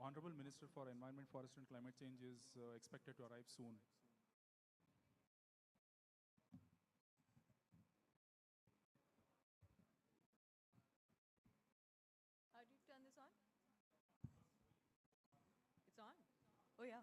Honorable Minister for Environment, Forest and Climate Change is expected to arrive soon. How do you turn this on? It's on. Oh, yeah.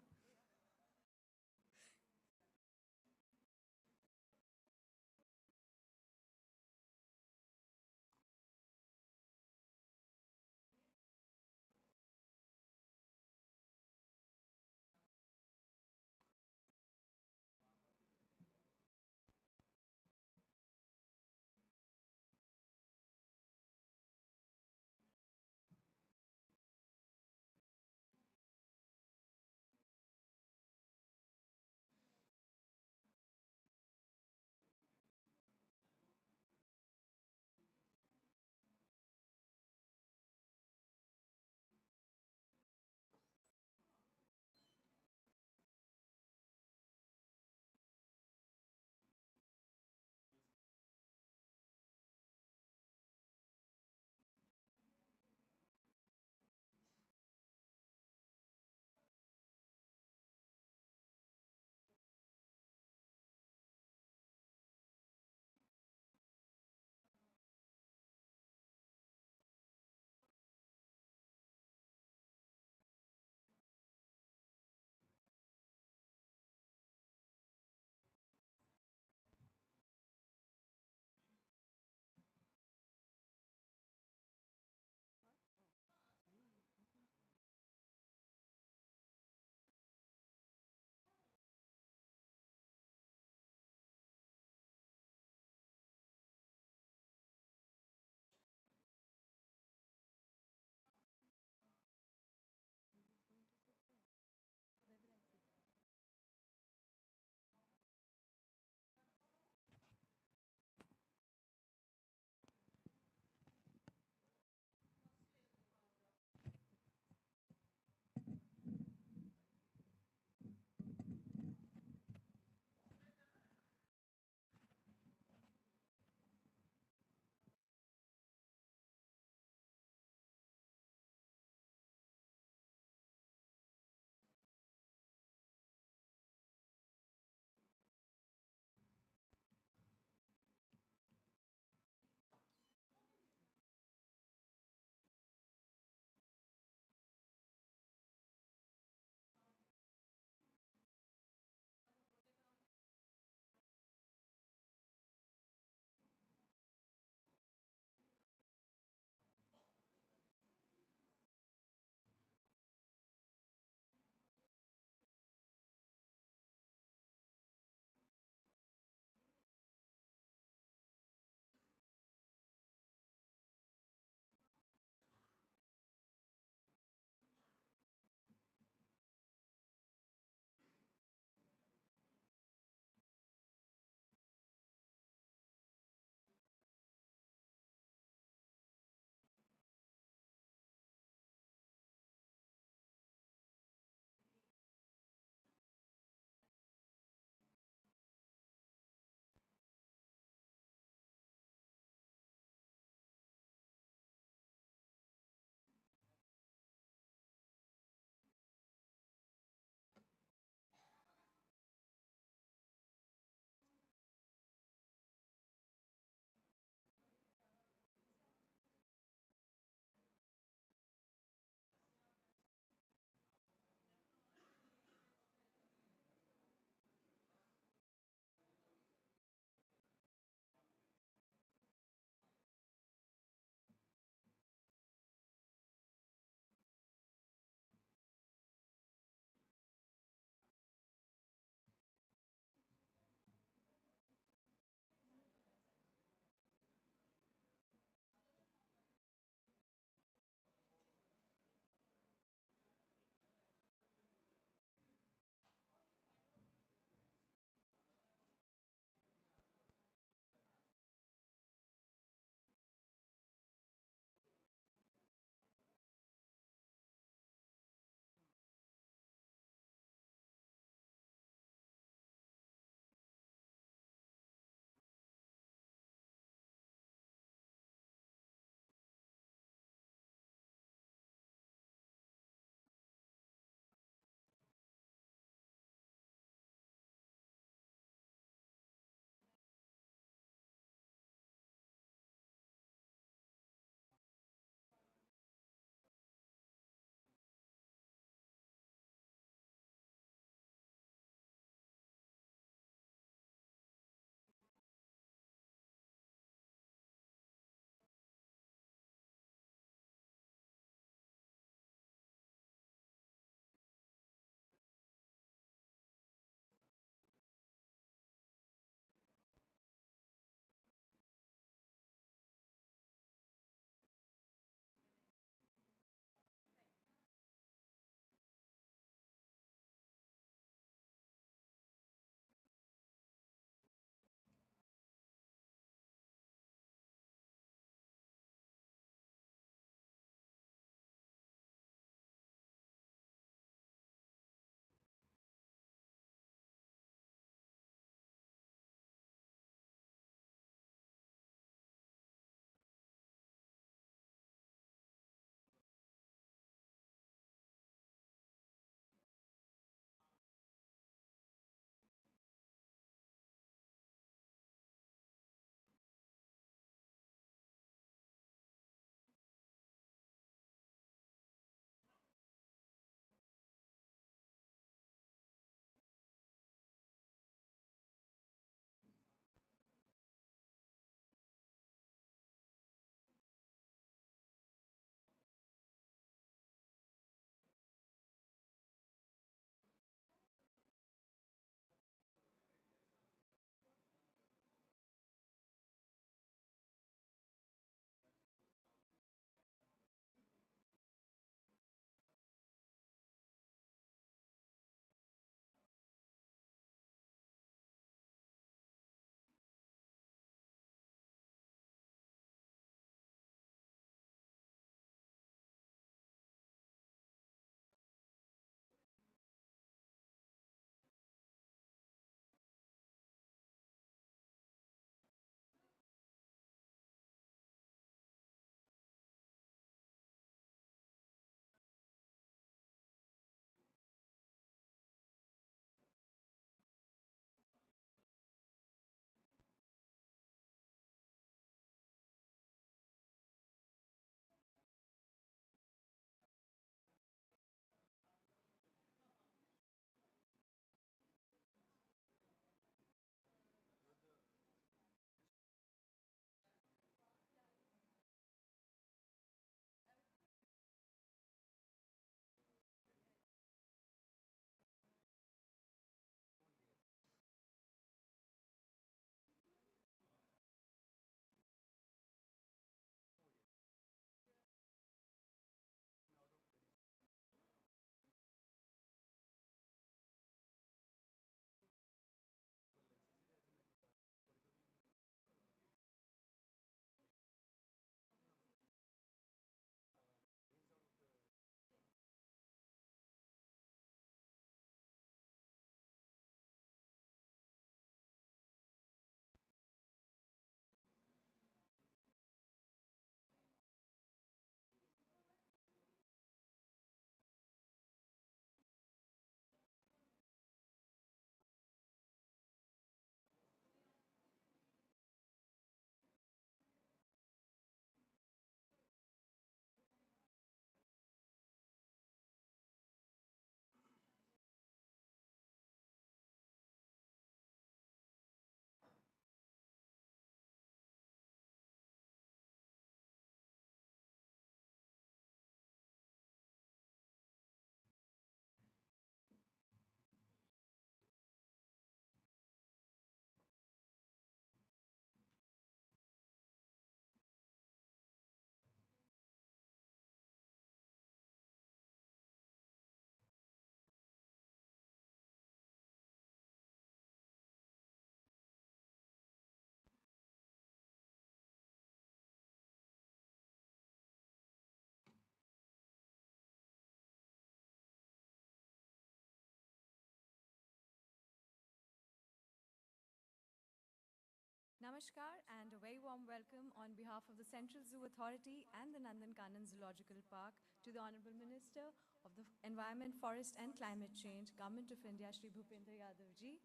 Namaskar and a very warm welcome on behalf of the Central Zoo Authority and the Nandankanan Zoological Park to the Honorable Minister of the Environment, Forest and Climate Change, Government of India, Shri Bhupendra Yadav ji.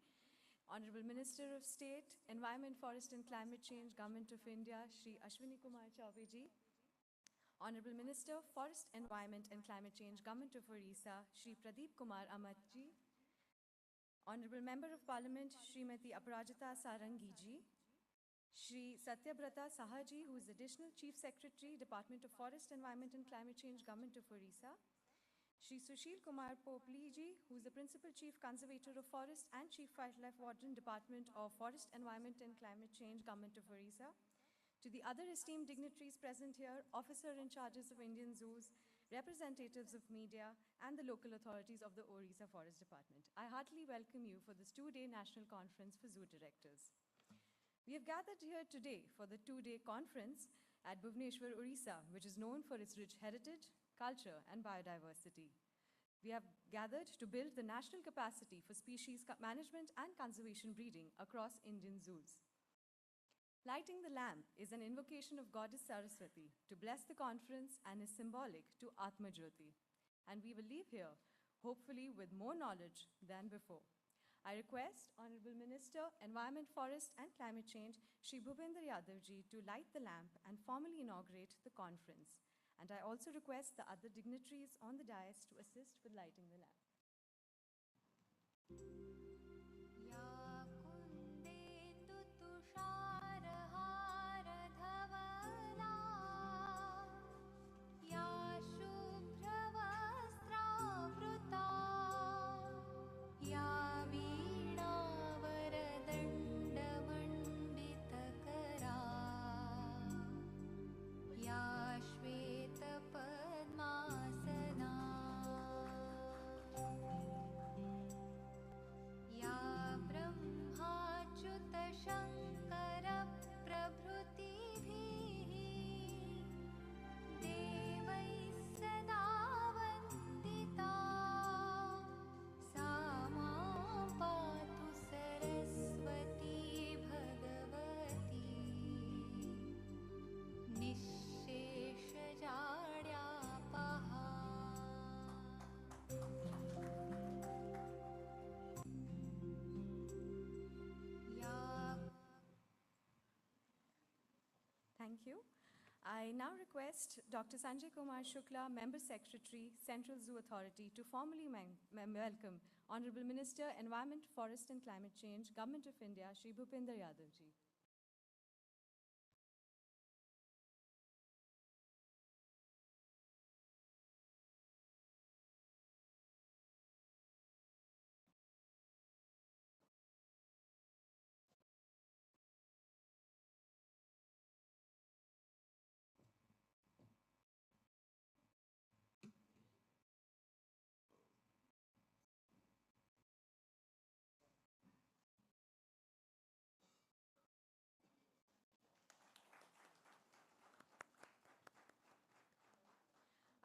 Honorable Minister of State, Environment, Forest and Climate Change, Government of India, Shri Ashwini Kumar Chaubey ji. Honorable Minister, Forest, Environment and Climate Change, Government of Orissa, Shri Pradeep Kumar Amat ji. Honorable Member of Parliament, Srimati Aparajita Sarangi ji. Shri Satyabrata Sahaji, who is Additional Chief Secretary, Department of Forest, Environment and Climate Change, Government of Orissa. Shri Sushil Kumar Popli ji, who is the Principal Chief Conservator of Forest and Chief Wildlife Warden, Department of Forest, Environment and Climate Change, Government of Orissa. To the other esteemed dignitaries present here, officer in charges of Indian zoos, representatives of media, and the local authorities of the Orissa Forest Department. I heartily welcome you for this two-day national conference for zoo directors. We have gathered here today for the two-day conference at Bhubneswar, Orissa, which is known for its rich heritage, culture, and biodiversity. We have gathered to build the national capacity for species management and conservation breeding across Indian zoos. Lighting the lamp is an invocation of Goddess Saraswati to bless the conference and is symbolic to Atma Jyoti. And we will leave here, hopefully with more knowledge than before. I request Honorable Minister, Environment, Forest and Climate Change, Shri Bhupendra Yadav ji, to light the lamp and formally inaugurate the conference. And I also request the other dignitaries on the dais to assist with lighting the lamp. Thank you. I now request Dr. Sanjay Kumar Shukla, Member Secretary, Central Zoo Authority, to formally welcome Honorable Minister, Environment, Forest and Climate Change, Government of India, Shri Bhupendra Yadav ji.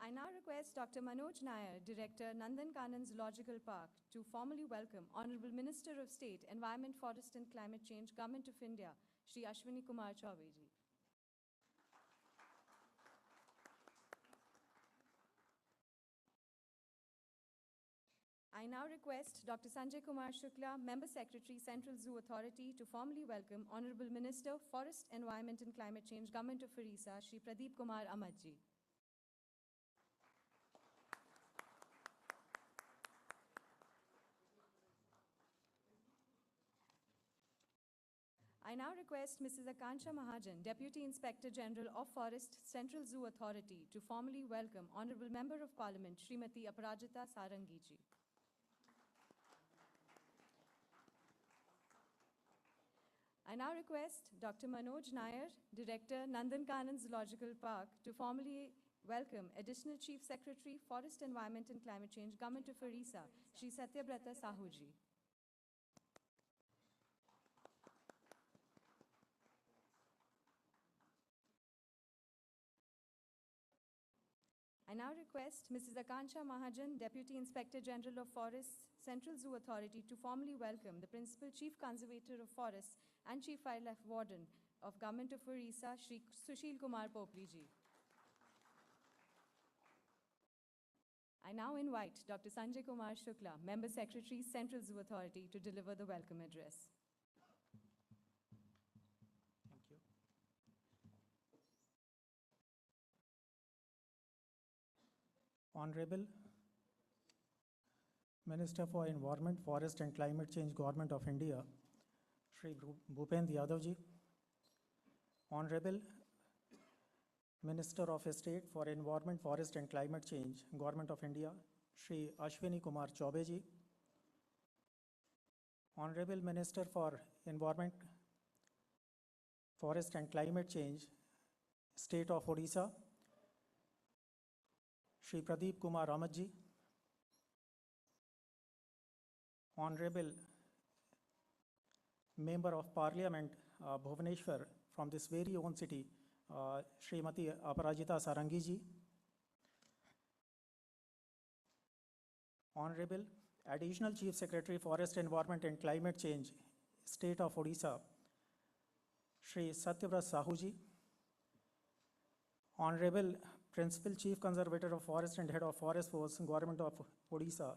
I now request Dr. Manoj Nair, Director, Nandankanan Zoological Park, to formally welcome Honorable Minister of State, Environment, Forest and Climate Change, Government of India, Shri Ashwini Kumar Chaubey ji. I now request Dr. Sanjay Kumar Shukla, Member Secretary, Central Zoo Authority, to formally welcome Honorable Minister, Forest, Environment and Climate Change, Government of Orissa, Shri Pradeep Kumar Amat ji. I now request Mrs. Akansha Mahajan, Deputy Inspector General of Forest, Central Zoo Authority, to formally welcome Honorable Member of Parliament, Srimati Aparajita Sarangi ji. I now request Dr. Manoj Nair, Director, Nandankanan Zoological Park, to formally welcome Additional Chief Secretary, Forest, Environment and Climate Change, Government of Orissa, Shri Satyabrata Sahu ji. I now request Mrs. Akanksha Mahajan, Deputy Inspector General of Forests, Central Zoo Authority, to formally welcome the Principal Chief Conservator of Forests and Chief Wildlife Warden of Government of Orissa, Shri Sushil Kumar Popli ji. I now invite Dr. Sanjay Kumar Shukla, Member Secretary, Central Zoo Authority, to deliver the welcome address. Thank you. Honorable Minister for Environment, Forest and Climate Change, Government of India, Shri Bhupendra Yadav ji. Honorable Minister of State for Environment, Forest and Climate Change, Government of India, Shri Ashwini Kumar Chaube ji. Honorable Minister for Environment, Forest and Climate Change, State of Odisha, Shri Pradeep Kumar Ramat ji. Honorable Member of Parliament, Bhubneswar, from this very own city, Srimati Aparajita Sarangi ji. Honorable Additional Chief Secretary, Forest, Environment and Climate Change, State of Odisha, Shri Satyavrat Sahu ji. Honorable Principal Chief Conservator of Forest and Head of Forest Force, Government of Odisha,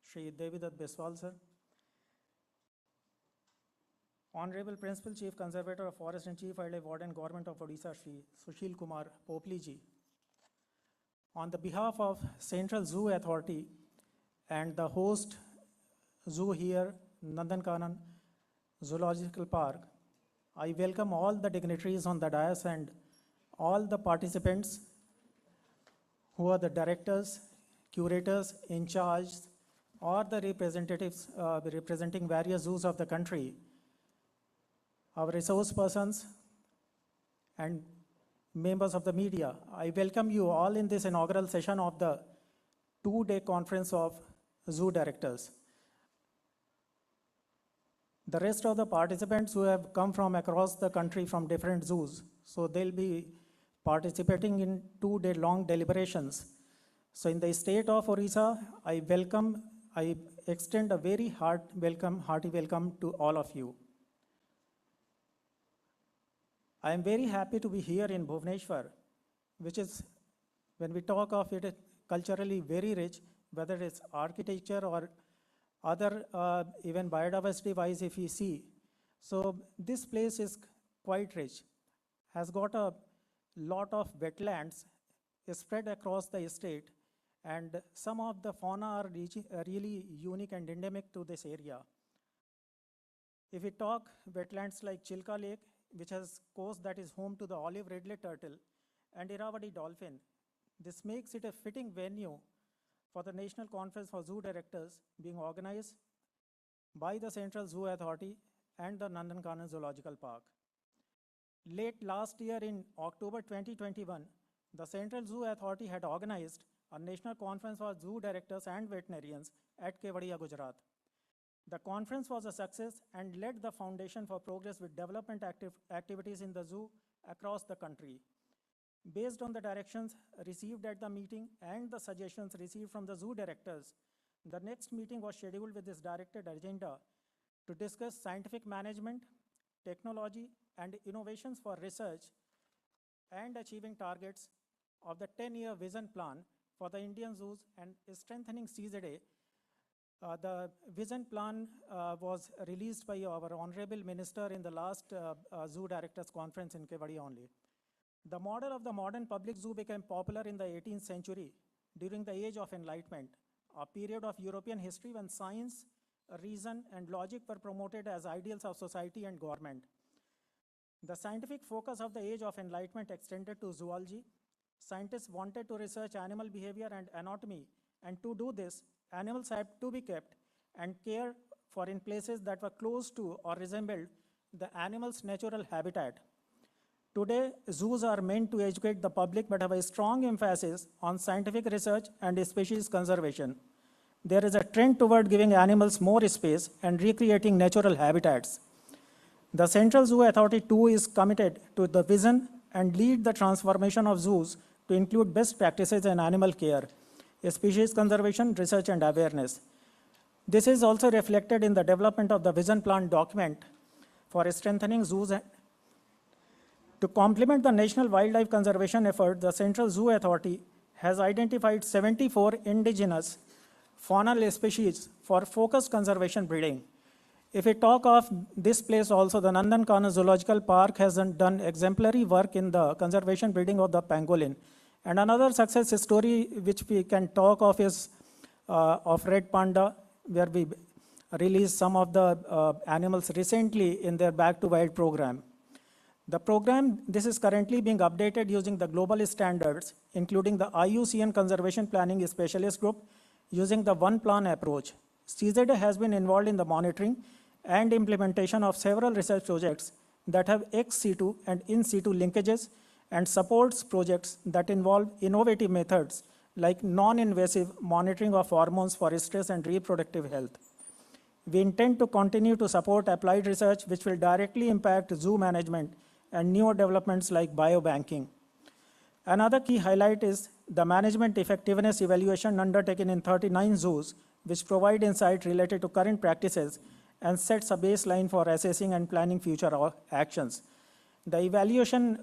Shri Devidat Biswal sir. Honorable Principal Chief Conservator of Forest and Chief Wildlife Warden, Government of Odisha, Shri Sushil Kumar Popli ji. On the behalf of Central Zoo Authority and the host zoo here, Nandankanan Zoological Park, I welcome all the dignitaries on the dais and all the participants who are the directors, curators, in charge, or the representatives representing various zoos of the country, our resource persons, and members of the media. I welcome you all in this inaugural session of the two-day conference of zoo directors. The rest of the participants who have come from across the country from different zoos, so they'll be participating in two-day long deliberations. So in the state of Orissa, I extend a very hearty welcome to all of you. I am very happy to be here in Bhubneswar, which is, when we talk of it, culturally very rich, whether it's architecture or other, even biodiversity-wise if we see. So this place is quite rich, has got a lot of wetlands spread across the state, and some of the fauna are really unique and endemic to this area. If we talk wetlands like Chilka Lake, which has coast that is home to the olive redlet turtle and Irrawaddy dolphin, this makes it a fitting venue for the National Conference for Zoo Directors being organized by the Central Zoo Authority and the Nandankanan Zoological Park. Late last year in October 2021, the Central Zoo Authority had organized a National Conference for Zoo Directors and Veterinarians at Kevadia, Gujarat. The conference was a success and led the foundation for progress with development activities in the zoo across the country. Based on the directions received at the meeting and the suggestions received from the zoo directors, the next meeting was scheduled with this directed agenda to discuss scientific management, technology, and innovations for research and achieving targets of the 10-year vision plan for the Indian zoos and strengthening CZA. The vision plan was released by our Honorable Minister in the last Zoo Directors Conference in Kevadia only. The model of the modern public zoo became popular in the 18th century during the Age of Enlightenment, a period of European history when science, reason, and logic were promoted as ideals of society and government. The scientific focus of the Age of Enlightenment extended to zoology. Scientists wanted to research animal behavior and anatomy, and to do this, animals had to be kept and cared for in places that were close to or resembled the animal's natural habitat. Today, zoos are meant to educate the public but have a strong emphasis on scientific research and species conservation. There is a trend toward giving animals more space and recreating natural habitats. The Central Zoo Authority too is committed to the vision and lead the transformation of zoos to include best practices in animal care, species conservation, research, and awareness. This is also reflected in the development of the vision plan document for strengthening zoos. To complement the national wildlife conservation effort, the Central Zoo Authority has identified 74 indigenous faunal species for focused conservation breeding. If we talk of this place also, the Nandankanan Zoological Park has done exemplary work in the conservation breeding of the pangolin. And another success story which we can talk of is of red panda, where we released some of the animals recently in their Back to Wild program. The program, this is currently being updated using the global standards, including the IUCN Conservation Planning Specialist Group, using the one plan approach. CZA has been involved in the monitoring and implementation of several research projects that have ex situ and in situ linkages and supports projects that involve innovative methods like non-invasive monitoring of hormones for stress and reproductive health. We intend to continue to support applied research which will directly impact zoo management and newer developments like biobanking. Another key highlight is the management effectiveness evaluation undertaken in 39 zoos, which provide insight related to current practices and sets a baseline for assessing and planning future actions. The evaluation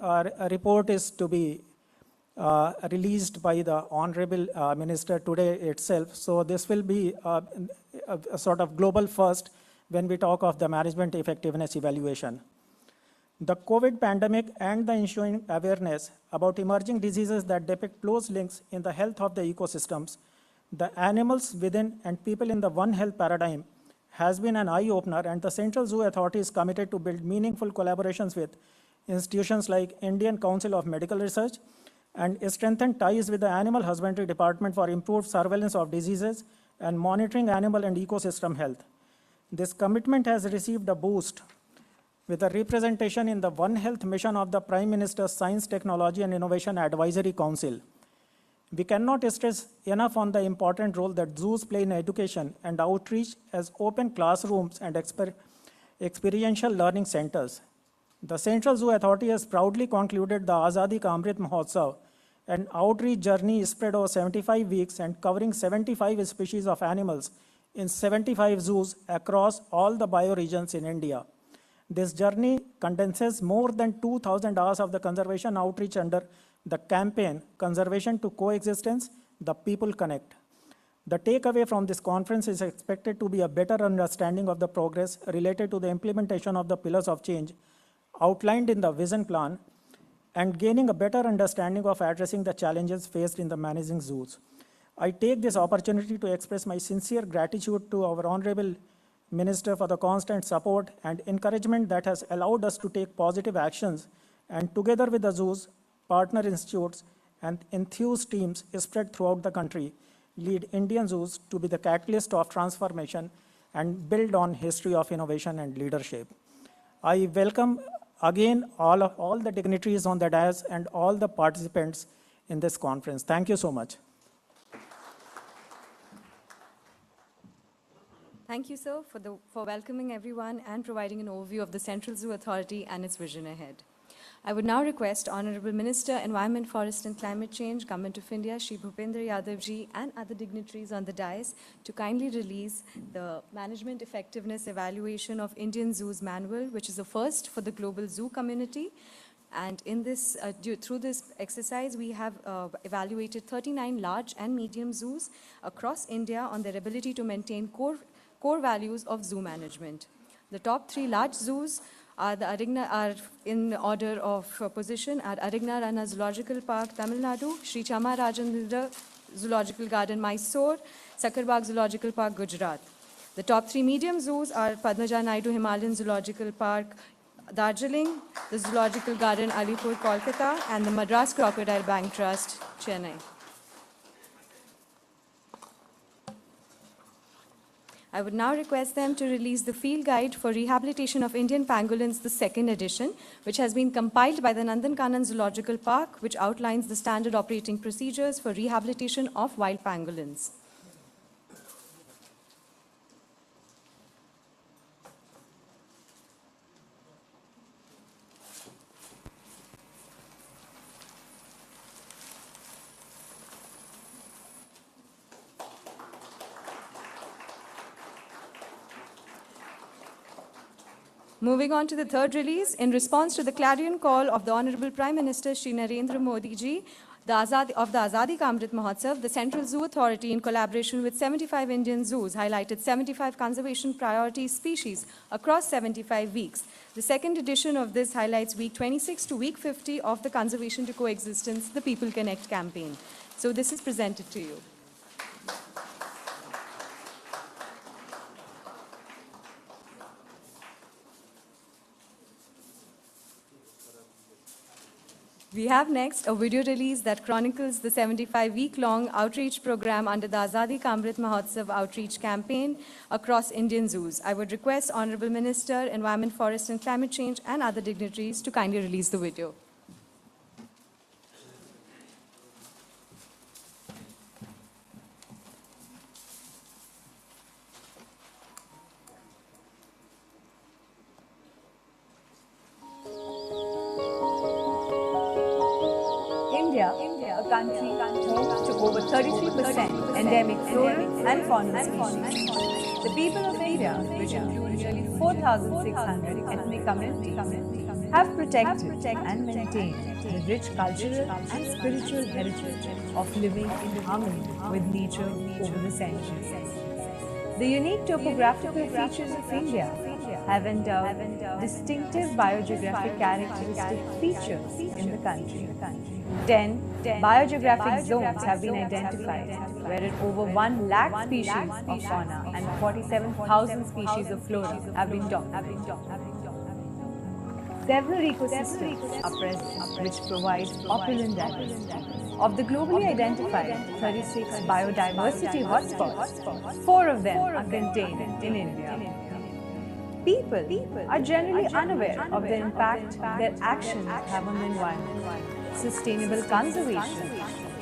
report is to be released by the Honorable Minister today itself. So this will be a sort of global first when we talk of the management effectiveness evaluation. The COVID pandemic and the ensuing awareness about emerging diseases that depict close links in the health of the ecosystems, the animals within and people in the One Health paradigm has been an eye-opener, and the Central Zoo Authority is committed to build meaningful collaborations with institutions like Indian Council of Medical Research and strengthen ties with the Animal Husbandry Department for improved surveillance of diseases and monitoring animal and ecosystem health. This commitment has received a boost with a representation in the One Health mission of the Prime Minister's Science, Technology and Innovation Advisory Council. We cannot stress enough on the important role that zoos play in education and outreach as open classrooms and experiential learning centers. The Central Zoo Authority has proudly concluded the Azadi Ka Amrit Mahotsav, an outreach journey spread over 75 weeks and covering 75 species of animals in 75 zoos across all the bioregions in India. This journey condenses more than 2,000 hours of the conservation outreach under the campaign, Conservation to Coexistence, The People Connect. The takeaway from this conference is expected to be a better understanding of the progress related to the implementation of the pillars of change outlined in the vision plan and gaining a better understanding of addressing the challenges faced in the managing zoos. I take this opportunity to express my sincere gratitude to our Honorable Minister for the constant support and encouragement that has allowed us to take positive actions, and together with the zoos, partner institutes, and enthused teams spread throughout the country, lead Indian zoos to be the catalyst of transformation and build on history of innovation and leadership. I welcome again all the dignitaries on the dais and all the participants in this conference. Thank you so much. Thank you, sir, for welcoming everyone and providing an overview of the Central Zoo Authority and its vision ahead. I would now request Honorable Minister, Environment, Forest and Climate Change, Government of India, Shri Bhupendra Yadav ji, and other dignitaries on the dais to kindly release the Management Effectiveness Evaluation of Indian Zoos Manual, which is the first for the global zoo community. And in this, through this exercise, we have evaluated 39 large and medium zoos across India on their ability to maintain core values of zoo management. The top 3 large zoos are in order of position are Arigna Rana Zoological Park, Tamil Nadu, Sri Chama Rajendra Zoological Garden, Mysore, Sakarbagh Zoological Park, Gujarat. The top 3 medium zoos are Padmaja Naidu Himalayan Zoological Park, Darjeeling, the Zoological Garden, Alipur, Kolkata, and the Madras Crocodile Bank Trust, Chennai. I would now request them to release the Field Guide for Rehabilitation of Indian Pangolins, the second edition, which has been compiled by the Nandankanan Zoological Park, which outlines the standard operating procedures for rehabilitation of wild pangolins. Moving on to the third release, in response to the clarion call of the Honorable Prime Minister Shri Narendra Modi ji of the Azadi Ka Amrit Mahotsav, the Central Zoo Authority, in collaboration with 75 Indian zoos, highlighted 75 conservation priority species across 75 weeks. The second edition of this highlights week 26 to week 50 of the Conservation to Coexistence, the People Connect campaign. So this is presented to you. We have next a video release that chronicles the 75-week-long outreach program under the Azadi Ka Amrit Mahotsav outreach campaign across Indian zoos. I would request Honorable Minister, Environment, Forest and Climate Change and other dignitaries to kindly release the video. India, a country home to over 33% endemic flora and fauna species. The people of India, which include nearly 4,600 ethnic communities, have protected and maintained the rich cultural and spiritual heritage of living in harmony with nature over the centuries. The unique topographical features of India have endowed distinctive biogeographic characteristic features in the country. 10 biogeographic zones have been identified, wherein over 1 lakh species of fauna and 47,000 species of flora have been documented. Several ecosystems are present which provide opulent diversity. Of the globally identified 36 biodiversity hotspots, 4 of them are contained in India. People are generally unaware of the impact their actions have on the environment. Sustainable conservation,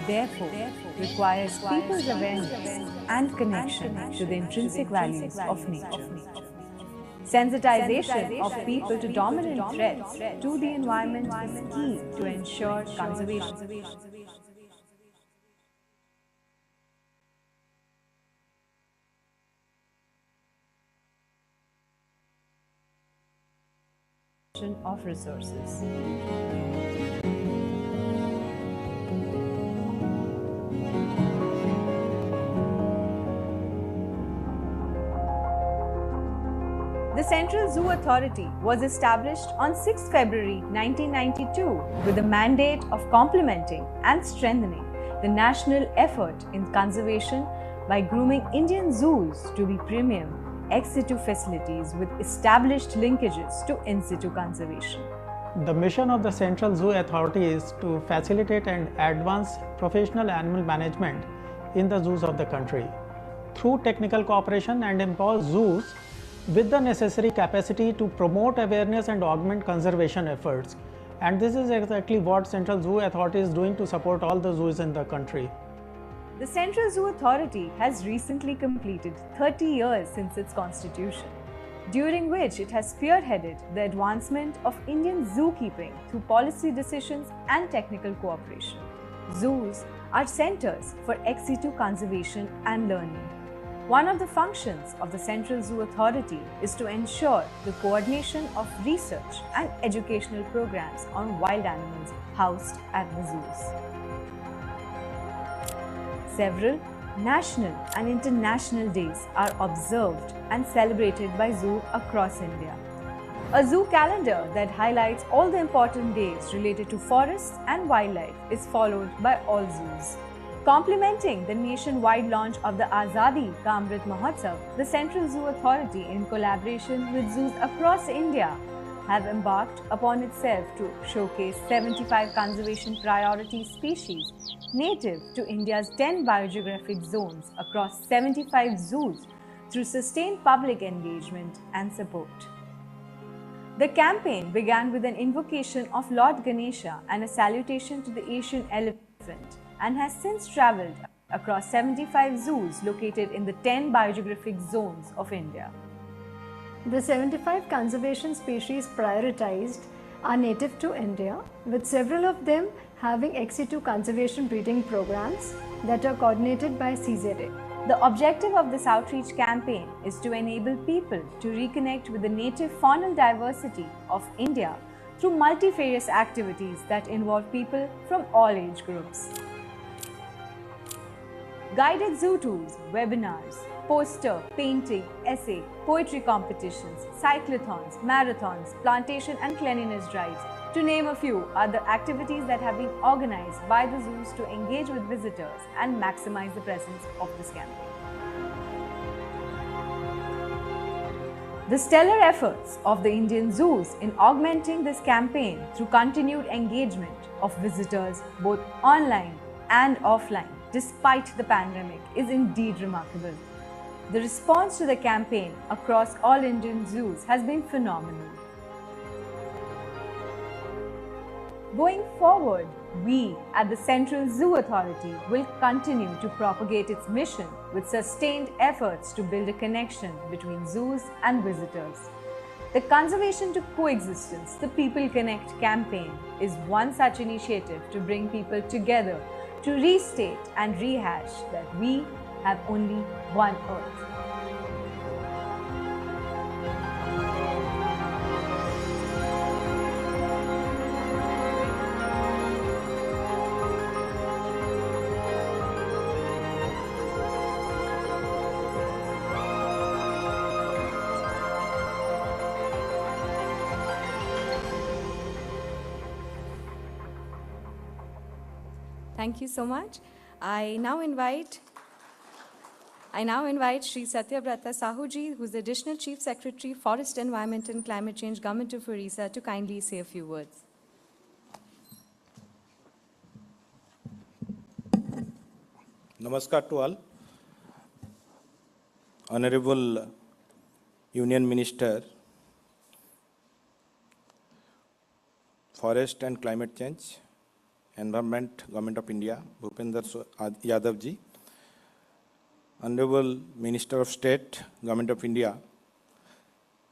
therefore, requires people's awareness and connection to the intrinsic values of nature. Sensitization of people to dominant threats to the environment is key to ensure conservation. Of resources. The Central Zoo Authority was established on 6 February 1992 with the mandate of complementing and strengthening the national effort in conservation by grooming Indian zoos to be premium ex-situ facilities with established linkages to in-situ conservation. The mission of the Central Zoo Authority is to facilitate and advance professional animal management in the zoos of the country through technical cooperation and empower zoos with the necessary capacity to promote awareness and augment conservation efforts. And this is exactly what Central Zoo Authority is doing to support all the zoos in the country. The Central Zoo Authority has recently completed 30 years since its constitution, during which it has spearheaded the advancement of Indian zookeeping through policy decisions and technical cooperation. Zoos are centers for ex-situ conservation and learning. One of the functions of the Central Zoo Authority is to ensure the coordination of research and educational programs on wild animals housed at the zoos. Several national and international days are observed and celebrated by zoos across India. A zoo calendar that highlights all the important days related to forests and wildlife is followed by all zoos. Complementing the nationwide launch of the Azadi Ka Amrit Mahotsav, the Central Zoo Authority, in collaboration with zoos across India, have embarked upon itself to showcase 75 conservation priority species native to India's 10 biogeographic zones across 75 zoos through sustained public engagement and support. The campaign began with an invocation of Lord Ganesha and a salutation to the Asian elephant, and has since travelled across 75 zoos located in the 10 biogeographic zones of India. The 75 conservation species prioritized are native to India, with several of them having ex-situ conservation breeding programs that are coordinated by CZA. The objective of this outreach campaign is to enable people to reconnect with the native faunal diversity of India through multifarious activities that involve people from all age groups. Guided zoo tours, webinars, poster, painting, essay, poetry competitions, cyclothons, marathons, plantation and cleanliness drives, to name a few, are the activities that have been organized by the zoos to engage with visitors and maximize the presence of this campaign. The stellar efforts of the Indian zoos in augmenting this campaign through continued engagement of visitors both online and offline despite the pandemic is indeed remarkable. The response to the campaign across all Indian zoos has been phenomenal. Going forward, we at the Central Zoo Authority will continue to propagate its mission with sustained efforts to build a connection between zoos and visitors. The Conservation to Coexistence, the People Connect campaign is one such initiative to bring people together to restate and rehash that we have only one Earth. Thank you so much. I now invite Shri Satyabrata Sahuji, who is the Additional Chief Secretary, Forest, Environment and Climate Change, Government of Orissa, to kindly say a few words. Namaskar to all. Honorable Union Minister, Forest and Climate Change, Environment, Government of India, Bhupneswar Yadav ji, Honorable Minister of State, Government of India,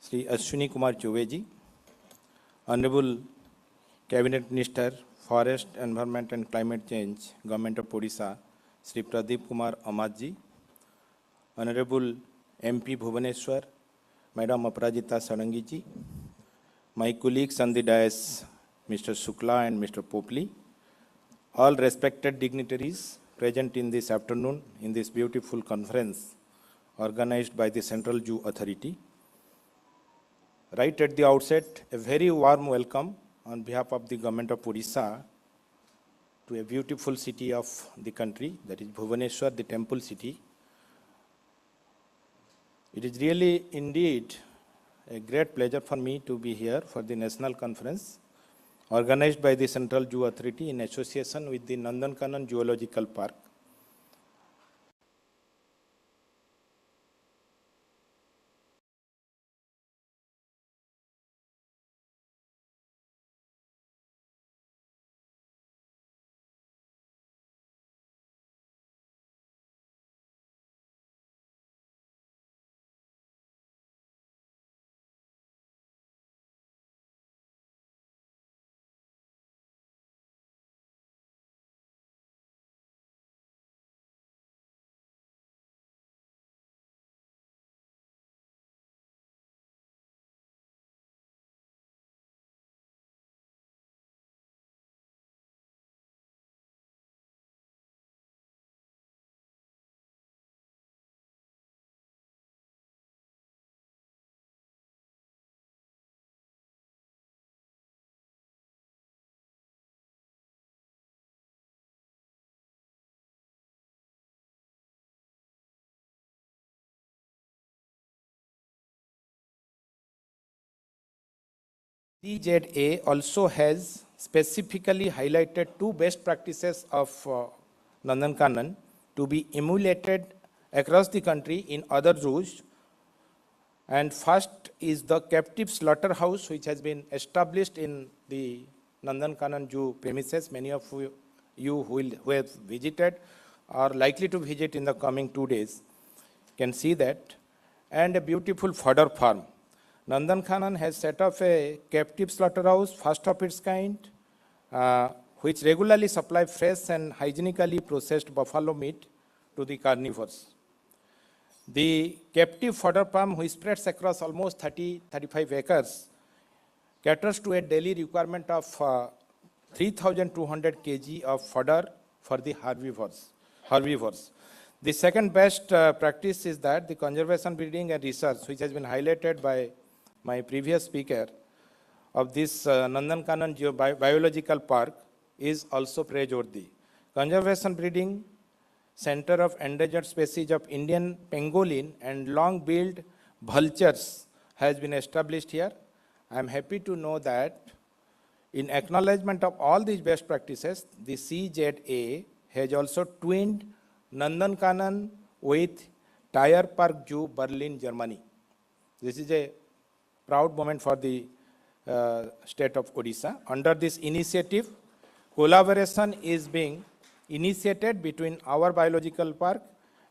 Sri Ashwini Kumar Choube ji, Honorable Cabinet Minister, Forest, Environment and Climate Change, Government of Orissa, Sri Pradeep Kumar Amat ji, Honorable MP Bhubneswar, Madam Aparajita Sarangi ji, my colleagues on the dais, Mr. Shukla and Mr. Popli, all respected dignitaries present in this afternoon in this beautiful conference organized by the Central Zoo Authority. Right at the outset, a very warm welcome on behalf of the Government of Orissa to a beautiful city of the country, that is Bhubaneswar, the temple city. It is really indeed a great pleasure for me to be here for the national conference organized by the Central Zoo Authority in association with the Nandankanan Zoological Park. CZA also has specifically highlighted two best practices of Nandankanan to be emulated across the country in other zoos. And first is the captive slaughterhouse, which has been established in the Nandankanan Zoo premises. Many of you who have visited are likely to visit in the coming 2 days can see that. And a beautiful fodder farm. Nandankanan has set up a captive slaughterhouse, first of its kind, which regularly supply fresh and hygienically processed buffalo meat to the carnivores. The captive fodder farm, which spreads across almost 35 acres, caters to a daily requirement of 3,200 kg of fodder for the herbivores. The second best practice is that the conservation breeding and research, which has been highlighted by my previous speaker, of this Nandankanan Biological Park is also praiseworthy. Conservation breeding Center of Endangered Species of Indian pangolin and long-billed vultures has been established here. I am happy to know that in acknowledgement of all these best practices, the CZA has also twinned Nandankanan with Tire Park Zoo, Berlin, Germany. This is a proud moment for the state of Odisha. Under this initiative, collaboration is being initiated between our biological park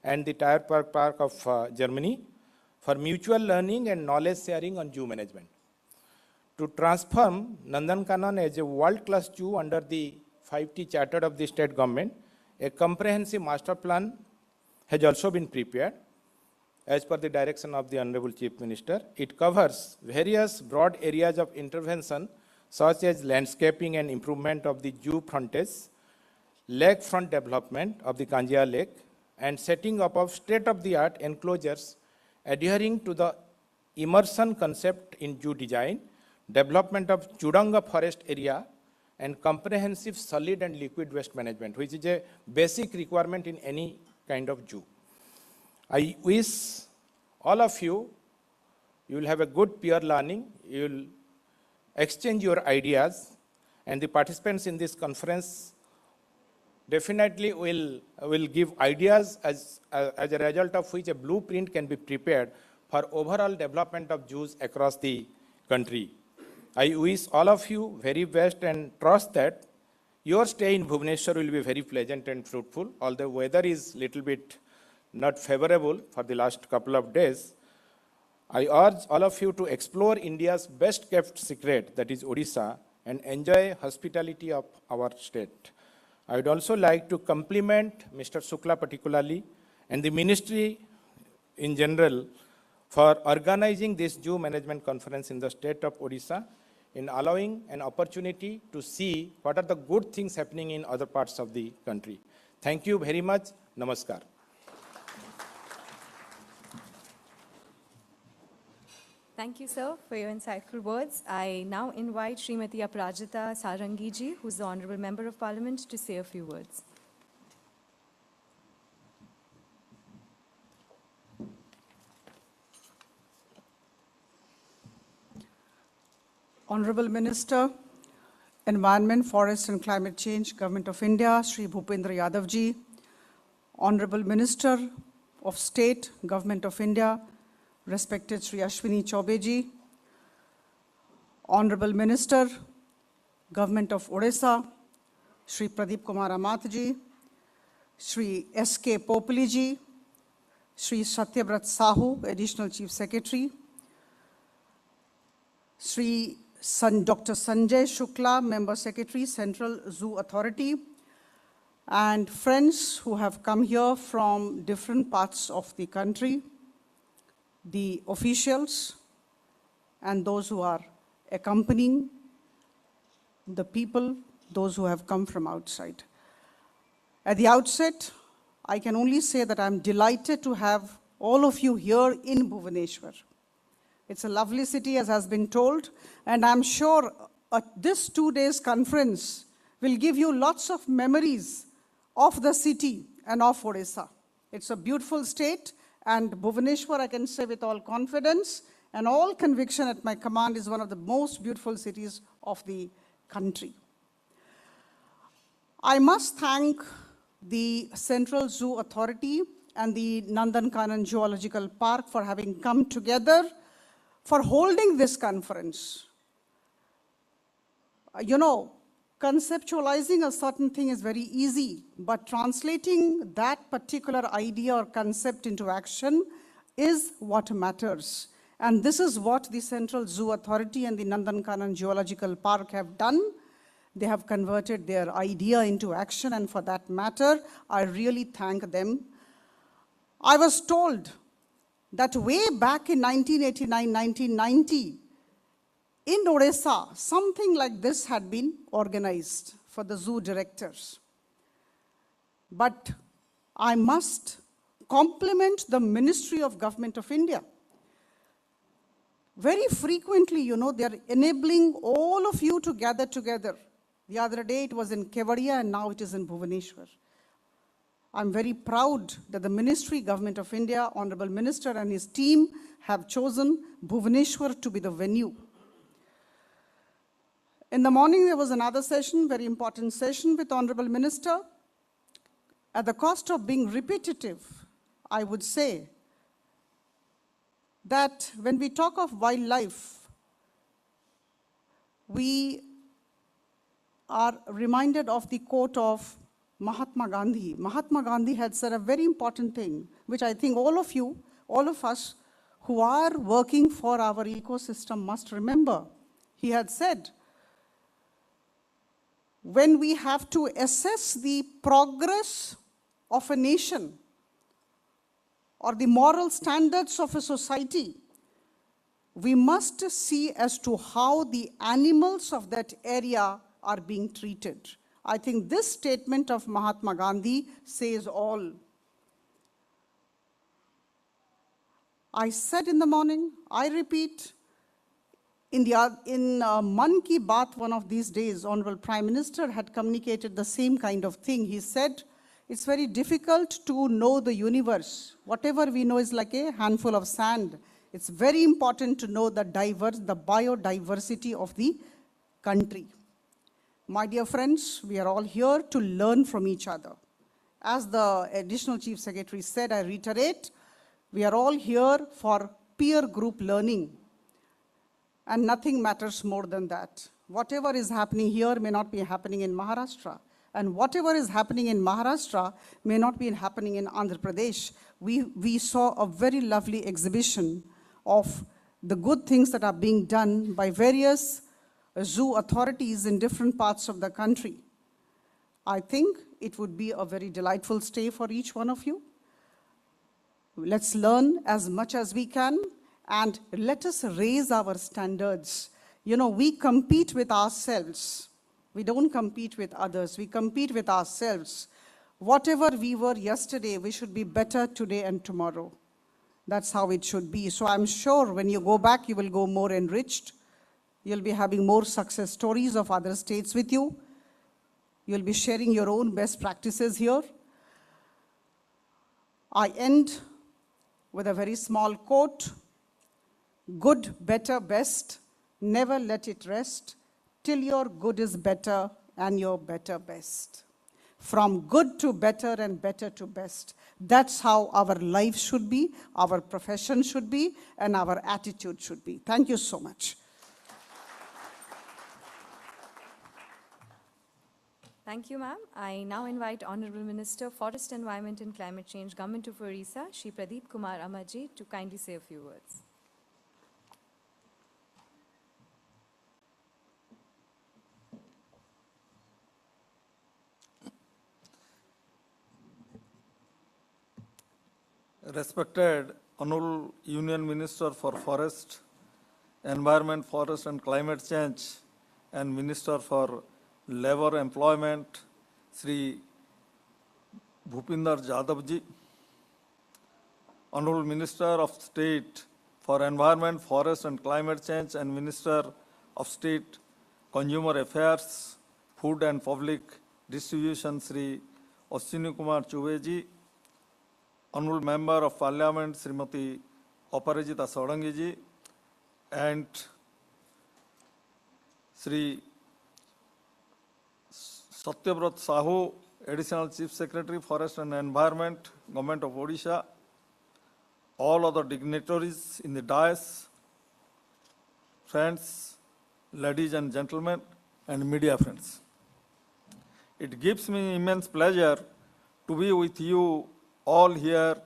and the Tire Park of Germany for mutual learning and knowledge sharing on zoo management. To transform Nandankanan as a world-class zoo under the 5T Charter of the state government, a comprehensive master plan has also been prepared as per the direction of the Honorable Chief Minister. It covers various broad areas of intervention such as landscaping and improvement of the zoo frontage, lakefront development of the Kanjia Lake, and setting up of state-of-the-art enclosures adhering to the immersion concept in zoo design, development of Chudanga forest area, and comprehensive solid and liquid waste management, which is a basic requirement in any kind of zoo. I wish all of you, you will have a good peer learning, you will exchange your ideas, and the participants in this conference definitely will give ideas as a result of which a blueprint can be prepared for overall development of zoos across the country. I wish all of you very best and trust that your stay in Bhubneswar will be very pleasant and fruitful. Although weather is little bit not favorable for the last couple of days, I urge all of you to explore India's best kept secret, that is Odisha, and enjoy hospitality of our state. I would also like to compliment Mr. Shukla particularly and the ministry in general for organizing this zoo management conference in the state of Odisha, in allowing an opportunity to see what are the good things happening in other parts of the country. Thank you very much. Namaskar. Thank you, sir, for your insightful words. I now invite Srimati Aparajita Sarangiji, who is the Honorable Member of Parliament, to say a few words. Honorable Minister, Environment, Forest and Climate Change, Government of India, Shri Bhupendra Yadav ji, Honorable Minister of State, Government of India, respected Shri Ashwini Chaube ji, Honorable Minister, Government of Odisha, Shri Pradeep Kumar Amath ji, Shri S.K. Popali ji, Shri Satyabrat Sahu, Additional Chief Secretary, Shri Dr. Sanjay Shukla, Member Secretary, Central Zoo Authority, and friends who have come here from different parts of the country, the officials, and those who are accompanying the people, those who have come from outside. At the outset, I can only say that I'm delighted to have all of you here in Bhubaneswar. It's a lovely city, as has been told, and I'm sure this 2 days conference will give you lots of memories of the city and of Odisha. It's a beautiful state, and Bhubaneswar, I can say with all confidence and all conviction at my command, is one of the most beautiful cities of the country. I must thank the Central Zoo Authority and the Nandankanan Zoological Park for having come together for holding this conference. You know, conceptualizing a certain thing is very easy, but translating that particular idea or concept into action is what matters. And this is what the Central Zoo Authority and the Nandankanan Zoological Park have done. They have converted their idea into action, and for that matter, I really thank them. I was told that way back in 1989, 1990, in Odisha, something like this had been organized for the zoo directors. But I must compliment the Ministry of Government of India. Very frequently, they are enabling all of you to gather together. The other day it was in Kevadia and now it is in Bhubneswar. I'm very proud that the Ministry, Government of India, Honorable Minister and his team have chosen Bhubneswar to be the venue. In the morning there was another session, very important session with Honorable Minister. At the cost of being repetitive, I would say that when we talk of wildlife, we are reminded of the quote of Mahatma Gandhi. Mahatma Gandhi had said a very important thing, which I think all of you, all of us who are working for our ecosystem must remember. He had said, when we have to assess the progress of a nation or the moral standards of a society, we must see as to how the animals of that area are being treated. I think this statement of Mahatma Gandhi says all. I said in the morning, I repeat, in Man Ki Baat one of these days, Honorable Prime Minister had communicated the same kind of thing. He said, it's very difficult to know the universe. Whatever we know is like a handful of sand. It's very important to know the biodiversity of the country. My dear friends, we are all here to learn from each other. As the Additional Chief Secretary said, I reiterate, we are all here for peer group learning. And nothing matters more than that. Whatever is happening here may not be happening in Maharashtra. And whatever is happening in Maharashtra may not be happening in Andhra Pradesh. We saw a very lovely exhibition of the good things that are being done by various zoo authorities in different parts of the country. I think it would be a very delightful stay for each one of you. Let's learn as much as we can and let us raise our standards. We compete with ourselves. We don't compete with others. We compete with ourselves. Whatever we were yesterday, we should be better today and tomorrow. That's how it should be. So I'm sure when you go back, you will go more enriched. You'll be having more success stories of other states with you. You'll be sharing your own best practices here. I end with a very small quote. Good, better, best. Never let it rest till your good is better and your better best. From good to better and better to best. That's how our life should be, our profession should be, and our attitude should be. Thank you so much. Thank you, ma'am. I now invite Honorable Minister, Forest, Environment and Climate Change, Government of Orissa, Shri Pradeep Kumar Amaji, to kindly say a few words. Respected Honorable Union Minister for Forest, Environment, Forest and Climate Change and Minister for Labor Employment, Sri Bhupinder Jadavji, Honorable Minister of State for Environment, Forest and Climate Change and Minister of State Consumer Affairs, Food and Public Distribution, Sri Ashwini Kumar Chubeji, Honorable Member of Parliament, Srimati Aparajita Sarangi ji, and Sri Satyabrat Sahu, Additional Chief Secretary, Forest and Environment, Government of Odisha, all other dignitaries in the dais, friends, ladies and gentlemen, and media friends. It gives me immense pleasure to be with you all here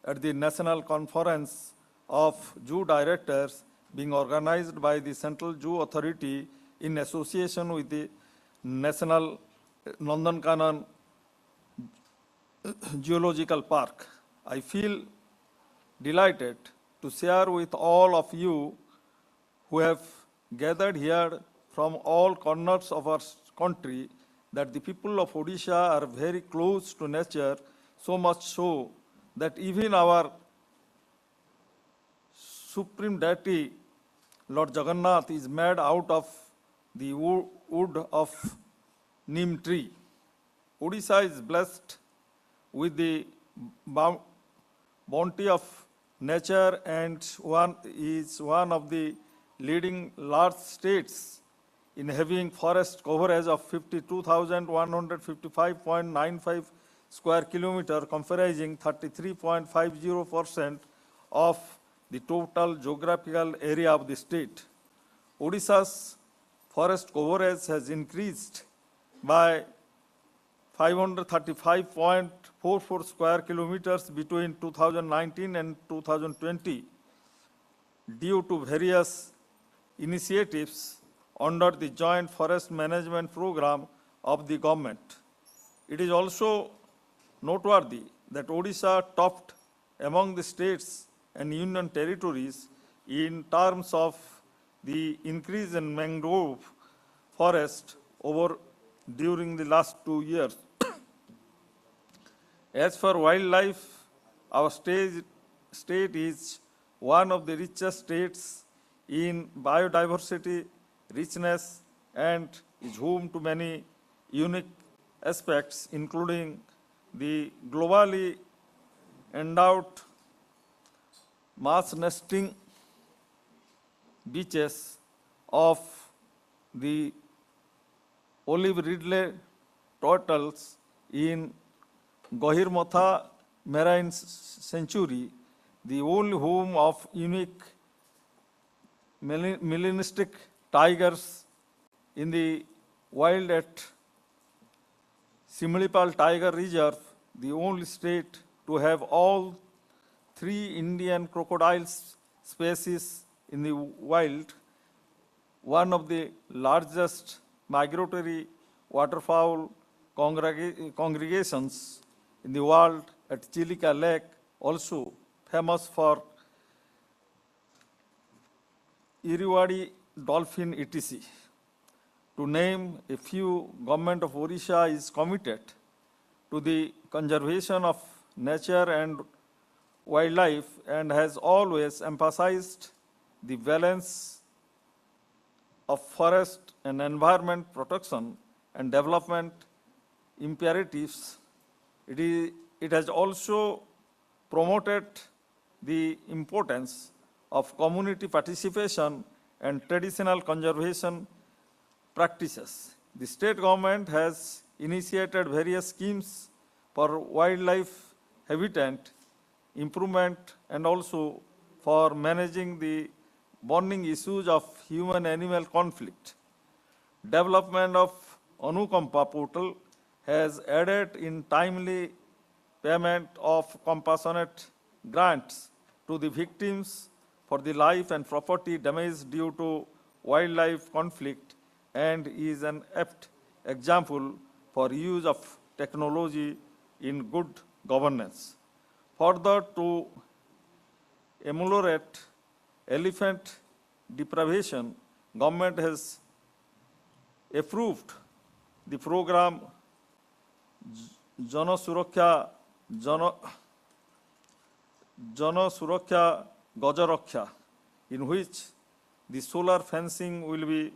at the National Conference of Zoo Directors being organized by the Central Zoo Authority in association with the National Nandankanan Zoological Park. I feel delighted to share with all of you who have gathered here from all corners of our country that the people of Odisha are very close to nature, so much so that even our supreme deity, Lord Jagannath, is made out of the wood of neem tree. Odisha is blessed with the bounty of nature and is one of the leading large states in having forest coverage of 52,155.95 square kilometer, comprising 33.50% of the total geographical area of the state. Odisha's forest coverage has increased by 535.44 square kilometers between 2019 and 2020 due to various initiatives under the Joint Forest Management Program of the government. It is also noteworthy that Odisha topped among the states and union territories in terms of the increase in mangrove forest during the last 2 years. As for wildlife, our state is one of the richest states in biodiversity, richness, and is home to many unique aspects, including the globally endowed mass nesting beaches of the olive ridley turtles in Gahirmatha Marine Sanctuary, the only home of unique melanistic tigers in the wild at Similipal Tiger Reserve, the only state to have all 3 Indian crocodile species in the wild, one of the largest migratory waterfowl congregations in the world at Chilika Lake, also famous for Iriwadi dolphin etc. To name a few, Government of Odisha is committed to the conservation of nature and wildlife and has always emphasized the balance of forest and environment protection and development imperatives. It has also promoted the importance of community participation and traditional conservation practices. The state government has initiated various schemes for wildlife habitat improvement and also for managing the burning issues of human-animal conflict. Development of Anukampa portal has added in timely payment of compassionate grants to the victims for the life and property damage due to wildlife conflict and is an apt example for use of technology in good governance. Further, to ameliorate elephant deprivation, government has approved the program Jana Suraksha Gajaraksha, in which the solar fencing will be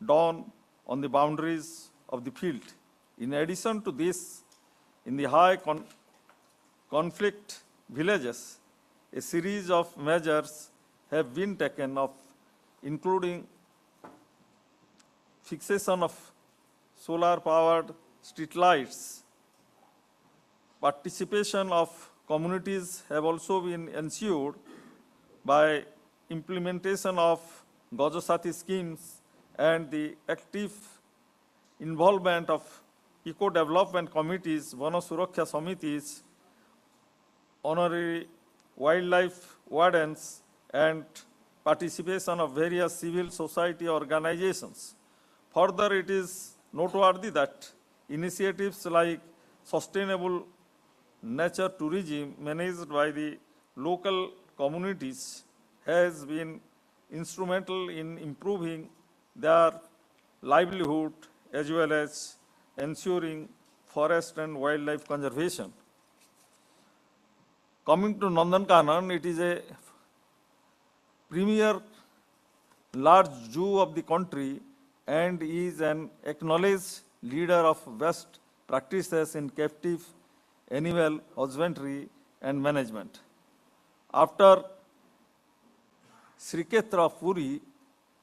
done on the boundaries of the field. In addition to this, in the high conflict villages, a series of measures have been taken of including fixation of solar-powered streetlights. Participation of communities have also been ensured by implementation of Gajasati schemes and the active involvement of eco-development committees, Vana Suraksha Samitis, honorary wildlife wardens, and participation of various civil society organizations. Further, it is noteworthy that initiatives like sustainable nature tourism managed by the local communities has been instrumental in improving their livelihood as well as ensuring forest and wildlife conservation. Coming to Nandankanan, it is a premier large zoo of the country and is an acknowledged leader of best practices in captive animal husbandry and management. After Srikshetra Puri,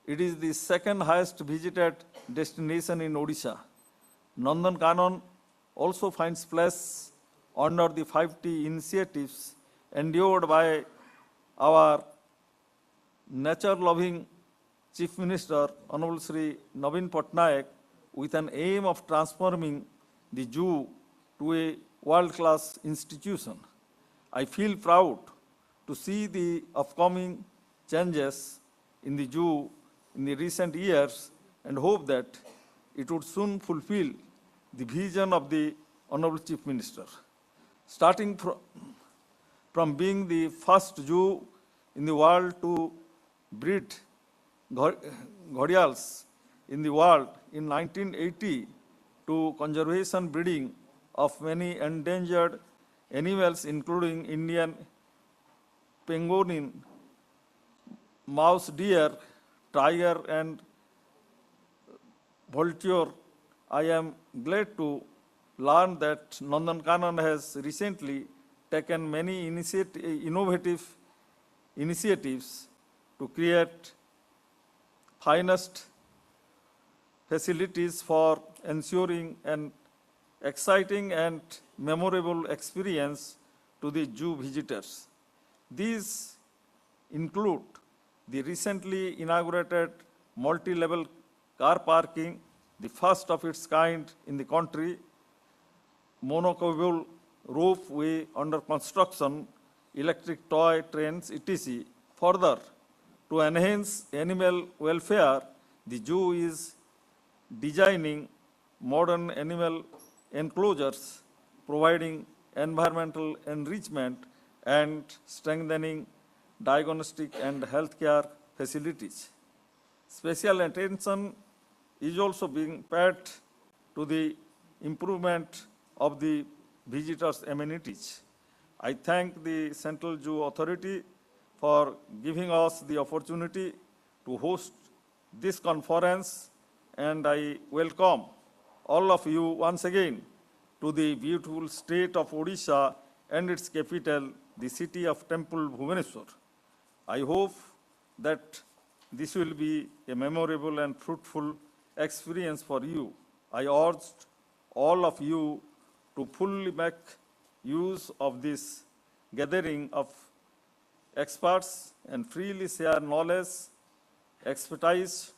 it is the second highest visited destination in Odisha. Nandankanan also finds place under the 5T initiatives endured by our nature-loving Chief Minister, Honorable Shri Naveen Patnaik, with an aim of transforming the zoo to a world-class institution. I feel proud to see the upcoming changes in the zoo in the recent years and hope that it would soon fulfill the vision of the Honorable Chief Minister. Starting from being the first zoo in the world to breed gharials in the world in 1980 to conservation breeding of many endangered animals including Indian pangolin, mouse deer, tiger and vulture, I am glad to learn that Nandankanan has recently taken many innovative initiatives to create finest facilities for ensuring an exciting and memorable experience to the zoo visitors. These include the recently inaugurated multi-level car parking, the first of its kind in the country, monocoque roofway under construction, electric toy trains, etc. Further, to enhance animal welfare, the zoo is designing modern animal enclosures, providing environmental enrichment and strengthening diagnostic and healthcare facilities. Special attention is also being paid to the improvement of the visitors' amenities. I thank the Central Zoo Authority for giving us the opportunity to host this conference, and I welcome all of you once again to the beautiful state of Odisha and its capital, the city of Temple, Bhubneswar. I hope that this will be a memorable and fruitful experience for you. I urge all of you to fully make use of this gathering of experts and freely share knowledge, expertise,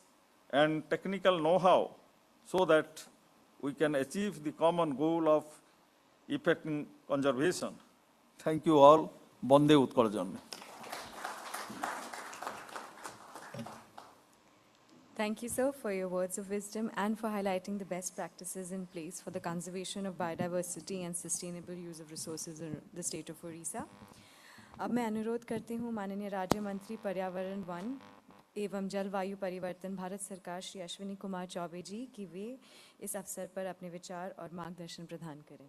and technical know-how so that we can achieve the common goal of effective conservation. Thank you all. Bande Utkal Janne. Thank you, sir, for your words of wisdom and for highlighting the best practices in place for the conservation of biodiversity and sustainable use of resources in the state of Odisha. अब मैं अनुरोध करती हूँ माननीय राज्य मंत्री पर्यावरण one एवं जलवायु परिवर्तन भारत सरकार श्री अश्विनी कुमार चौबे जी कि वे इस अवसर पर अपने विचार और मार्गदर्शन प्रदान करें.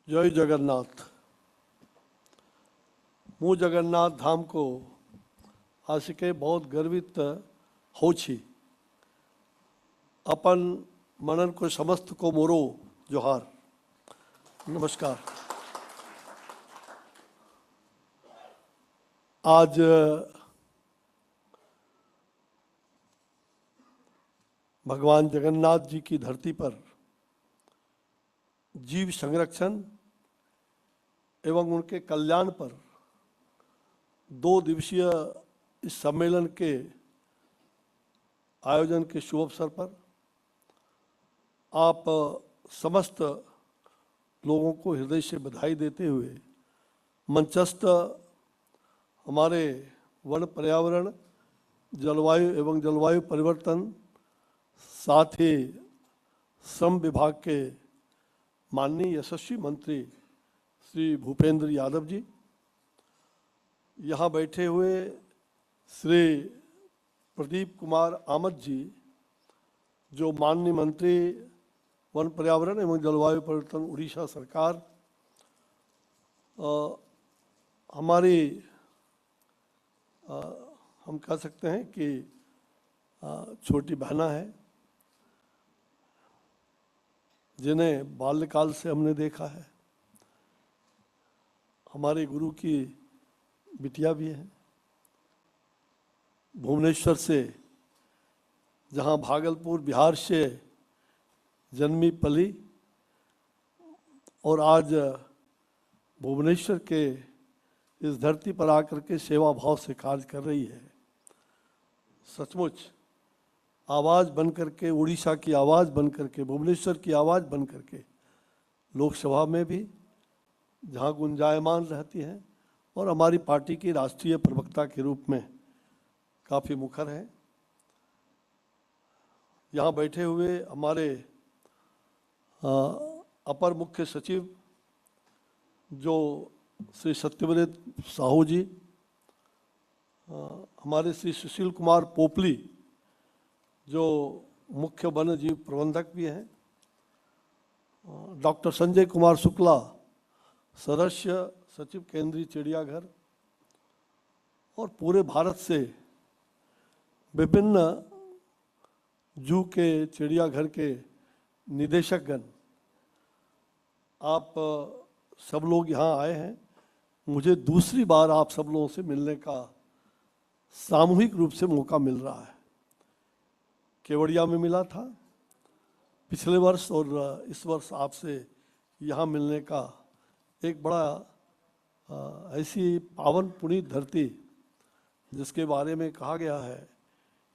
जय जगन्नाथ. मु जगन्नाथ धाम को आशिके बहुत गर्वित हो छी. अपन मनन को समस्त को मोरो जोहार. नमस्कार. आज भगवान जगन्नाथ जी की धरती पर जीव संरक्षण एवं उनके कल्याण पर 2 दिवसीय इस सम्मेलन के आयोजन के शुभ अवसर पर आप समस्त लोगों को हृदय से बधाई देते हुए मंचस्थ हमारे वन पर्यावरण, जलवायु एवं जलवायु परिवर्तन, साथ ही श्रम विभाग के माननीय यशस्वी मंत्री श्री भूपेंद्र यादव जी, यहाँ बैठे हुए श्री प्रदीप कुमार आमद जी, जो माननीय मंत्री वन पर्यावरण एवं जलवायु परिवर्तन उड़ीसा सरकार, हमारी हम कह सकते हैं कि छोटी बहना है, जिन्हें बाल्यकाल से हमने देखा है। हमारे गुरु की बिटिया भी है, भुवनेश्वर से, जहाँ भागलपुर बिहार से जन्मी पली और आज भुवनेश्वर के इस धरती पर आकर के सेवा भाव से कार्य कर रही है। सचमुच आवाज़ बन करके, उड़ीसा की आवाज़ बन करके, भुवनेश्वर की आवाज़ बन करके लोकसभा में भी जहाँ गुंजायमान रहती हैं और हमारी पार्टी की राष्ट्रीय प्रवक्ता के रूप में काफ़ी मुखर है। यहाँ बैठे हुए हमारे अपर मुख्य सचिव जो श्री सत्यव्रत साहू जी, हमारे श्री सुशील कुमार पोपली जो मुख्य वन्य जीव प्रबंधक भी हैं, डॉक्टर संजय कुमार शुक्ला सदस्य सचिव केंद्रीय चिड़ियाघर, और पूरे भारत से विभिन्न जू के चिड़ियाघर के निदेशकगण, आप सब लोग यहाँ आए हैं। मुझे दूसरी बार आप सब लोगों से मिलने का सामूहिक रूप से मौका मिल रहा है। केवड़िया में मिला था पिछले वर्ष और इस वर्ष आपसे यहाँ मिलने का एक बड़ा ऐसी पावन पुनीत धरती जिसके बारे में कहा गया है,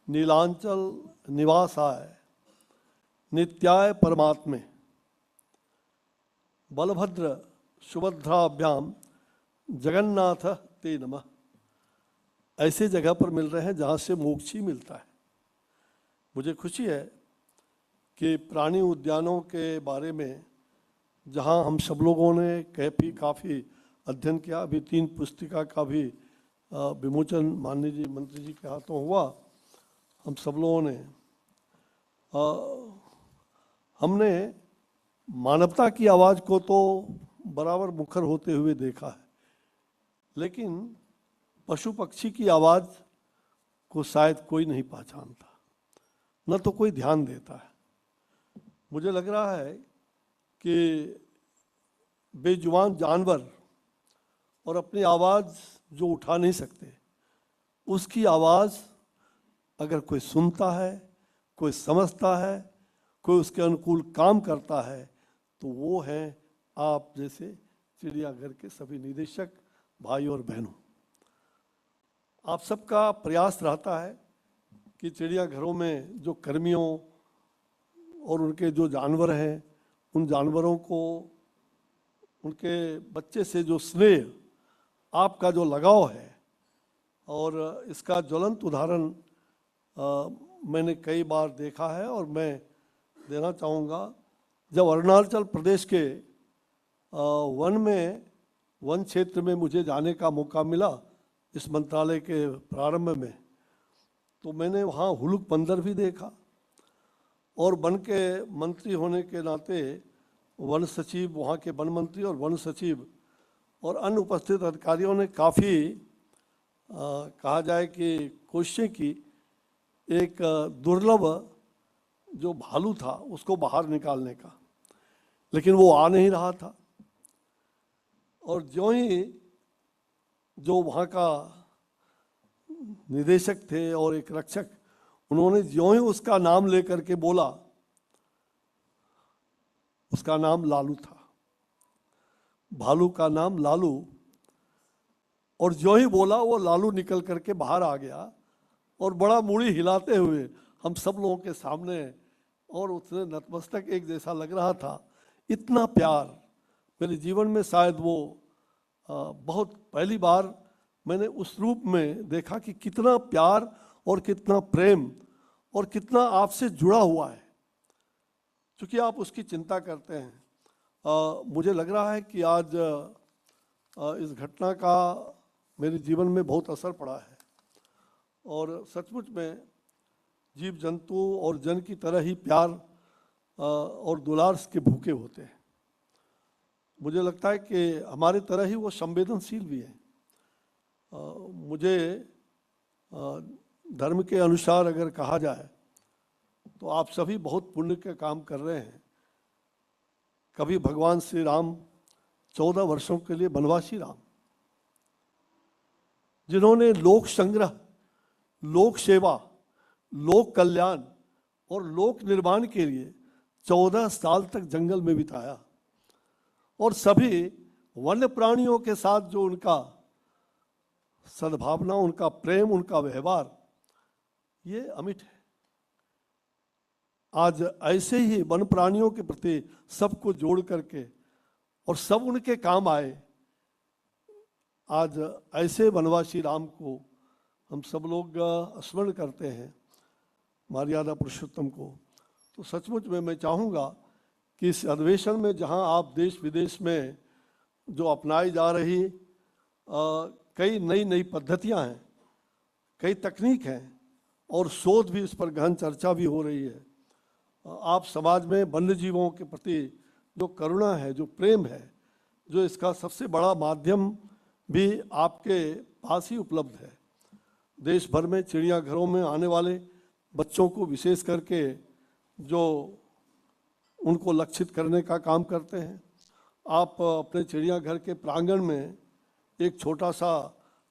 नीलांचल निवासाय नित्याय परमात्मे बलभद्र सुभद्राभ्याम जगन्नाथ ते नमः। ऐसे जगह पर मिल रहे हैं जहाँ से मोक्ष ही मिलता है। मुझे खुशी है कि प्राणी उद्यानों के बारे में जहाँ हम सब लोगों ने काफ़ी अध्ययन किया, अभी 3 पुस्तिका का भी विमोचन माननीय जी मंत्री जी के हाथों हुआ। हम सब लोगों ने हमने मानवता की आवाज़ को तो बराबर मुखर होते हुए देखा है, लेकिन पशु पक्षी की आवाज़ को शायद कोई नहीं पहचानता, न तो कोई ध्यान देता है। मुझे लग रहा है कि बेजुबान जानवर और अपनी आवाज़ जो उठा नहीं सकते, उसकी आवाज़ अगर कोई सुनता है, कोई समझता है, कोई उसके अनुकूल काम करता है, तो वो है आप जैसे चिड़ियाघर के सभी निदेशक भाई और बहनों। आप सबका प्रयास रहता है कि चिड़ियाघरों में जो कर्मियों और उनके जो जानवर हैं, उन जानवरों को, उनके बच्चे से जो स्नेह, आपका जो लगाव है, और इसका ज्वलंत उदाहरण मैंने कई बार देखा है और मैं देना चाहूँगा। जब अरुणाचल प्रदेश के वन क्षेत्र में मुझे जाने का मौका मिला इस मंत्रालय के प्रारंभ में, तो मैंने वहाँ हुलुक बंदर भी देखा, और वन के मंत्री होने के नाते वन सचिव, वहाँ के वन मंत्री और वन सचिव और अन्य उपस्थित अधिकारियों ने काफ़ी कहा जाए कि कोशिशें की एक दुर्लभ जो भालू था उसको बाहर निकालने का, लेकिन वो आ नहीं रहा था। और ज्यों ही जो वहाँ का निदेशक थे और एक रक्षक, उन्होंने ज्यों ही उसका नाम लेकर के बोला, उसका नाम लालू था, भालू का नाम लालू, और ज्यों ही बोला वो लालू निकल करके बाहर आ गया और बड़ा मुड़ी हिलाते हुए हम सब लोगों के सामने, और उसने नतमस्तक एक जैसा लग रहा था। इतना प्यार मेरे जीवन में शायद वो बहुत पहली बार मैंने उस रूप में देखा कि कितना प्यार और कितना प्रेम और कितना आपसे जुड़ा हुआ है, क्योंकि आप उसकी चिंता करते हैं। मुझे लग रहा है कि आज इस घटना का मेरे जीवन में बहुत असर पड़ा है, और सचमुच में जीव जंतु और जन की तरह ही प्यार और दुलार के भूखे होते हैं। मुझे लगता है कि हमारे तरह ही वो संवेदनशील भी है। मुझे धर्म के अनुसार अगर कहा जाए तो आप सभी बहुत पुण्य का काम कर रहे हैं। कभी भगवान श्री राम 14 वर्षों के लिए वनवासी राम, जिन्होंने लोक संग्रह, लोक सेवा, लोक कल्याण और लोक निर्माण के लिए 14 साल तक जंगल में बिताया, और सभी वन्य प्राणियों के साथ जो उनका सद्भावना, उनका प्रेम, उनका व्यवहार, ये अमिट है। आज ऐसे ही वन प्राणियों के प्रति सबको जोड़ करके और सब उनके काम आए, आज ऐसे वनवासी राम को हम सब लोग स्मरण करते हैं, मर्यादा पुरुषोत्तम को। तो सचमुच में मैं चाहूँगा कि इस अधिवेशन में जहाँ आप देश विदेश में जो अपनाई जा रही कई नई नई पद्धतियाँ हैं, कई तकनीक हैं, और शोध भी इस पर गहन चर्चा भी हो रही है। आप समाज में वन्य जीवों के प्रति जो करुणा है, जो प्रेम है, जो इसका सबसे बड़ा माध्यम भी आपके पास ही उपलब्ध है। देश भर में चिड़ियाघरों में आने वाले बच्चों को विशेष करके जो उनको लक्षित करने का काम करते हैं, आप अपने चिड़ियाघर के प्रांगण में एक छोटा सा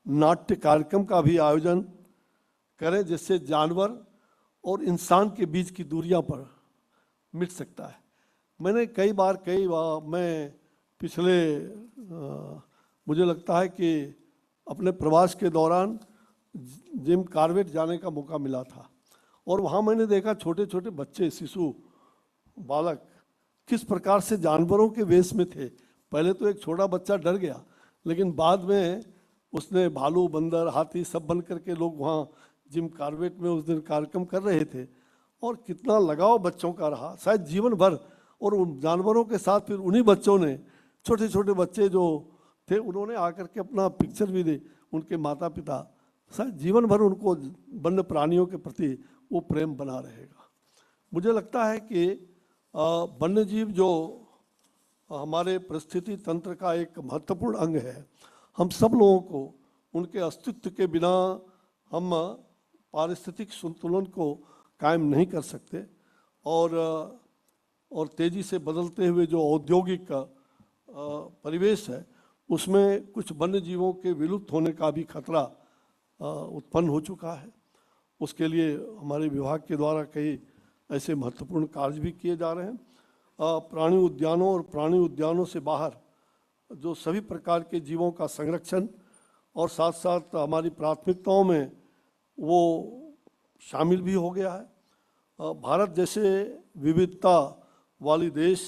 नाट्य कार्यक्रम का भी आयोजन करें, जिससे जानवर और इंसान के बीच की दूरियां पर मिट सकता है। मैंने कई बार मैं पिछले मुझे लगता है कि अपने प्रवास के दौरान जिम कॉर्बेट जाने का मौका मिला था, और वहाँ मैंने देखा छोटे छोटे बच्चे, शिशु बालक किस प्रकार से जानवरों के वेश में थे। पहले तो एक छोटा बच्चा डर गया, लेकिन बाद में उसने भालू, बंदर, हाथी सब बन करके लोग वहाँ जिम कॉर्बेट में उस दिन कार्यक्रम कर रहे थे, और कितना लगाव बच्चों का रहा, शायद जीवन भर। और उन जानवरों के साथ फिर उन्हीं बच्चों ने, छोटे छोटे बच्चे जो थे, उन्होंने आकर के अपना पिक्चर भी दे, उनके माता पिता, शायद जीवन भर उनको वन्य प्राणियों के प्रति वो प्रेम बना रहेगा। मुझे लगता है कि वन्य जीव जो हमारे परिस्थिति तंत्र का एक महत्वपूर्ण अंग है, हम सब लोगों को उनके अस्तित्व के बिना हम पारिस्थितिक संतुलन को कायम नहीं कर सकते, और तेजी से बदलते हुए जो औद्योगिक परिवेश है, उसमें कुछ वन्य जीवों के विलुप्त होने का भी खतरा उत्पन्न हो चुका है। उसके लिए हमारे विभाग के द्वारा कई ऐसे महत्वपूर्ण कार्य भी किए जा रहे हैं। प्राणी उद्यानों और प्राणी उद्यानों से बाहर जो सभी प्रकार के जीवों का संरक्षण, और साथ साथ हमारी प्राथमिकताओं में वो शामिल भी हो गया है। भारत जैसे विविधता वाली देश,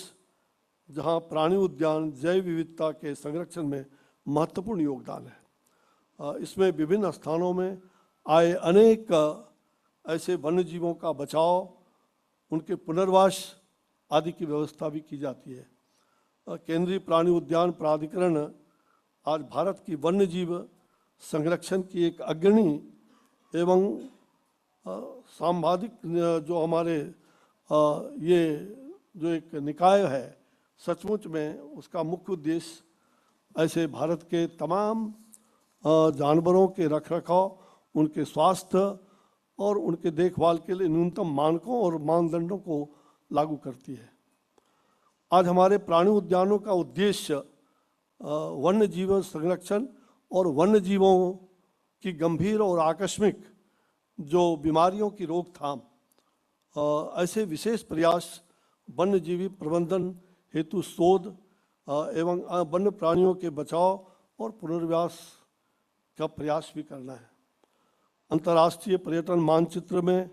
जहाँ प्राणी उद्यान जैव विविधता के संरक्षण में महत्वपूर्ण योगदान है, इसमें विभिन्न स्थानों में आए अनेक ऐसे वन्य जीवों का बचाव, उनके पुनर्वास आदि की व्यवस्था भी की जाती है। केंद्रीय प्राणी उद्यान प्राधिकरण आज भारत की वन्य जीव संरक्षण की एक अग्रणी एवं सांविधिक जो हमारे ये जो एक निकाय है, सचमुच में उसका मुख्य उद्देश्य ऐसे भारत के तमाम जानवरों के रखरखाव, उनके स्वास्थ्य और उनके देखभाल के लिए न्यूनतम मानकों और मानदंडों को लागू करती है। आज हमारे प्राणी उद्यानों का उद्देश्य वन्य जीव संरक्षण और वन्य जीवों की गंभीर और आकस्मिक जो बीमारियों की रोकथाम, ऐसे विशेष प्रयास वन्य जीवी प्रबंधन हेतु शोध एवं वन्य प्राणियों के बचाव और पुनर्वास का प्रयास भी करना है। अंतर्राष्ट्रीय पर्यटन मानचित्र में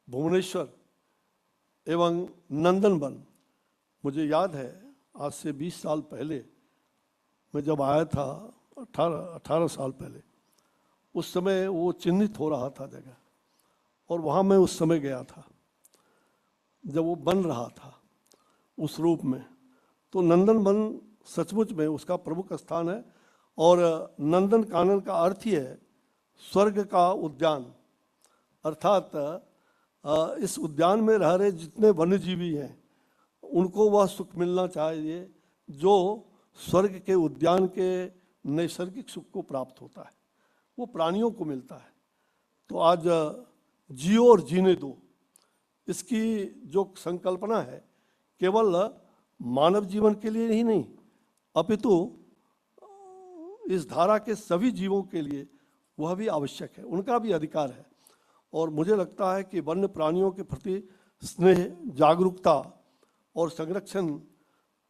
भुवनेश्वर एवं नंदनवन, मुझे याद है आज से 20 साल पहले मैं जब आया था, 18 साल पहले, उस समय वो चिन्हित हो रहा था जगह, और वहाँ मैं उस समय गया था जब वो बन रहा था उस रूप में। तो नंदनवन सचमुच में उसका प्रमुख स्थान है, और नंदन कानन का अर्थ ही है स्वर्ग का उद्यान, अर्थात इस उद्यान में रह रहे जितने वन्यजीवी हैं उनको वह सुख मिलना चाहिए जो स्वर्ग के उद्यान के नैसर्गिक सुख को प्राप्त होता है, वो प्राणियों को मिलता है। तो आज जियो और जीने दो, इसकी जो संकल्पना है केवल मानव जीवन के लिए ही नहीं, अपितु इस धारा के सभी जीवों के लिए वह भी आवश्यक है, उनका भी अधिकार है। और मुझे लगता है कि वन्य प्राणियों के प्रति स्नेह, जागरूकता और संरक्षण,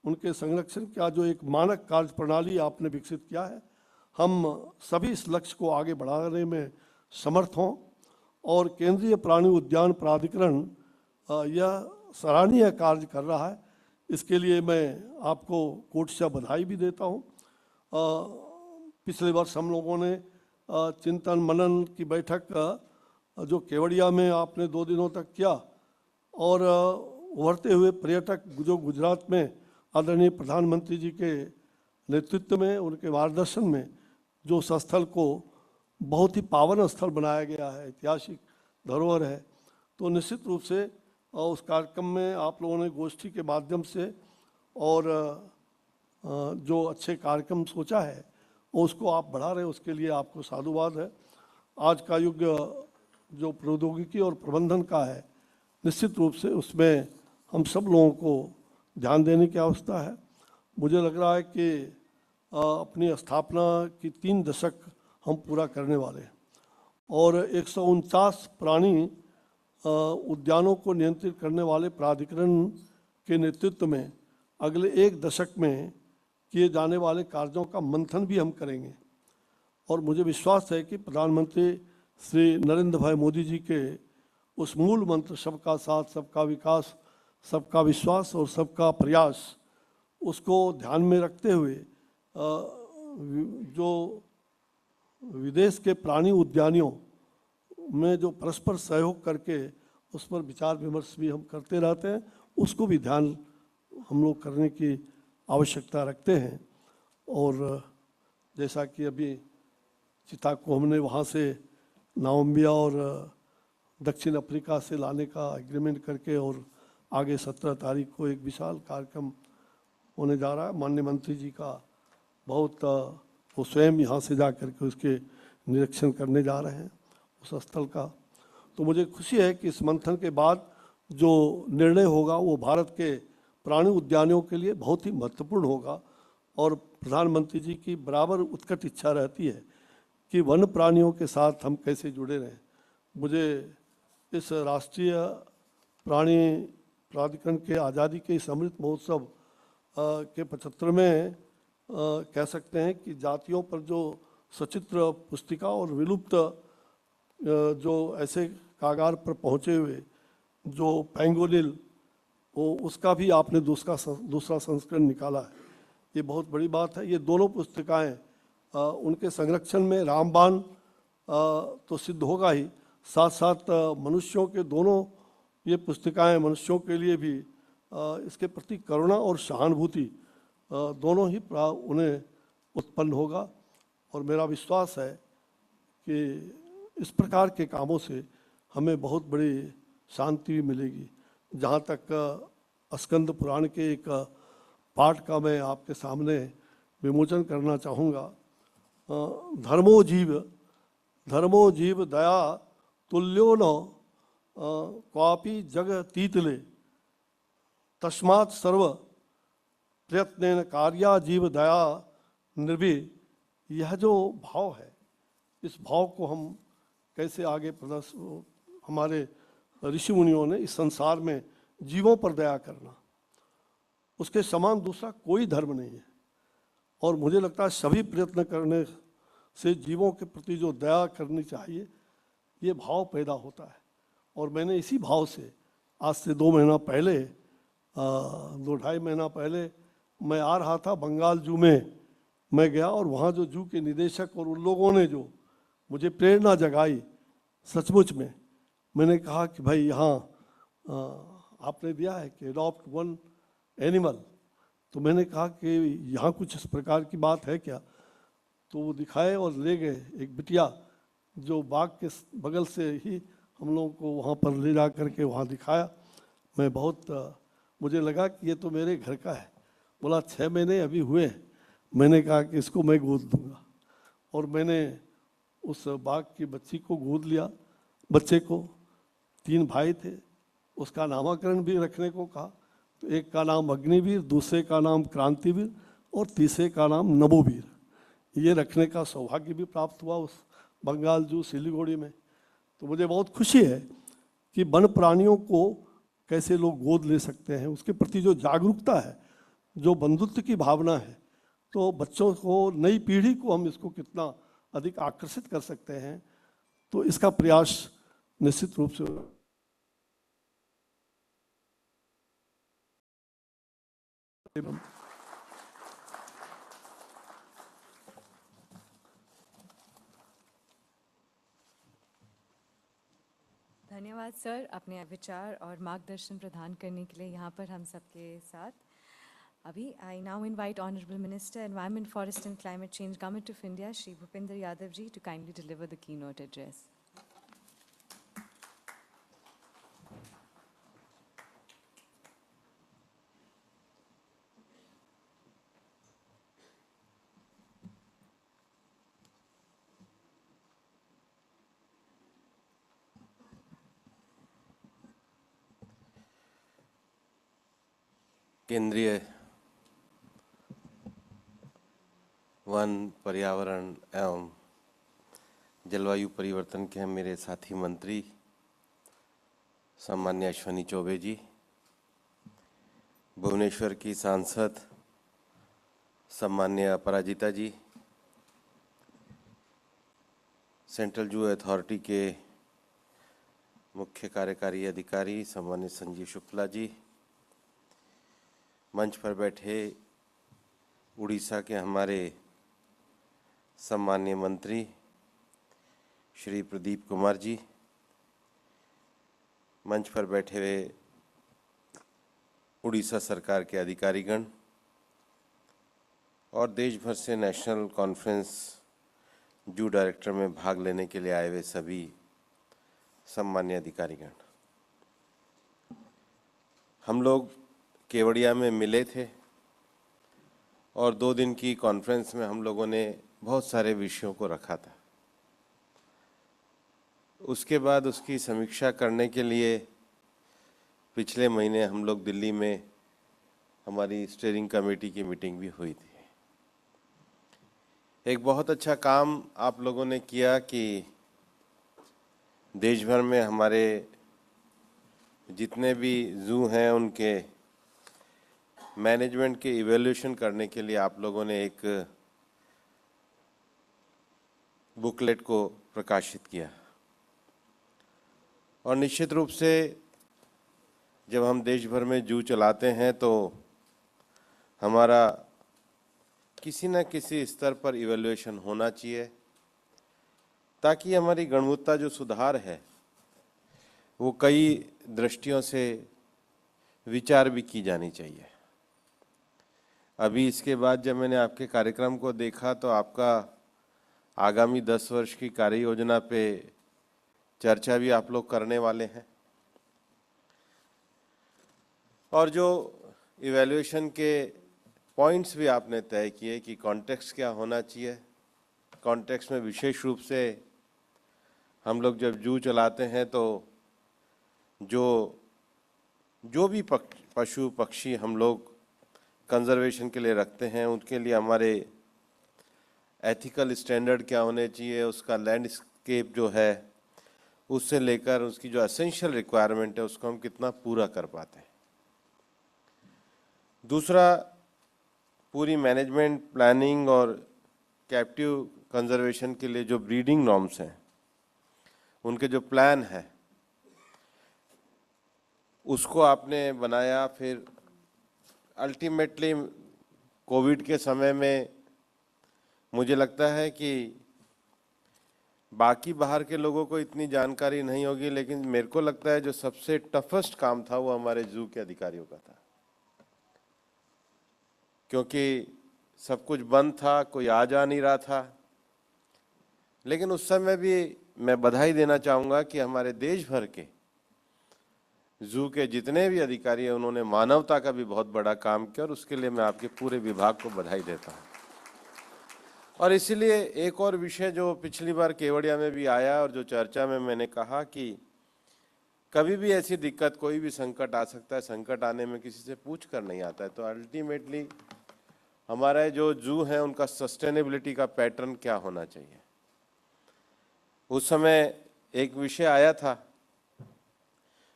उनके संरक्षण का जो एक मानक कार्य प्रणाली आपने विकसित किया है, हम सभी इस लक्ष्य को आगे बढ़ाने में समर्थ हों। और केंद्रीय प्राणी उद्यान प्राधिकरण यह सराहनीय कार्य कर रहा है, इसके लिए मैं आपको कोटि से बधाई भी देता हूँ। पिछले वर्ष हम लोगों ने चिंतन मनन की बैठक जो केवड़िया में आपने 2 दिनों तक किया, और उभरते हुए पर्यटक जो गुजरात में आदरणीय प्रधानमंत्री जी के नेतृत्व में, उनके मार्गदर्शन में जो उस स्थल को बहुत ही पावन स्थल बनाया गया है, ऐतिहासिक धरोहर है, तो निश्चित रूप से उस कार्यक्रम में आप लोगों ने गोष्ठी के माध्यम से और जो अच्छे कार्यक्रम सोचा है उसको आप बढ़ा रहे हैं, उसके लिए आपको साधुवाद है। आज का युग जो प्रौद्योगिकी और प्रबंधन का है, निश्चित रूप से उसमें हम सब लोगों को ध्यान देने की आवश्यकता है। मुझे लग रहा है कि अपनी स्थापना की 3 दशक हम पूरा करने वाले हैं, और 149 प्राणी उद्यानों को नियंत्रित करने वाले प्राधिकरण के नेतृत्व में अगले 1 दशक में किए जाने वाले कार्यों का मंथन भी हम करेंगे। और मुझे विश्वास है कि प्रधानमंत्री श्री नरेंद्र भाई मोदी जी के उस मूल मंत्र सबका साथ, सबका विकास, सबका विश्वास और सबका प्रयास, उसको ध्यान में रखते हुए जो विदेश के प्राणी उद्यानियों में जो परस्पर सहयोग करके उस पर विचार विमर्श भी हम करते रहते हैं, उसको भी ध्यान हम लोग करने की आवश्यकता रखते हैं। और जैसा कि अभी चिता को हमने वहाँ से नामिबिया और दक्षिण अफ्रीका से लाने का एग्रीमेंट करके, और आगे 17 तारीख को एक विशाल कार्यक्रम होने जा रहा है। माननीय मंत्री जी का बहुत वो स्वयं यहाँ से जा करके उसके निरीक्षण करने जा रहे हैं उस स्थल का। तो मुझे खुशी है कि इस मंथन के बाद जो निर्णय होगा वो भारत के प्राणी उद्यानों के लिए बहुत ही महत्वपूर्ण होगा। और प्रधानमंत्री जी की बराबर उत्कट इच्छा रहती है कि वन्य प्राणियों के साथ हम कैसे जुड़े रहें। मुझे इस राष्ट्रीय प्राणी प्राधिकरण के आज़ादी के इस अमृत महोत्सव के 75वें कह सकते हैं कि जातियों पर जो सचित्र पुस्तिका और विलुप्त जो ऐसे कागार पर पहुँचे हुए जो पैंगोलिन, वो उसका भी आपने दूसरा संस्करण निकाला है, ये बहुत बड़ी बात है। ये दोनों पुस्तिकाएं उनके संरक्षण में रामबाण तो सिद्ध होगा ही, साथ साथ मनुष्यों के दोनों ये पुस्तिकाएं मनुष्यों के लिए भी इसके प्रति करुणा और सहानुभूति दोनों ही उन्हें उत्पन्न होगा। और मेरा विश्वास है कि इस प्रकार के कामों से हमें बहुत बड़ी शांति भी मिलेगी। जहाँ तक स्कंद पुराण के एक पाठ का मैं आपके सामने विमोचन करना चाहूँगा। धर्मो जीव दया तुल्यो न क्वापि जग तीतले तस्मात् सर्व प्रयत्नेन कार्या जीव दया निर्भय। यह जो भाव है, इस भाव को हम कैसे आगे हमारे ऋषि मुनियों ने इस संसार में जीवों पर दया करना, उसके समान दूसरा कोई धर्म नहीं है। और मुझे लगता है सभी प्रयत्न करने से जीवों के प्रति जो दया करनी चाहिए, ये भाव पैदा होता है। और मैंने इसी भाव से आज से 2 महीना पहले 2-2.5 महीना पहले मैं आ रहा था बंगाल जू में, मैं गया और वहाँ जो जू के निदेशक और उन लोगों ने जो मुझे प्रेरणा जगाई सचमुच में, मैंने कहा कि भाई यहाँ आपने दिया है कि अडॉप्ट 1 एनिमल, तो मैंने कहा कि यहाँ कुछ इस प्रकार की बात है क्या, तो वो दिखाए और ले गए एक बिटिया जो बाग के बगल से ही हम लोगों को वहाँ पर ले जा करके वहाँ दिखाया। मैं बहुत मुझे लगा कि ये तो मेरे घर का है। बोला 6 महीने अभी हुए। मैंने कहा कि इसको मैं गोद दूंगा और मैंने उस बाग की बच्ची को गोद लिया। बच्चे को 3 भाई थे, उसका नामकरण भी रखने को कहा, तो एक का नाम अग्निवीर, दूसरे का नाम क्रांतिवीर और तीसरे का नाम नभोवीर। ये रखने का सौभाग्य भी प्राप्त हुआ उस बंगाल जू सिलीगुड़ी में। तो मुझे बहुत खुशी है कि वन प्राणियों को कैसे लोग गोद ले सकते हैं, उसके प्रति जो जागरूकता है, जो बंधुत्व की भावना है, तो बच्चों को, नई पीढ़ी को हम इसको कितना अधिक आकर्षित कर सकते हैं, तो इसका प्रयास निश्चित रूप से धन्यवाद सर, अपने विचार और मार्गदर्शन प्रदान करने के लिए यहाँ पर हम सबके साथ। अभी I now invite honourable minister environment, forest and climate change, government of India, Shri Bhupender Yadav ji, to kindly deliver the keynote address. केंद्रीय वन, पर्यावरण एवं जलवायु परिवर्तन के मेरे साथी मंत्री सम्मान्य अश्विनी चौबे जी, भुवनेश्वर की सांसद सम्मान्य अपराजिता जी, सेंट्रल जू अथॉरिटी के मुख्य कार्यकारी अधिकारी सम्मान्य संजीव शुक्ला जी, मंच पर बैठे उड़ीसा के हमारे सम्मान्य मंत्री श्री प्रदीप कुमार जी, मंच पर बैठे हुए उड़ीसा सरकार के अधिकारीगण और देश भर से नेशनल कॉन्फ्रेंस जू डायरेक्टर में भाग लेने के लिए आए हुए सभी सम्मान्य अधिकारीगण, हम लोग केवड़िया में मिले थे और 2 दिन की कॉन्फ्रेंस में हम लोगों ने बहुत सारे विषयों को रखा था। उसके बाद उसकी समीक्षा करने के लिए पिछले महीने हम लोग दिल्ली में हमारी स्टीयरिंग कमेटी की मीटिंग भी हुई थी। एक बहुत अच्छा काम आप लोगों ने किया कि देश भर में हमारे जितने भी जू हैं उनके मैनेजमेंट के इवैल्यूएशन करने के लिए आप लोगों ने एक बुकलेट को प्रकाशित किया। और निश्चित रूप से जब हम देश भर में जू चलाते हैं तो हमारा किसी न किसी स्तर पर इवैल्यूएशन होना चाहिए, ताकि हमारी गुणवत्ता जो सुधार है वो कई दृष्टियों से विचार भी की जानी चाहिए। अभी इसके बाद जब मैंने आपके कार्यक्रम को देखा तो आपका आगामी 10 वर्ष की कार्य योजना पे चर्चा भी आप लोग करने वाले हैं और जो इवैल्यूएशन के पॉइंट्स भी आपने तय किए कि कॉन्टेक्स्ट क्या होना चाहिए। कॉन्टेक्स्ट में विशेष रूप से हम लोग जब जू चलाते हैं तो जो भी पशु पक्षी हम लोग कंजर्वेशन के लिए रखते हैं उनके लिए हमारे एथिकल स्टैंडर्ड क्या होने चाहिए, उसका लैंडस्केप जो है उससे लेकर उसकी जो एसेंशियल रिक्वायरमेंट है उसको हम कितना पूरा कर पाते हैं। दूसरा, पूरी मैनेजमेंट, प्लानिंग और कैप्टिव कंजर्वेशन के लिए जो ब्रीडिंग नॉर्म्स हैं, उनके जो प्लान है उसको आपने बनाया, फिर अल्टीमेटली कोविड के समय में मुझे लगता है कि बाकी बाहर के लोगों को इतनी जानकारी नहीं होगी, लेकिन मेरे को लगता है जो सबसे टफेस्ट काम था वो हमारे जू के अधिकारियों का था, क्योंकि सब कुछ बंद था, कोई आ जा नहीं रहा था। लेकिन उस समय भी मैं बधाई देना चाहूँगा कि हमारे देश भर के जू के जितने भी अधिकारी हैं उन्होंने मानवता का भी बहुत बड़ा काम किया, और उसके लिए मैं आपके पूरे विभाग को बधाई देता हूँ। और इसीलिए एक और विषय जो पिछली बार केवड़िया में भी आया और जो चर्चा में मैंने कहा कि कभी भी ऐसी दिक्कत, कोई भी संकट आ सकता है, संकट आने में किसी से पूछ कर नहीं आता है। तो अल्टीमेटली हमारा जो जू है उनका सस्टेनेबिलिटी का पैटर्न क्या होना चाहिए। उस समय एक विषय आया था,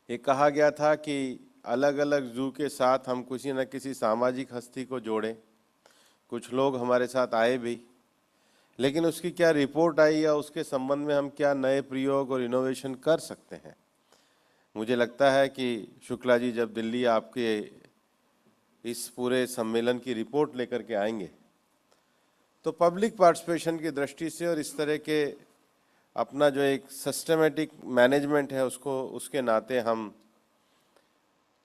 ये कहा गया था कि अलग अलग जू के साथ हम किसी न किसी सामाजिक हस्ती को जोड़ें। कुछ लोग हमारे साथ आए भी, लेकिन उसकी क्या रिपोर्ट आई या उसके संबंध में हम क्या नए प्रयोग और इनोवेशन कर सकते हैं। मुझे लगता है कि शुक्ला जी जब दिल्ली आपके इस पूरे सम्मेलन की रिपोर्ट लेकर के आएंगे तो पब्लिक पार्टिसिपेशन की दृष्टि से और इस तरह के अपना जो एक सिस्टमेटिक मैनेजमेंट है उसको, उसके नाते हम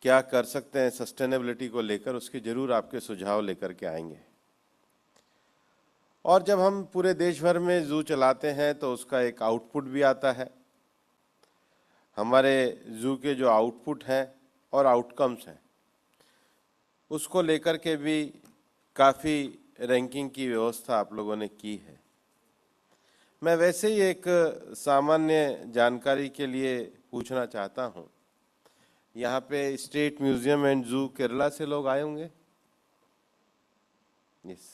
क्या कर सकते हैं सस्टेनेबिलिटी को लेकर, उसकी जरूर आपके सुझाव लेकर के आएंगे। और जब हम पूरे देश भर में जू चलाते हैं तो उसका एक आउटपुट भी आता है। हमारे जू के जो आउटपुट हैं और आउटकम्स हैं उसको लेकर के भी काफ़ी रैंकिंग की व्यवस्था आप लोगों ने की है। मैं वैसे ही एक सामान्य जानकारी के लिए पूछना चाहता हूँ, यहाँ पे स्टेट म्यूजियम एंड जू केरला से लोग आए होंगे? Yes,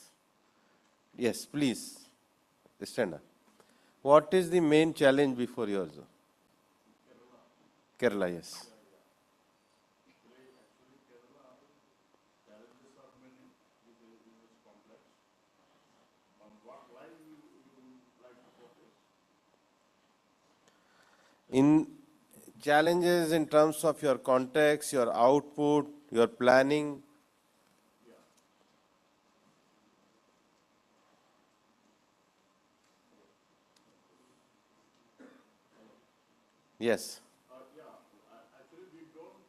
yes, please stand up. What is the main challenge before your zoo? Kerala, yes. In challenges in terms of your context, your output, your planning. Yes. Actually, we don't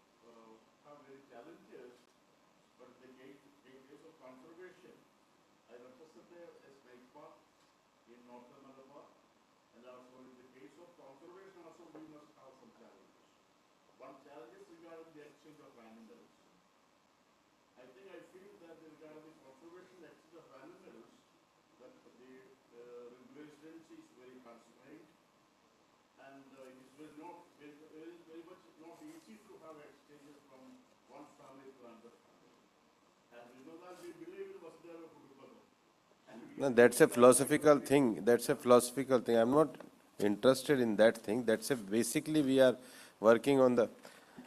have very challenges, but in the case of conservation, I represent a snake park in northern Malabar, and also in the case of conservation, also we must have some challenges. One challenge is regarding the exchange of animals. I feel that regarding the conservation exchange of animals, that the regulations is very constrained. And it is very much not easy to have exchanges from one family to another family. And we know that we believe in Vasudhaiva Kutumbakam. No, that's a philosophical thing. That's a philosophical thing. I'm not interested in that thing. Basically we are working on the.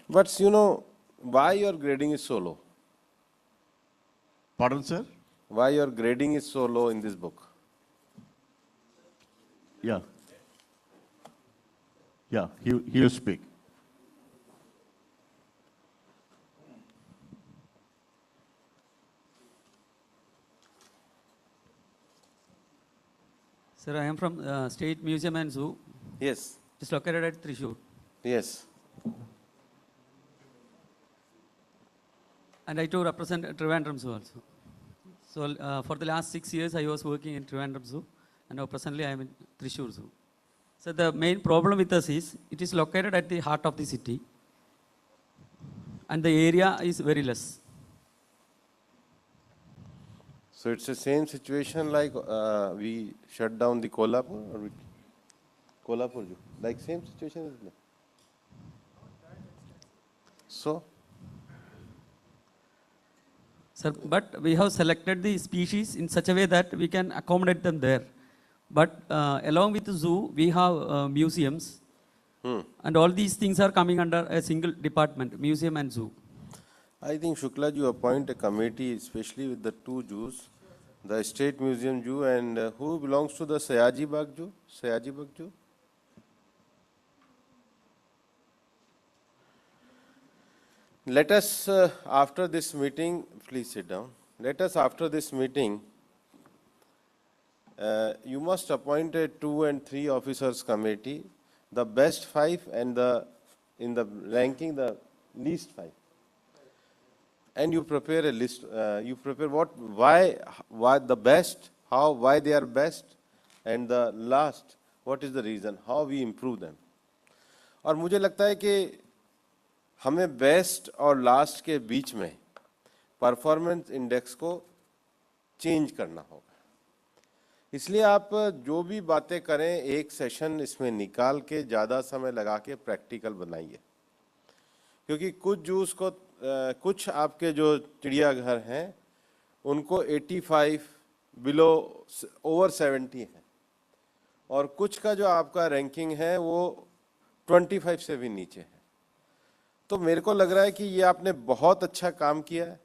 But you know, why your grading is so low? Pardon, sir? Why your grading is so low in this book? Yeah. Yeah, he will speak. Sir, I am from State Museum and Zoo. Yes. It's located at Thrissur. Yes. And I too represent Trivandrum Zoo also. So for the last 6 years, I was working in Trivandrum Zoo, and now presently I am in Thrissur Zoo. So the main problem with us is, it is located at the heart of the city, and the area is very less. So it's the same situation like we shut down the Kolhapur, or Kolhapur Zoo. Like same situation, isn't it? So? Sir, but we have selected the species in such a way that we can accommodate them there. But along with the zoo, we have museums, and all these things are coming under a single department, museum and zoo. I think Shukla, you appoint a committee, especially with the two zoos, the State Museum Zoo and who belongs to the Sayaji Bagh Zoo? Sayaji Bagh Zoo? Let us, after this meeting, please sit down. Let us, after this meeting, you must appoint a 2 and 3 officers committee, the best 5 and in the ranking the least 5. And you prepare a list, you prepare why the best, how, why they are best, and the last, what is the reason, how we improve them. और मुझे लगता है कि हमें best और last के बीच में performance index को चेंज करना होगा। इसलिए आप जो भी बातें करें एक सेशन इसमें निकाल के ज़्यादा समय लगा के प्रैक्टिकल बनाइए, क्योंकि कुछ जूस को कुछ आपके जो चिड़ियाघर हैं उनको 85 बिलो ओवर 70 है, और कुछ का जो आपका रैंकिंग है वो 25 से भी नीचे है। तो मेरे को लग रहा है कि ये आपने बहुत अच्छा काम किया है।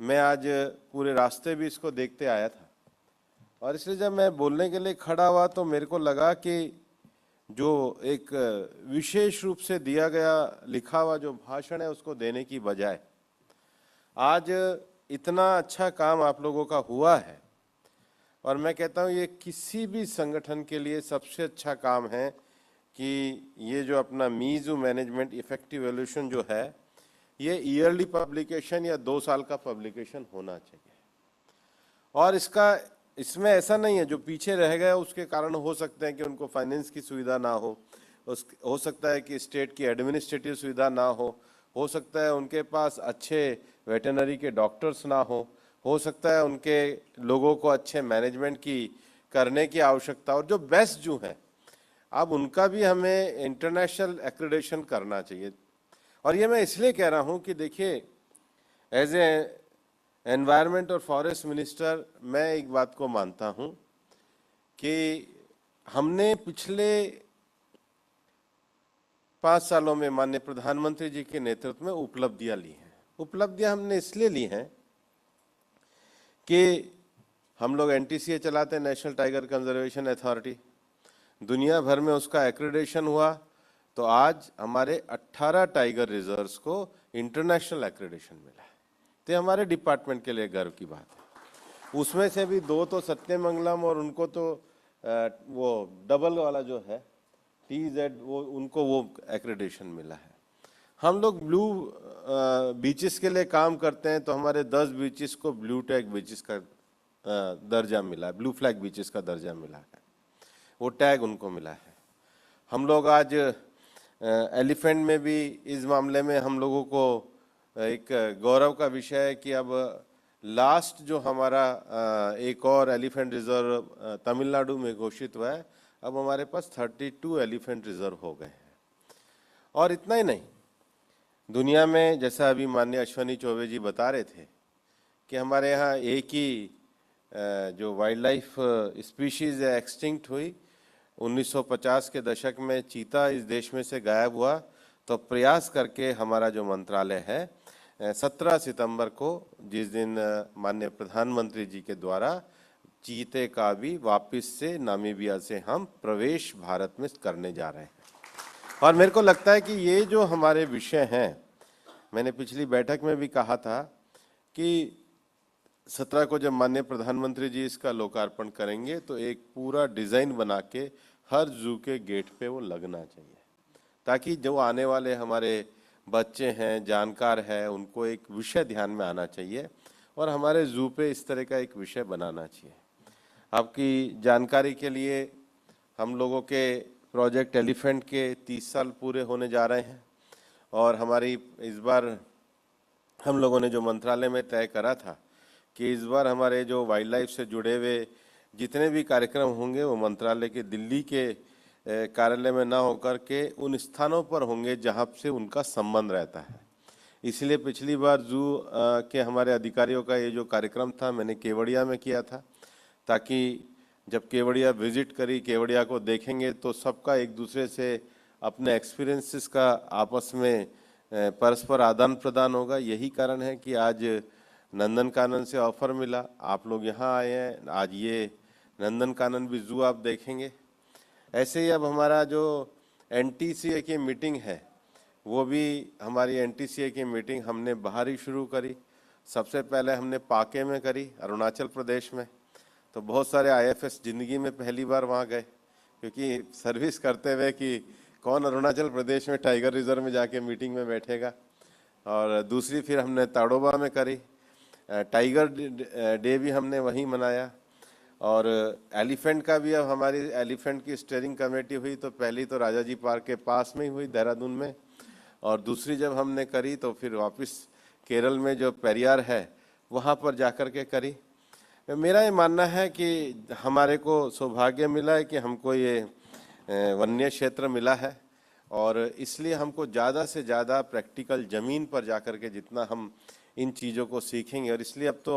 मैं आज पूरे रास्ते भी इसको देखते आया था, और इसलिए जब मैं बोलने के लिए खड़ा हुआ तो मेरे को लगा कि जो एक विशेष रूप से दिया गया लिखा हुआ जो भाषण है उसको देने की बजाय आज इतना अच्छा काम आप लोगों का हुआ है, और मैं कहता हूँ ये किसी भी संगठन के लिए सबसे अच्छा काम है कि ये जो अपना मीज़ू मैनेजमेंट इफेक्टिव एवल्यूशन जो है ये ईयरली पब्लिकेशन या 2 साल का पब्लिकेशन होना चाहिए। और इसमें ऐसा नहीं है जो पीछे रह गए उसके कारण हो सकते हैं कि उनको फाइनेंस की सुविधा ना हो सकता है कि स्टेट की एडमिनिस्ट्रेटिव सुविधा ना हो सकता है उनके पास अच्छे वेटरनरी के डॉक्टर्स ना हो सकता है उनके लोगों को अच्छे मैनेजमेंट की करने की आवश्यकता, और जो बेस्ट जो है अब उनका भी हमें इंटरनेशनल एक्रेडिटेशन करना चाहिए। और ये मैं इसलिए कह रहा हूँ कि देखिए एज ए एनवायरनमेंट और फॉरेस्ट मिनिस्टर मैं एक बात को मानता हूँ कि हमने पिछले 5 सालों में माननीय प्रधानमंत्री जी के नेतृत्व में उपलब्धियां ली हैं। उपलब्धियां हमने इसलिए ली हैं कि हम लोग NTCA चलाते हैं, नेशनल टाइगर कंजर्वेशन अथॉरिटी, दुनिया भर में उसका एक्रेडिटेशन हुआ, तो आज हमारे 18 टाइगर रिजर्व्स को इंटरनेशनल एक्रेडिटेशन मिला है। तो हमारे डिपार्टमेंट के लिए गर्व की बात है। उसमें से भी 2 तो सत्यमंगलम और उनको तो वो डबल वाला जो है TZ वो उनको वो एक्रेडिटेशन मिला है। हम लोग ब्लू बीचेस के लिए काम करते हैं, तो हमारे 10 बीचेस को ब्लू टैग बीचेस का दर्जा मिला है, ब्लू फ्लैग बीचेस का दर्जा मिला है, वो टैग उनको मिला है। हम लोग आज एलिफेंट में भी इस मामले में हम लोगों को एक गौरव का विषय है कि अब लास्ट जो हमारा एक और एलिफेंट रिजर्व तमिलनाडु में घोषित हुआ है, अब हमारे पास 32 एलिफेंट रिजर्व हो गए हैं। और इतना ही नहीं, दुनिया में जैसा अभी माननीय अश्वनी चौबे जी बता रहे थे कि हमारे यहाँ एक ही जो वाइल्ड लाइफ स्पीशीज़ एक्सटिंक्ट हुई 1950 के दशक में, चीता इस देश में से गायब हुआ, तो प्रयास करके हमारा जो मंत्रालय है 17 सितंबर को, जिस दिन माननीय प्रधानमंत्री जी के द्वारा चीते का भी वापस से नामीबिया से हम प्रवेश भारत में करने जा रहे हैं। और मेरे को लगता है कि ये जो हमारे विषय हैं, मैंने पिछली बैठक में भी कहा था कि 17 को जब माननीय प्रधानमंत्री जी इसका लोकार्पण करेंगे तो एक पूरा डिज़ाइन बना के हर जू के गेट पे वो लगना चाहिए, ताकि जो आने वाले हमारे बच्चे हैं, जानकार हैं, उनको एक विषय ध्यान में आना चाहिए और हमारे जू पे इस तरह का एक विषय बनाना चाहिए। आपकी जानकारी के लिए हम लोगों के प्रोजेक्ट एलिफेंट के 30 साल पूरे होने जा रहे हैं, और हमारी इस बार हम लोगों ने जो मंत्रालय में तय करा था कि इस बार हमारे जो वाइल्ड लाइफ से जुड़े हुए जितने भी कार्यक्रम होंगे वो मंत्रालय के दिल्ली के कार्यालय में ना होकर के उन स्थानों पर होंगे जहाँ से उनका संबंध रहता है। इसलिए पिछली बार जू के हमारे अधिकारियों का ये जो कार्यक्रम था मैंने केवड़िया में किया था, ताकि जब केवड़िया विजिट करी, केवड़िया को देखेंगे तो सबका एक दूसरे से अपने एक्सपीरियंसेस का आपस में परस्पर आदान प्रदान होगा। यही कारण है कि आज नंदनकानन से ऑफर मिला, आप लोग यहाँ आए हैं, आज ये नंदनकानन भी जू आप देखेंगे। ऐसे ही अब हमारा जो NTCA की मीटिंग है वो भी हमारी NTCA की मीटिंग हमने बाहर ही शुरू करी। सबसे पहले हमने पाके में करी, अरुणाचल प्रदेश में। तो बहुत सारे IFS जिंदगी में पहली बार वहाँ गए, क्योंकि सर्विस करते हुए कि कौन अरुणाचल प्रदेश में टाइगर रिजर्व में जाके मीटिंग में बैठेगा। और दूसरी फिर हमने ताड़ोबा में करी, टाइगर डे भी हमने वहीं मनाया। और एलिफेंट का भी, अब हमारी एलिफेंट की स्टीयरिंग कमेटी हुई तो पहली तो राजाजी पार्क के पास में ही हुई देहरादून में, और दूसरी जब हमने करी तो फिर वापस केरल में जो पेरियार है वहाँ पर जाकर के करी। मेरा ये मानना है कि हमारे को सौभाग्य मिला है कि हमको ये वन्य क्षेत्र मिला है, और इसलिए हमको ज़्यादा से ज़्यादा प्रैक्टिकल ज़मीन पर जाकर के जितना हम इन चीज़ों को सीखेंगे। और इसलिए अब तो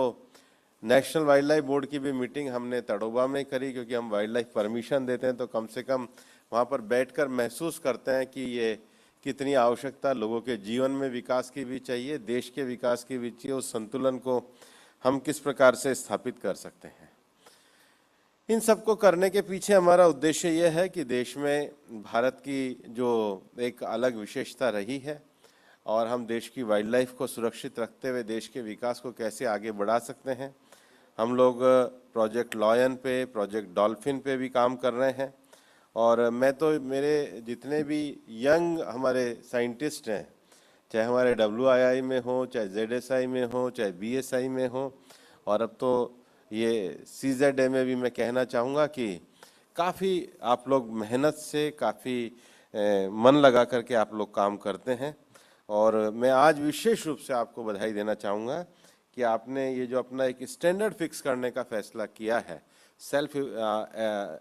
नेशनल वाइल्ड लाइफ बोर्ड की भी मीटिंग हमने तड़ोबा में करी, क्योंकि हम वाइल्ड लाइफ परमिशन देते हैं तो कम से कम वहाँ पर बैठकर महसूस करते हैं कि ये कितनी आवश्यकता लोगों के जीवन में विकास की भी चाहिए, देश के विकास की भी चाहिए। उस संतुलन को हम किस प्रकार से स्थापित कर सकते हैं। इन सबको करने के पीछे हमारा उद्देश्य यह है कि देश में भारत की जो एक अलग विशेषता रही है, और हम देश की वाइल्ड लाइफ को सुरक्षित रखते हुए देश के विकास को कैसे आगे बढ़ा सकते हैं। हम लोग प्रोजेक्ट लॉयन पे, प्रोजेक्ट डॉल्फिन पे भी काम कर रहे हैं। और मैं तो, मेरे जितने भी यंग हमारे साइंटिस्ट हैं, चाहे हमारे WII में हो, चाहे ZSI में हो, चाहे BSI में हो, और अब तो ये CZA में भी मैं कहना चाहूँगा कि काफ़ी आप लोग मेहनत से, काफ़ी मन लगा करके आप लोग काम करते हैं। और मैं आज विशेष रूप से आपको बधाई देना चाहूँगा कि आपने ये जो अपना एक स्टैंडर्ड फिक्स करने का फैसला किया है, सेल्फ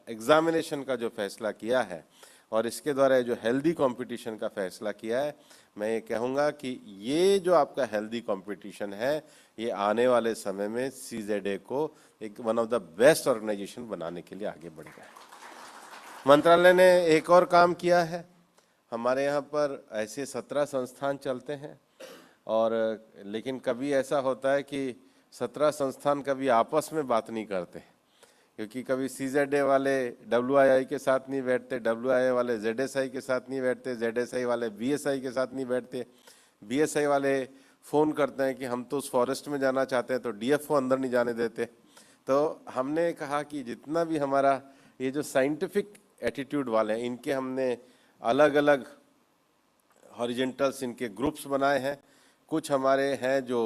एग्जामिनेशन का जो फैसला किया है, और इसके द्वारा जो हेल्दी कंपटीशन का फैसला किया है, मैं ये कहूँगा कि ये जो आपका हेल्दी कंपटीशन है, ये आने वाले समय में CZA को एक one of the best organisation बनाने के लिए आगे बढ़ेगा। मंत्रालय ने एक और काम किया है। हमारे यहाँ पर ऐसे 17 संस्थान चलते हैं, और लेकिन कभी ऐसा होता है कि 17 संस्थान कभी आपस में बात नहीं करते, क्योंकि कभी CZA वाले WII के साथ नहीं बैठते, WII वाले ZSI के साथ नहीं बैठते, ZSI वाले BSI के साथ नहीं बैठते, BSI वाले फ़ोन करते हैं कि हम तो उस फॉरेस्ट में जाना चाहते हैं, तो DFO अंदर नहीं जाने देते। तो हमने कहा कि जितना भी हमारा ये जो साइंटिफिक एटीट्यूड वाले हैं, इनके हमने अलग अलग हॉरिजेंटल्स, इनके ग्रुप्स बनाए हैं। कुछ हमारे हैं जो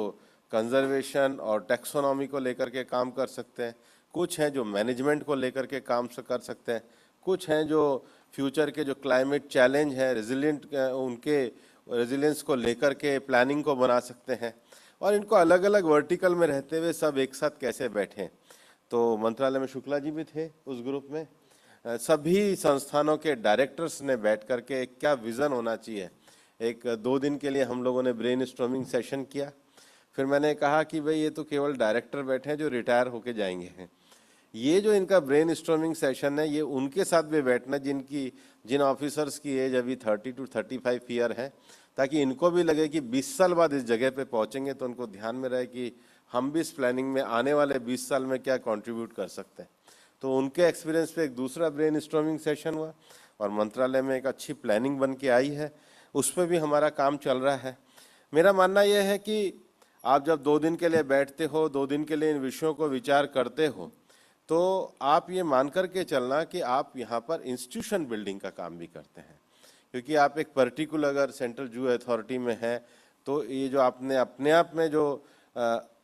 कंजर्वेशन और टैक्सोनॉमी को लेकर के काम कर सकते हैं, कुछ हैं जो मैनेजमेंट को लेकर के काम कर सकते हैं, कुछ हैं जो फ्यूचर के जो क्लाइमेट चैलेंज है, रेजिलिएंट, उनके रेजिलियंस को लेकर के प्लानिंग को बना सकते हैं। और इनको अलग अलग वर्टिकल में रहते हुए सब एक साथ कैसे बैठें। तो मंत्रालय में शुक्ला जी भी थे उस ग्रुप में। सभी संस्थानों के डायरेक्टर्स ने बैठ करके क्या विज़न होना चाहिए, एक 2 दिन के लिए हम लोगों ने ब्रेन स्टॉर्मिंग सेशन किया। फिर मैंने कहा कि भाई ये तो केवल डायरेक्टर बैठे हैं जो रिटायर होके जाएंगे हैं, ये जो इनका ब्रेन स्टॉर्मिंग सेशन है, ये उनके साथ भी बैठना जिन ऑफिसर्स की एज अभी 30 to 35 ईयर है, ताकि इनको भी लगे कि 20 साल बाद इस जगह पे पहुंचेंगे तो उनको ध्यान में रहे कि हम भी इस प्लानिंग में आने वाले 20 साल में क्या कंट्रीब्यूट कर सकते हैं। तो उनके एक्सपीरियंस पे एक दूसरा ब्रेन स्टॉर्मिंग सेशन हुआ, और मंत्रालय में एक अच्छी प्लानिंग बन के आई है, उस पर भी हमारा काम चल रहा है। मेरा मानना यह है कि आप जब 2 दिन के लिए बैठते हो, 2 दिन के लिए इन विषयों को विचार करते हो, तो आप ये मान करके चलना कि आप यहाँ पर इंस्टीट्यूशन बिल्डिंग का काम भी करते हैं, क्योंकि आप एक पर्टिकुलर अगर सेंट्रल जू अथॉरिटी में है, तो ये जो आपने अपने आप में जो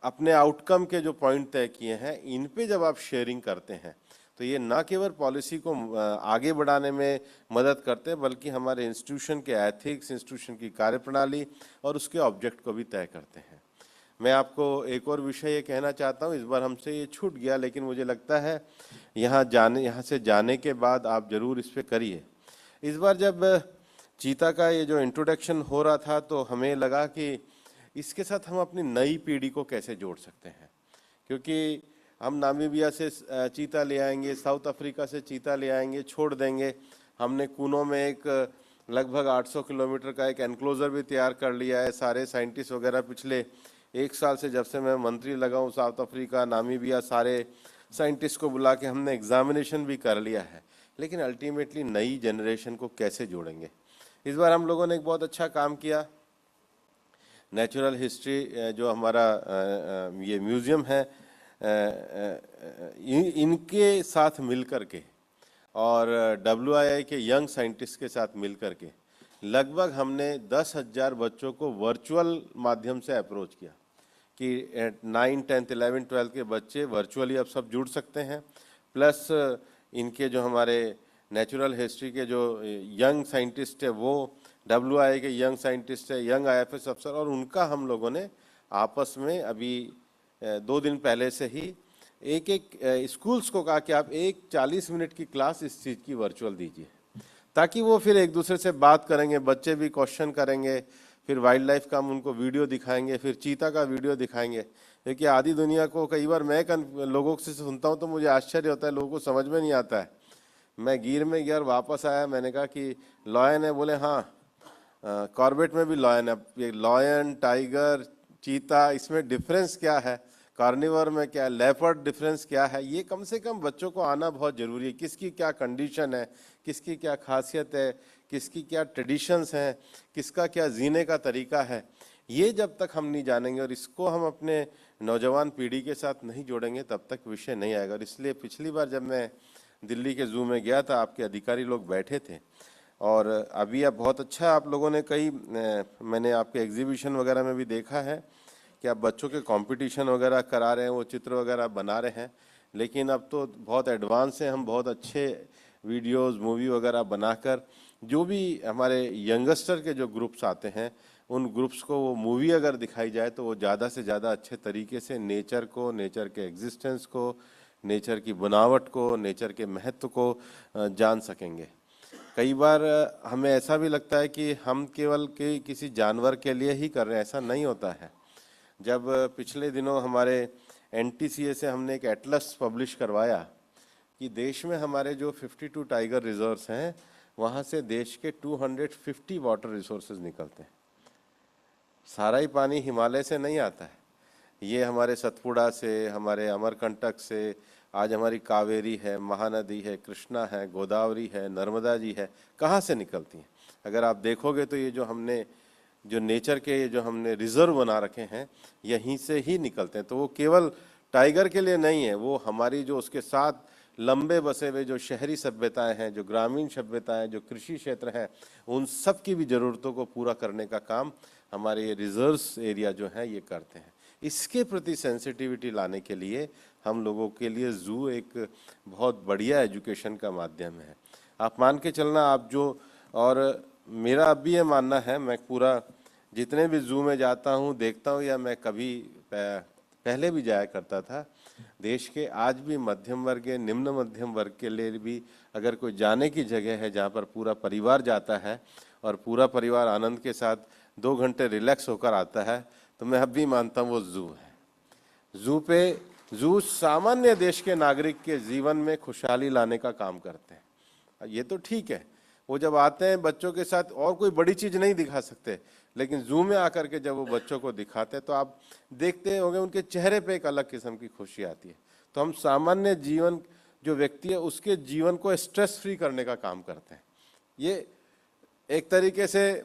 अपने आउटकम के जो पॉइंट तय किए हैं, इन पे जब आप शेयरिंग करते हैं, तो ये ना केवल पॉलिसी को आगे बढ़ाने में मदद करते हैं, बल्कि हमारे इंस्टीट्यूशन के एथिक्स, इंस्टीट्यूशन की कार्यप्रणाली और उसके ऑब्जेक्ट को भी तय करते हैं। मैं आपको एक और विषय ये कहना चाहता हूँ, इस बार हमसे ये छूट गया, लेकिन मुझे लगता है यहाँ से जाने के बाद आप ज़रूर इस पर करिए। इस बार जब चीता का ये जो इंट्रोडक्शन हो रहा था, तो हमें लगा कि इसके साथ हम अपनी नई पीढ़ी को कैसे जोड़ सकते हैं, क्योंकि हम नामीबिया से चीता ले आएंगे, साउथ अफ्रीका से चीता ले आएंगे, छोड़ देंगे। हमने कूनो में एक लगभग 800 किलोमीटर का एक एनक्लोजर भी तैयार कर लिया है। सारे साइंटिस्ट वगैरह पिछले 1 साल से, जब से मैं मंत्री लगा हूँ, साउथ अफ्रीका, नामीबिया, सारे साइंटिस्ट को बुला के हमने एग्जामिनेशन भी कर लिया है। लेकिन अल्टीमेटली नई जनरेशन को कैसे जोड़ेंगे, इस बार हम लोगों ने एक बहुत अच्छा काम किया। नेचुरल हिस्ट्री जो हमारा ये म्यूज़ियम है, इनके साथ मिलकर के और WII के यंग साइंटिस्ट के साथ मिलकर के लगभग हमने 10,000 बच्चों को वर्चुअल माध्यम से अप्रोच किया कि 9, 10th, 11th, 12th के बच्चे वर्चुअली अब सब जुड़ सकते हैं। प्लस इनके जो हमारे नेचुरल हिस्ट्री के जो यंग साइंटिस्ट है वो WII के यंग साइंटिस्ट है, यंग IFS अफसर, और उनका हम लोगों ने आपस में अभी 2 दिन पहले से ही एक स्कूल्स को कहा कि आप एक 40 मिनट की क्लास इस चीज़ की वर्चुअल दीजिए, ताकि वो फिर एक दूसरे से बात करेंगे, बच्चे भी क्वेश्चन करेंगे, फिर वाइल्ड लाइफ का हम उनको वीडियो दिखाएंगे, फिर चीता का वीडियो दिखाएंगे। क्योंकि आधी दुनिया को कई बार मैं लोगों से सुनता हूँ तो मुझे आश्चर्य होता है, लोगों को समझ में नहीं आता है। मैं गिर में गया और वापस आया, मैंने कहा कि लॉयन है, बोले हाँ कॉर्बेट में भी लॉयन है। ये लॉयन, टाइगर, चीता, इसमें डिफरेंस क्या है, कार्निवर में क्या है, लेपर्ड डिफरेंस क्या है, ये कम से कम बच्चों को आना बहुत ज़रूरी है। किसकी क्या कंडीशन है, किसकी क्या खासियत है, किसकी क्या ट्रेडिशंस हैं, किसका क्या जीने का तरीका है, ये जब तक हम नहीं जानेंगे और इसको हम अपने नौजवान पीढ़ी के साथ नहीं जोड़ेंगे तब तक विषय नहीं आएगा। और इसलिए पिछली बार जब मैं दिल्ली के जू में गया था, आपके अधिकारी लोग बैठे थे और अभी अब बहुत अच्छा आप लोगों ने मैंने आपके एग्जीबिशन वगैरह में भी देखा है कि आप बच्चों के कंपटीशन वगैरह करा रहे हैं, वो चित्र वगैरह बना रहे हैं। लेकिन अब तो बहुत एडवांस है, हम बहुत अच्छे वीडियोस, मूवी वगैरह बनाकर जो भी हमारे यंगस्टर के जो ग्रुप्स आते हैं उन ग्रुप्स को वो मूवी अगर दिखाई जाए तो वो ज़्यादा से ज़्यादा अच्छे तरीके से नेचर को, नेचर के एग्जिस्टेंस को, नेचर की बनावट को, नेचर के महत्व को जान सकेंगे। कई बार हमें ऐसा भी लगता है कि हम केवल किसी जानवर के लिए ही कर रहे हैं, ऐसा नहीं होता है। जब पिछले दिनों हमारे NTCA से हमने एक एटलस पब्लिश करवाया कि देश में हमारे जो 52 टाइगर रिजर्व्स हैं वहाँ से देश के 250 वाटर रिसोर्सेज निकलते हैं। सारा ही पानी हिमालय से नहीं आता है, ये हमारे सतपुड़ा से, हमारे अमरकंटक से, आज हमारी कावेरी है, महानदी है, कृष्णा है, गोदावरी है, नर्मदा जी है, कहाँ से निकलती हैं। अगर आप देखोगे तो ये जो हमने जो नेचर के जो हमने रिजर्व बना रखे हैं यहीं से ही निकलते हैं। तो वो केवल टाइगर के लिए नहीं है, वो हमारी जो उसके साथ लंबे बसे हुए जो शहरी सभ्यताएं हैं, जो ग्रामीण सभ्यताएं, जो कृषि क्षेत्र हैं, उन सब की भी ज़रूरतों को पूरा करने का काम हमारे ये रिजर्व्स एरिया जो है ये करते हैं। इसके प्रति सेंसिटिविटी लाने के लिए हम लोगों के लिए जू एक बहुत बढ़िया एजुकेशन का माध्यम है। आप मान के चलना, आप जो, और मेरा अब भी ये मानना है, मैं पूरा जितने भी जू में जाता हूँ, देखता हूँ, या मैं कभी पहले भी जाया करता था, देश के आज भी मध्यम वर्ग, निम्न मध्यम वर्ग के लिए भी अगर कोई जाने की जगह है जहाँ पर पूरा परिवार जाता है और पूरा परिवार आनंद के साथ 2 घंटे रिलैक्स होकर आता है, तो मैं अब भी मानता हूँ वो जू है। जू सामान्य देश के नागरिक के जीवन में खुशहाली लाने का काम करते हैं। ये तो ठीक है, वो जब आते हैं बच्चों के साथ और कोई बड़ी चीज़ नहीं दिखा सकते, लेकिन जू में आकर के जब वो बच्चों को दिखाते हैं तो आप देखते होंगे उनके चेहरे पे एक अलग किस्म की खुशी आती है। तो हम सामान्य जीवन जो व्यक्ति है उसके जीवन को स्ट्रेस फ्री करने का काम करते हैं। ये एक तरीके से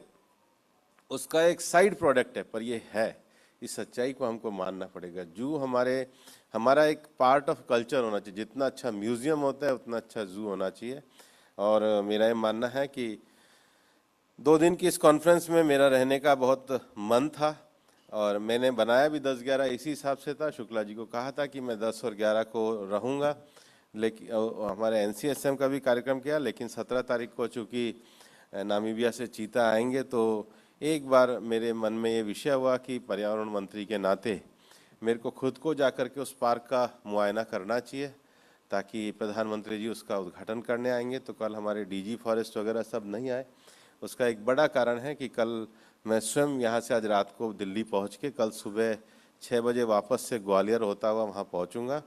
उसका एक साइड प्रोडक्ट है, पर ये है, इस सच्चाई को हमको मानना पड़ेगा। जू हमारा एक पार्ट ऑफ कल्चर होना चाहिए। जितना अच्छा म्यूज़ियम होता है उतना अच्छा जू होना चाहिए। और मेरा ये मानना है कि 2 दिन की इस कॉन्फ्रेंस में मेरा रहने का बहुत मन था और मैंने बनाया भी 10-11 इसी हिसाब से था। शुक्ला जी को कहा था कि मैं 10 और 11 को रहूँगा, लेकिन हमारे NCSM का भी कार्यक्रम किया, लेकिन 17 तारीख को चूँकि नामीबिया से चीता आएंगे तो एक बार मेरे मन में ये विषय हुआ कि पर्यावरण मंत्री के नाते मेरे को खुद को जाकर के उस पार्क का मुआयना करना चाहिए, ताकि प्रधानमंत्री जी उसका उद्घाटन करने आएंगे तो कल हमारे DG फॉरेस्ट वगैरह सब नहीं आए। उसका एक बड़ा कारण है कि कल मैं स्वयं यहाँ से आज रात को दिल्ली पहुँच के कल सुबह 6 बजे वापस से ग्वालियर होता हुआ वहाँ पहुँचूँगा।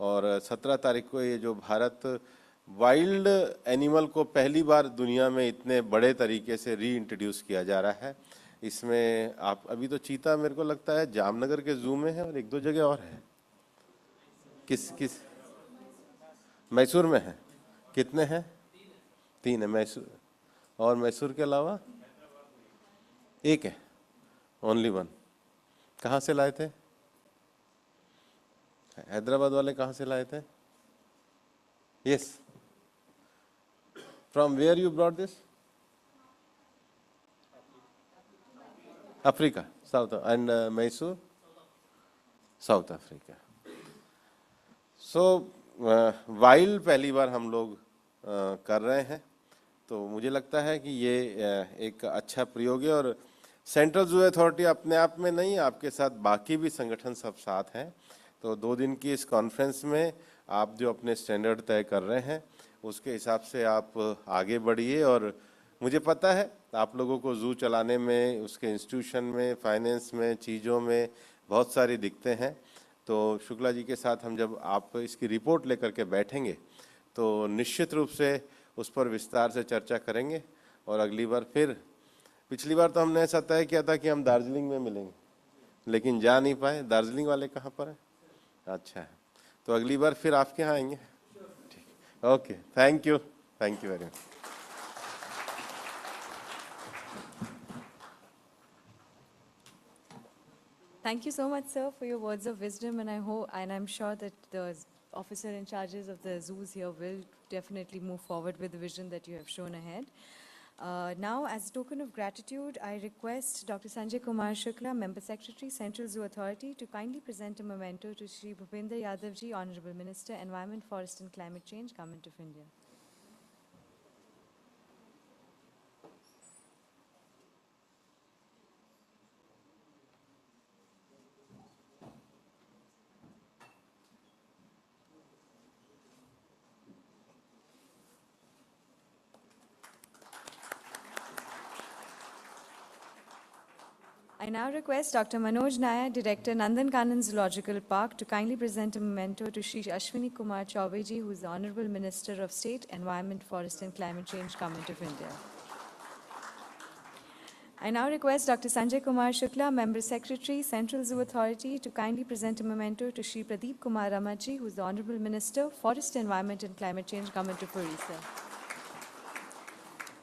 और 17 तारीख को ये जो भारत वाइल्ड एनिमल को पहली बार दुनिया में इतने बड़े तरीके से रीइंट्रोड्यूस किया जा रहा है, इसमें आप अभी तो चीता मेरे को लगता है जामनगर के जू में है और 1-2 जगह और है। किस मैसूर में है? कितने हैं? 3 है मैसूर। और मैसूर के अलावा एक है, ओनली वन। कहाँ से लाए थे? हैदराबाद वाले कहाँ से लाए थे? Yes, from where you brought this? Africa, south, and Mysore, south Africa. So wild पहली बार हम लोग कर रहे हैं, तो मुझे लगता है कि ये एक अच्छा प्रयोग है। और सेंट्रल जू अथॉरिटी अपने आप में नहीं, आपके साथ बाकी भी संगठन सब साथ हैं। तो 2 दिन की इस कॉन्फ्रेंस में आप जो अपने स्टैंडर्ड तय कर रहे हैं उसके हिसाब से आप आगे बढ़िए। और मुझे पता है आप लोगों को जू चलाने में, उसके इंस्टीट्यूशन में, फाइनेंस में, चीज़ों में बहुत सारी दिक्कतें हैं। तो शुक्ला जी के साथ हम जब आप इसकी रिपोर्ट लेकर के बैठेंगे तो निश्चित रूप से उस पर विस्तार से चर्चा करेंगे। और अगली बार फिर, पिछली बार तो हमने ऐसा तय किया था कि हम दार्जिलिंग में मिलेंगे, लेकिन जा नहीं पाए। दार्जिलिंग वाले कहाँ पर हैं? अच्छा है, तो अगली बार फिर आपके यहाँ आएंगे। ठीक, okay, thank you very much. Thank you so much, sir, for your words of wisdom, and I'm sure that the officer in charges of the zoos here will definitely move forward with the vision that you have shown ahead. Now, as a token of gratitude, I request Dr. Sanjay Kumar Shukla, Member Secretary, Central Zoo Authority, to kindly present a memento to Shri Bhupender Yadavji, Honorable Minister, Environment, Forest and Climate Change, Government of India. I now request Dr. Manoj Nair, Director, Nandankanan Zoological Park, to kindly present a memento to Shri Ashwini Kumar Chaubeji, who is the Honorable Minister of State, Environment, Forest and Climate Change, Government of India. I now request Dr. Sanjay Kumar Shukla, Member Secretary, Central Zoo Authority, to kindly present a memento to Shri Pradeep Kumar Ramaji, who is the Honorable Minister, Forest, Environment and Climate Change, Government of Orissa.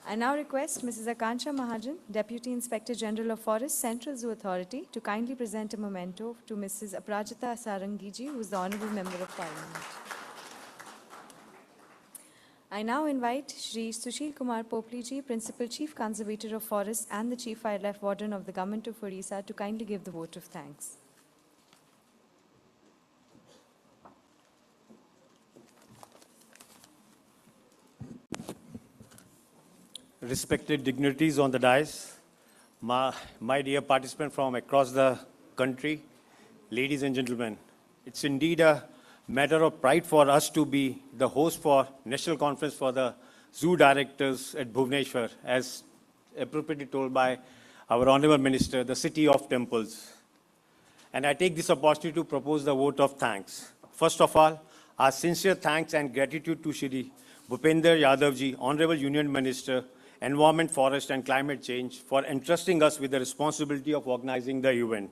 I now request Mrs. Akansha Mahajan, Deputy Inspector General of Forest, Central Zoo Authority, to kindly present a memento to Mrs. Aprajita Sarangiji, who is the Honorable Member of Parliament. I now invite Shri Sushil Kumar Popliji, Principal Chief Conservator of Forest and the Chief Wildlife Warden of the Government of Orissa, to kindly give the vote of thanks. Respected dignitaries on the dais, my dear participants from across the country, ladies and gentlemen, it's indeed a matter of pride for us to be the host for National Conference for the Zoo Directors at Bhubneswar, as appropriately told by our Honorable Minister, the City of Temples. And I take this opportunity to propose the vote of thanks. First of all, our sincere thanks and gratitude to Shri Bhupender Yadavji, Honorable Union Minister, Environment, Forest and Climate Change, for entrusting us with the responsibility of organizing the event.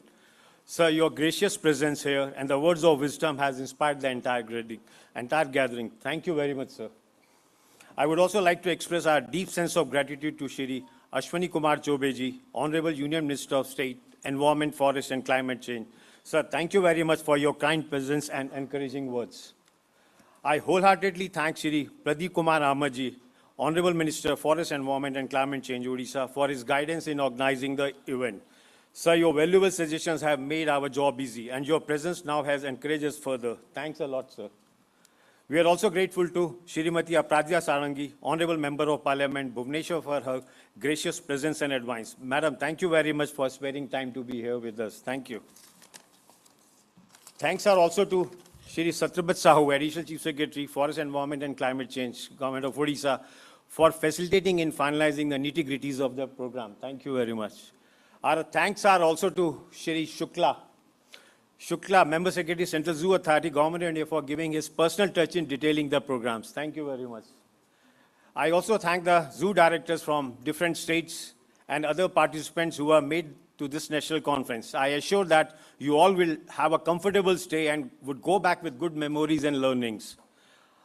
Sir, your gracious presence here and the words of wisdom has inspired the entire gathering. Thank you very much, sir. I would also like to express our deep sense of gratitude to Shri Ashwini Kumar Chaubeji, Honorable Union Minister of State, Environment, Forest and Climate Change. Sir, thank you very much for your kind presence and encouraging words. I wholeheartedly thank Shri Pradeep Kumar Ramaji, Honorable Minister, Forest, Environment and Climate Change, Odisha, for his guidance in organizing the event. Sir, your valuable suggestions have made our job easy, and your presence now has encouraged us further. Thanks a lot, sir. We are also grateful to Shrimati Apradya Sarangi, Honorable Member of Parliament, Bhubneswar, for her gracious presence and advice. Madam, thank you very much for sparing time to be here with us. Thank you. Thanks are also to Shri Satrabat Sahu, Additional Chief Secretary, Forest, Environment and Climate Change, Government of Odisha, for facilitating in finalizing the nitty-gritties of the program. Thank you very much. Our thanks are also to Shri Shukla, Member Secretary, Central Zoo Authority, Government of India, for giving his personal touch in detailing the programs. Thank you very much. I also thank the zoo directors from different states and other participants who have made to this national conference. I assure that you all will have a comfortable stay and would go back with good memories and learnings.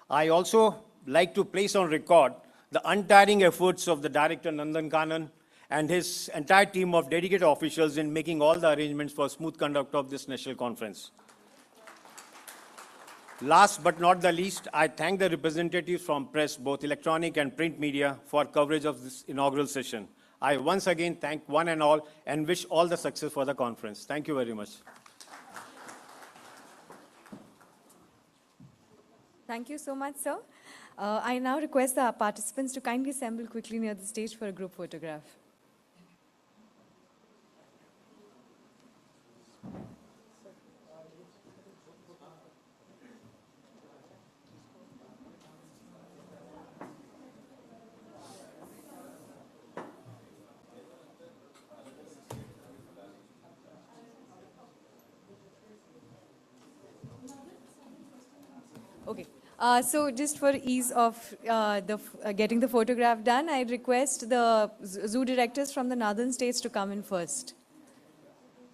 I also like to place on record the untiring efforts of the director Nandan Kanan and his entire team of dedicated officials in making all the arrangements for smooth conduct of this national conference. Last but not the least, I thank the representatives from press, both electronic and print media, for coverage of this inaugural session. I once again thank one and all and wish all the success for the conference. Thank you very much. Thank you so much, sir. I now request the participants to kindly assemble quickly near the stage for a group photograph. Okay. So just for ease of getting the photograph done, I request the zoo directors from the northern states to come in first.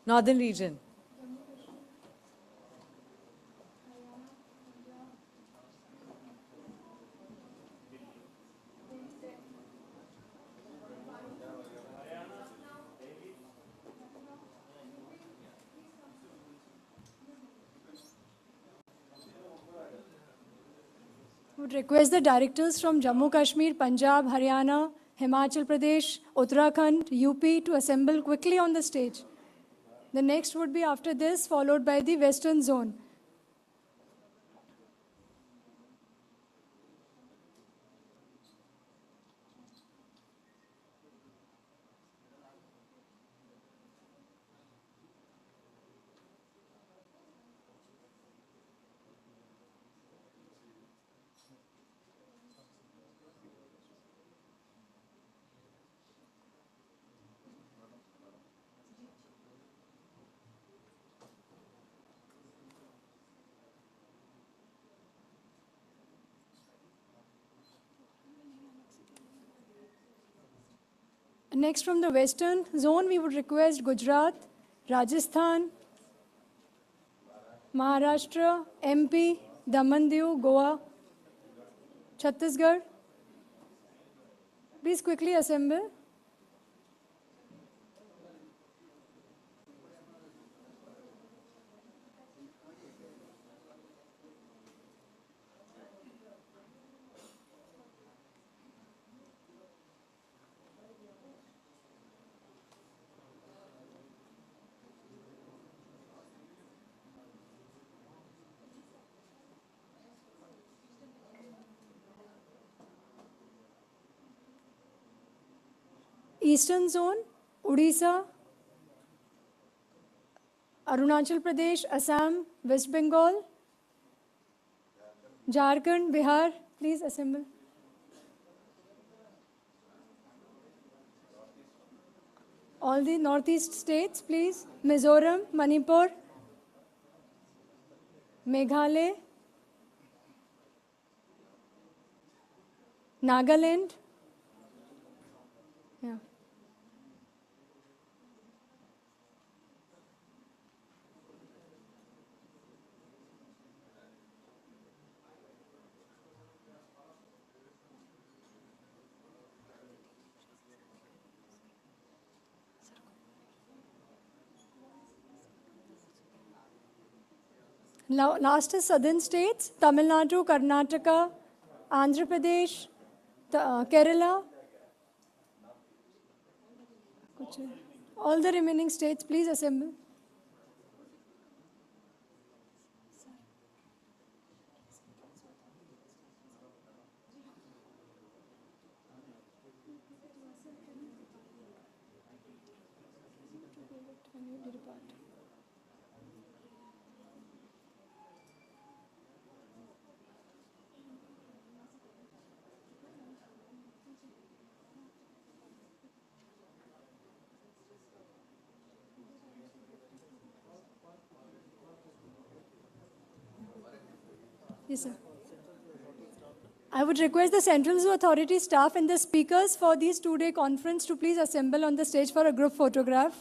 Northern region. Would request the directors from Jammu Kashmir, Punjab, Haryana, Himachal Pradesh, Uttarakhand, UP to assemble quickly on the stage. The next would be after this, followed by the Western Zone. Next from the Western Zone, we would request Gujarat, Rajasthan, Maharashtra, MP, Daman Diu, Goa, Chhattisgarh. Please quickly assemble. Eastern Zone, Odisha, Arunachal Pradesh, Assam, West Bengal, Jharkhand, Bihar, please assemble. All the northeast states, please. Mizoram, Manipur, Meghalaya, Nagaland. Yeah. Now, last is southern states, Tamil Nadu, Karnataka, Andhra Pradesh, Kerala. All the remaining states, please assemble. Yes, sir. I would request the Central Zoo Authority staff and the speakers for this two-day conference to please assemble on the stage for a group photograph.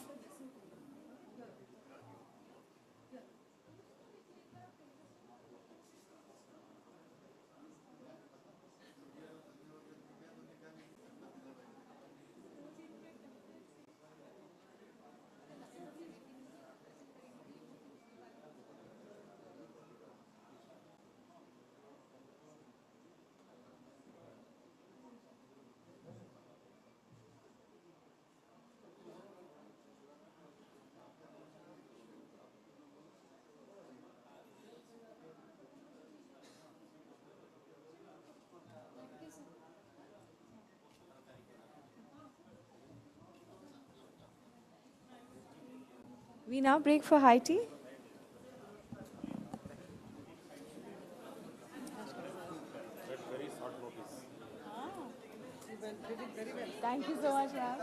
We now break for high tea. Thank you so much, ma'am.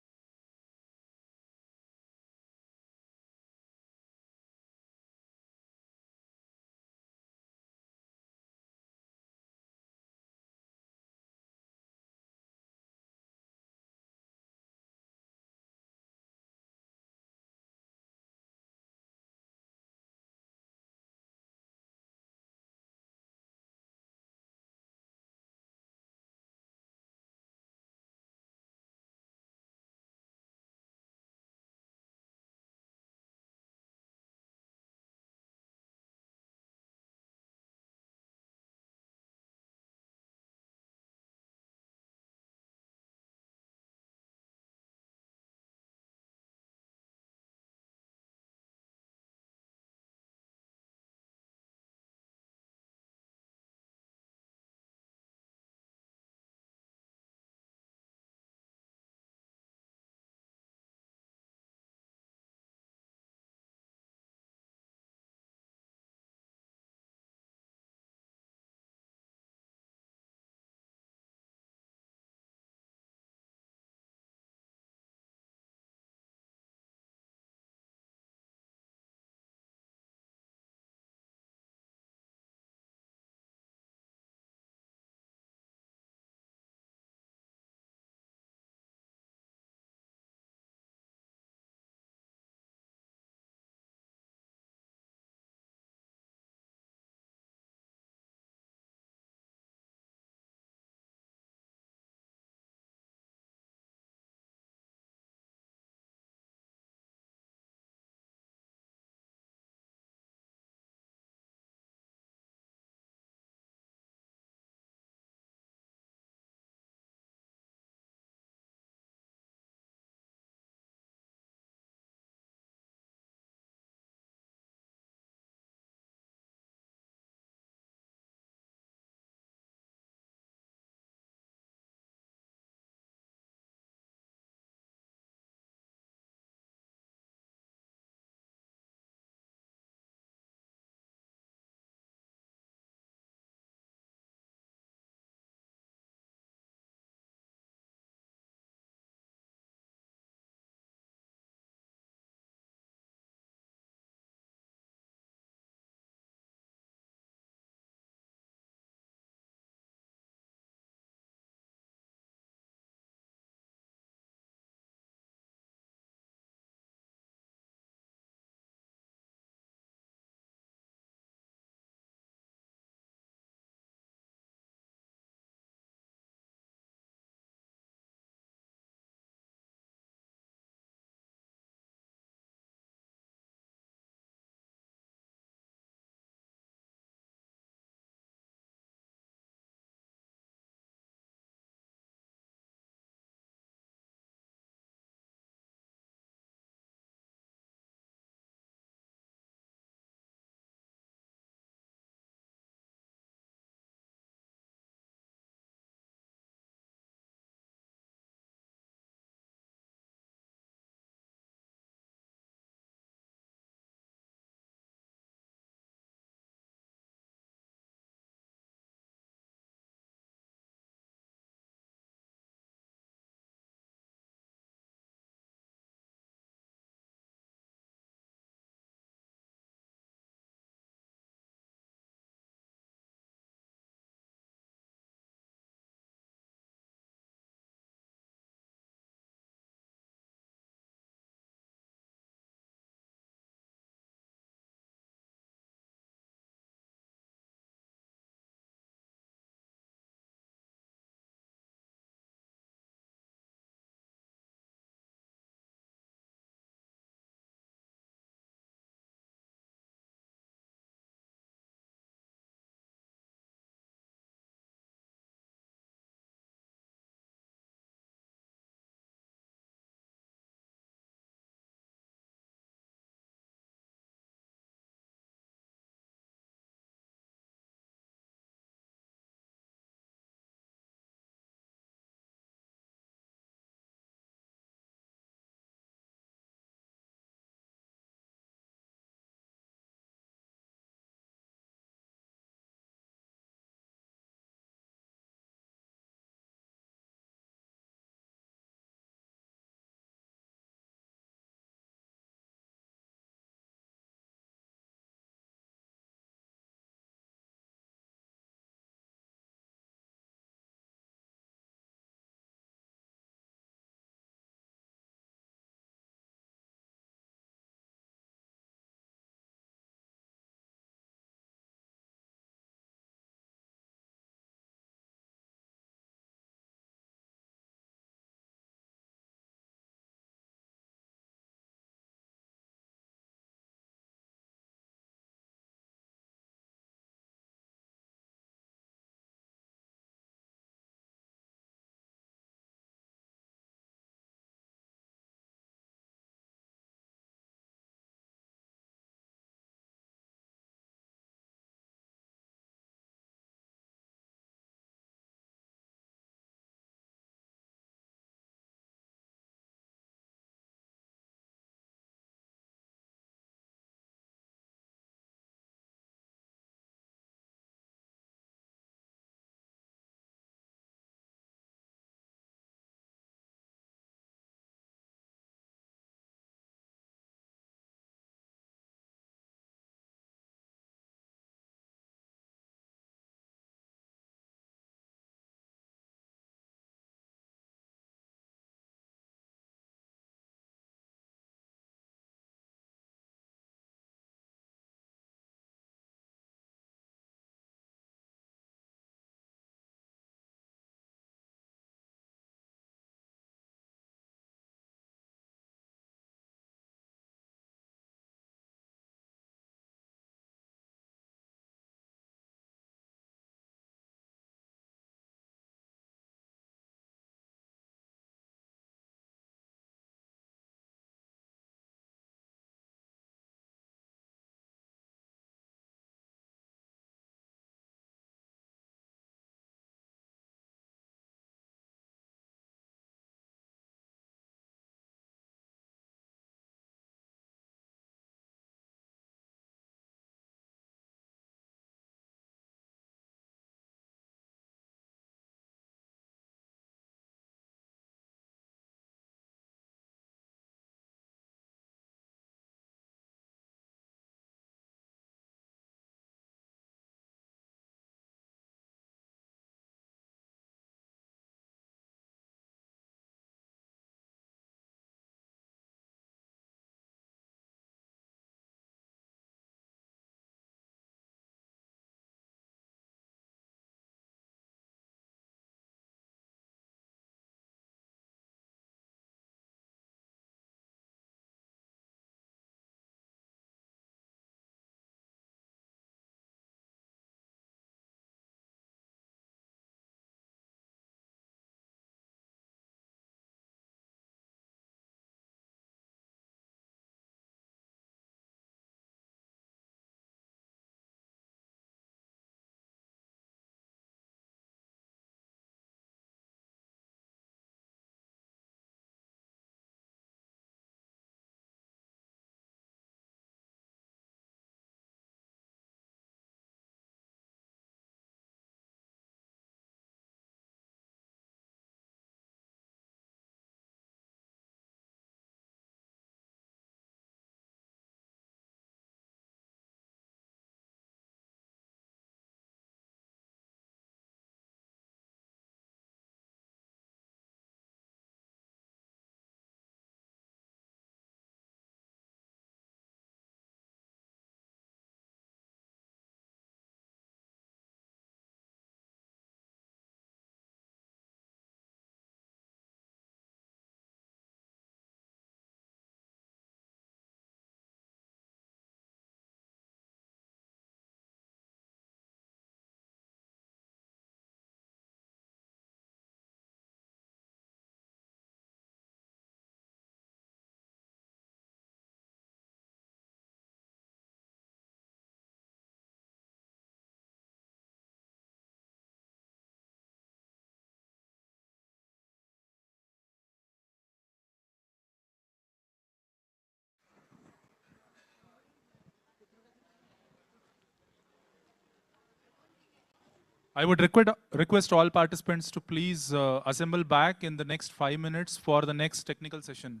I would request all participants to please assemble back in the next 5 minutes for the next technical session.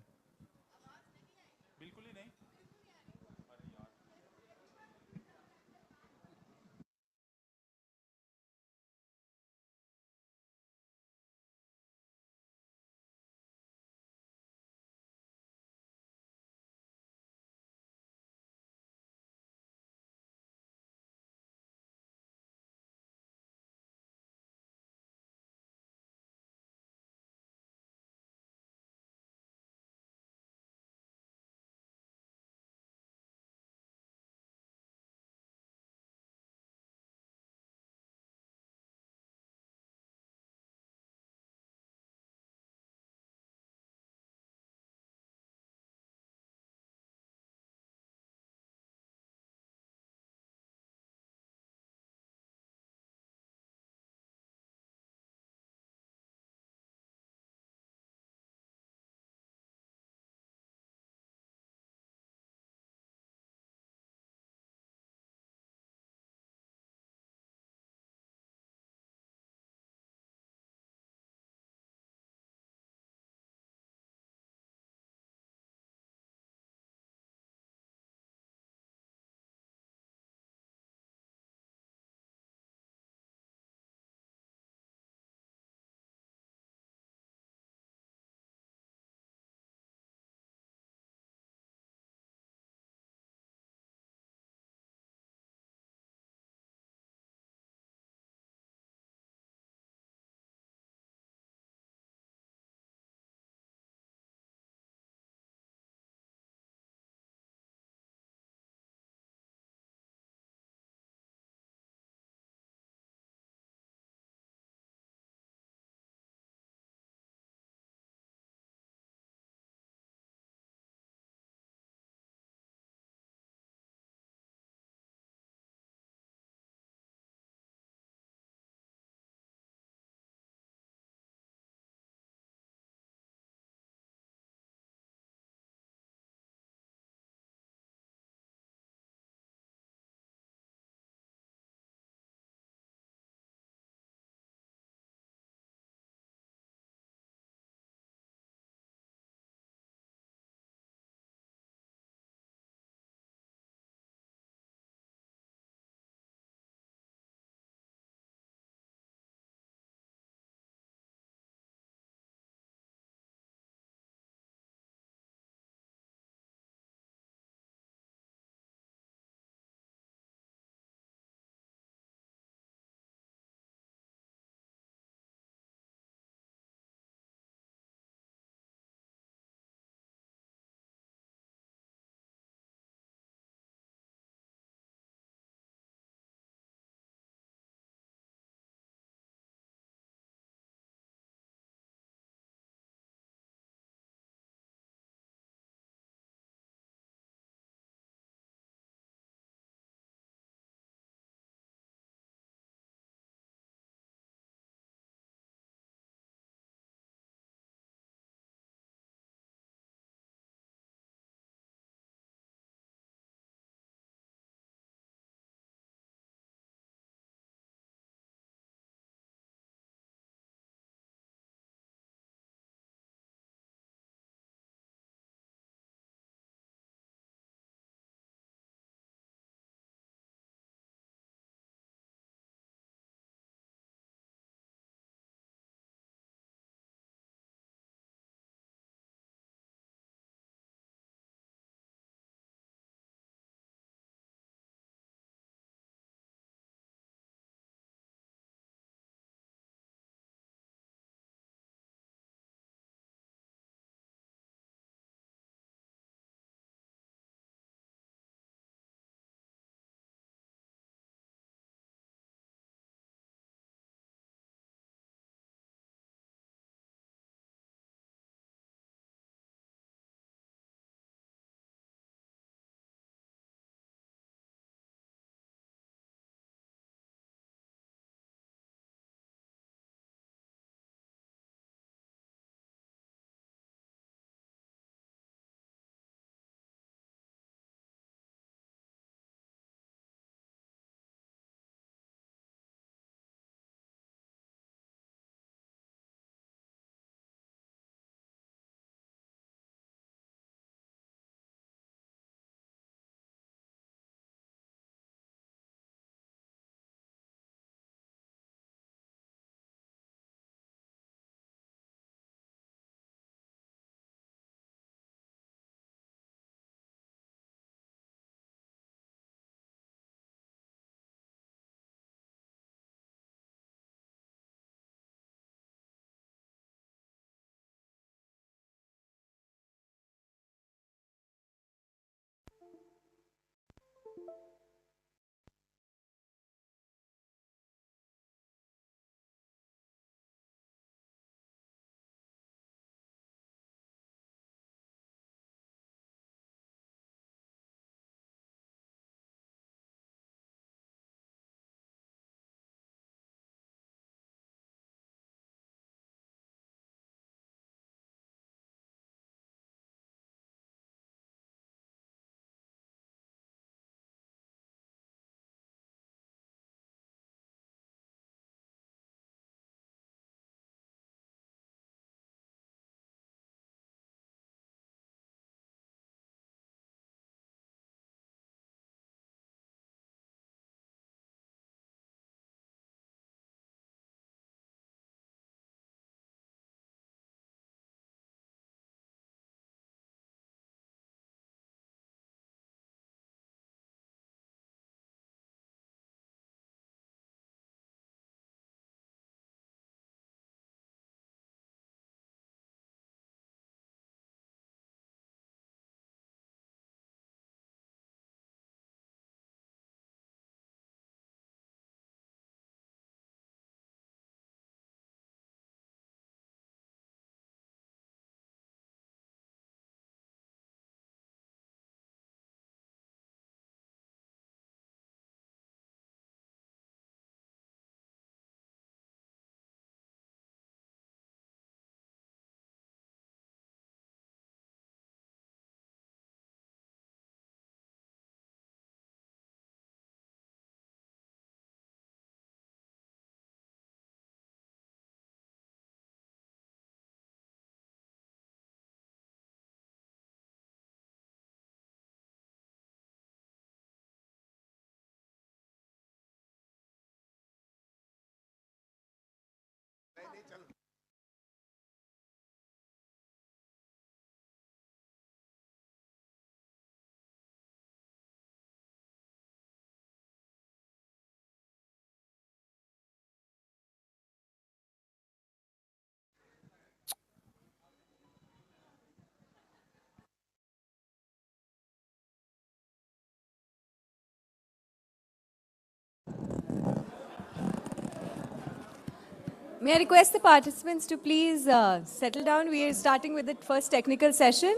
May I request the participants to please settle down? We are starting with the first technical session.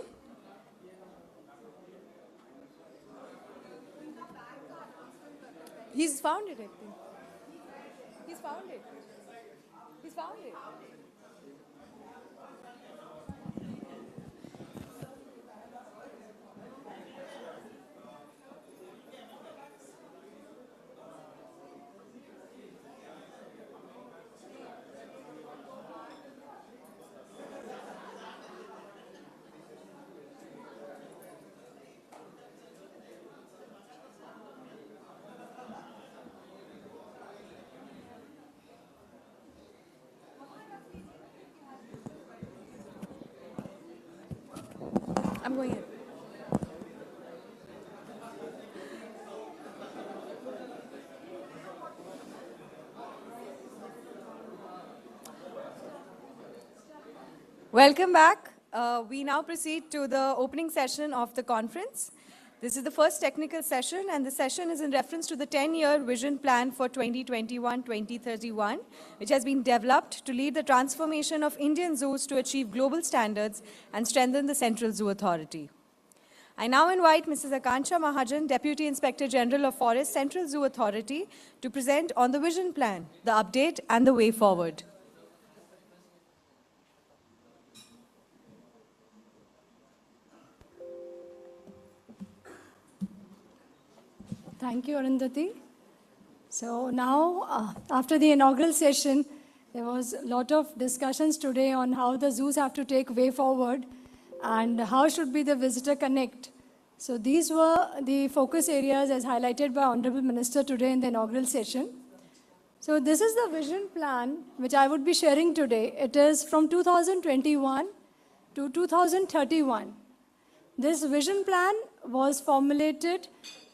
He's found it, I think. He's found it. He's found it. I'm going in. Welcome back. We now proceed to the opening session of the conference. This is the first technical session, and the session is in reference to the 10-year vision plan for 2021-2031, which has been developed to lead the transformation of Indian zoos to achieve global standards and strengthen the Central Zoo Authority. I now invite Mrs. Akansha Mahajan, Deputy Inspector General of Forest, Central Zoo Authority, to present on the vision plan, the update, and the way forward. Thank you, Arundhati. So now, after the inaugural session, there was a lot of discussions today on how the zoos have to take way forward and how should be the visitor connect. So these were the focus areas as highlighted by Honorable Minister today in the inaugural session. So this is the vision plan which I would be sharing today. It is from 2021 to 2031. This vision plan was formulated,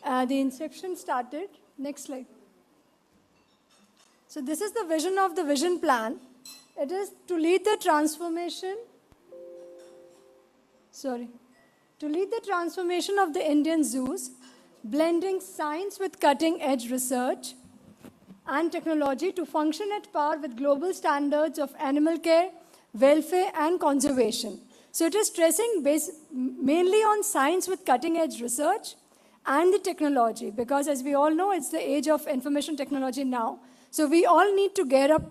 the inception started. Next slide. So this is the vision of the vision plan. It is to lead the transformation, to lead the transformation of the Indian zoos, blending science with cutting-edge research and technology to function at par with global standards of animal care, welfare, and conservation. So it is stressing mainly on science with cutting-edge research and the technology, because as we all know, it's the age of information technology now. So we all need to get up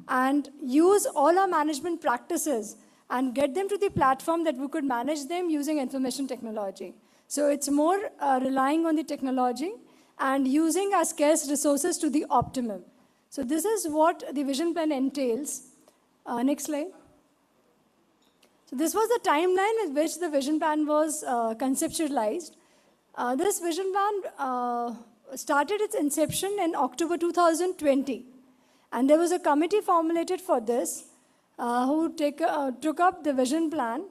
and use all our management practices and get them to the platform that we could manage them using information technology. So it's more relying on the technology and using our scarce resources to the optimum. So this is what the vision plan entails. Next slide. So this was the timeline with which the vision plan was conceptualized. This vision plan started its inception in October 2020. And there was a committee formulated for this who took up the vision plan.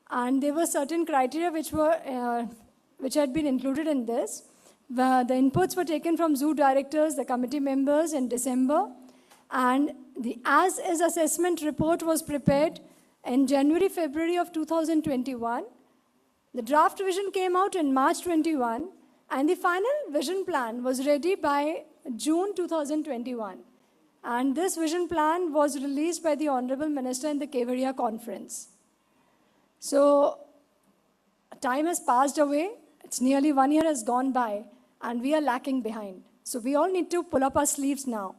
And there were certain criteria which had been included in this. The inputs were taken from zoo directors, the committee members in December. And the as-is assessment report was prepared in January, February of 2021. The draft vision came out in March 21, and the final vision plan was ready by June 2021. And this vision plan was released by the Honorable Minister in the Kevadia conference. So time has passed away. It's nearly 1 year has gone by, and we are lacking behind. So we all need to pull up our sleeves now.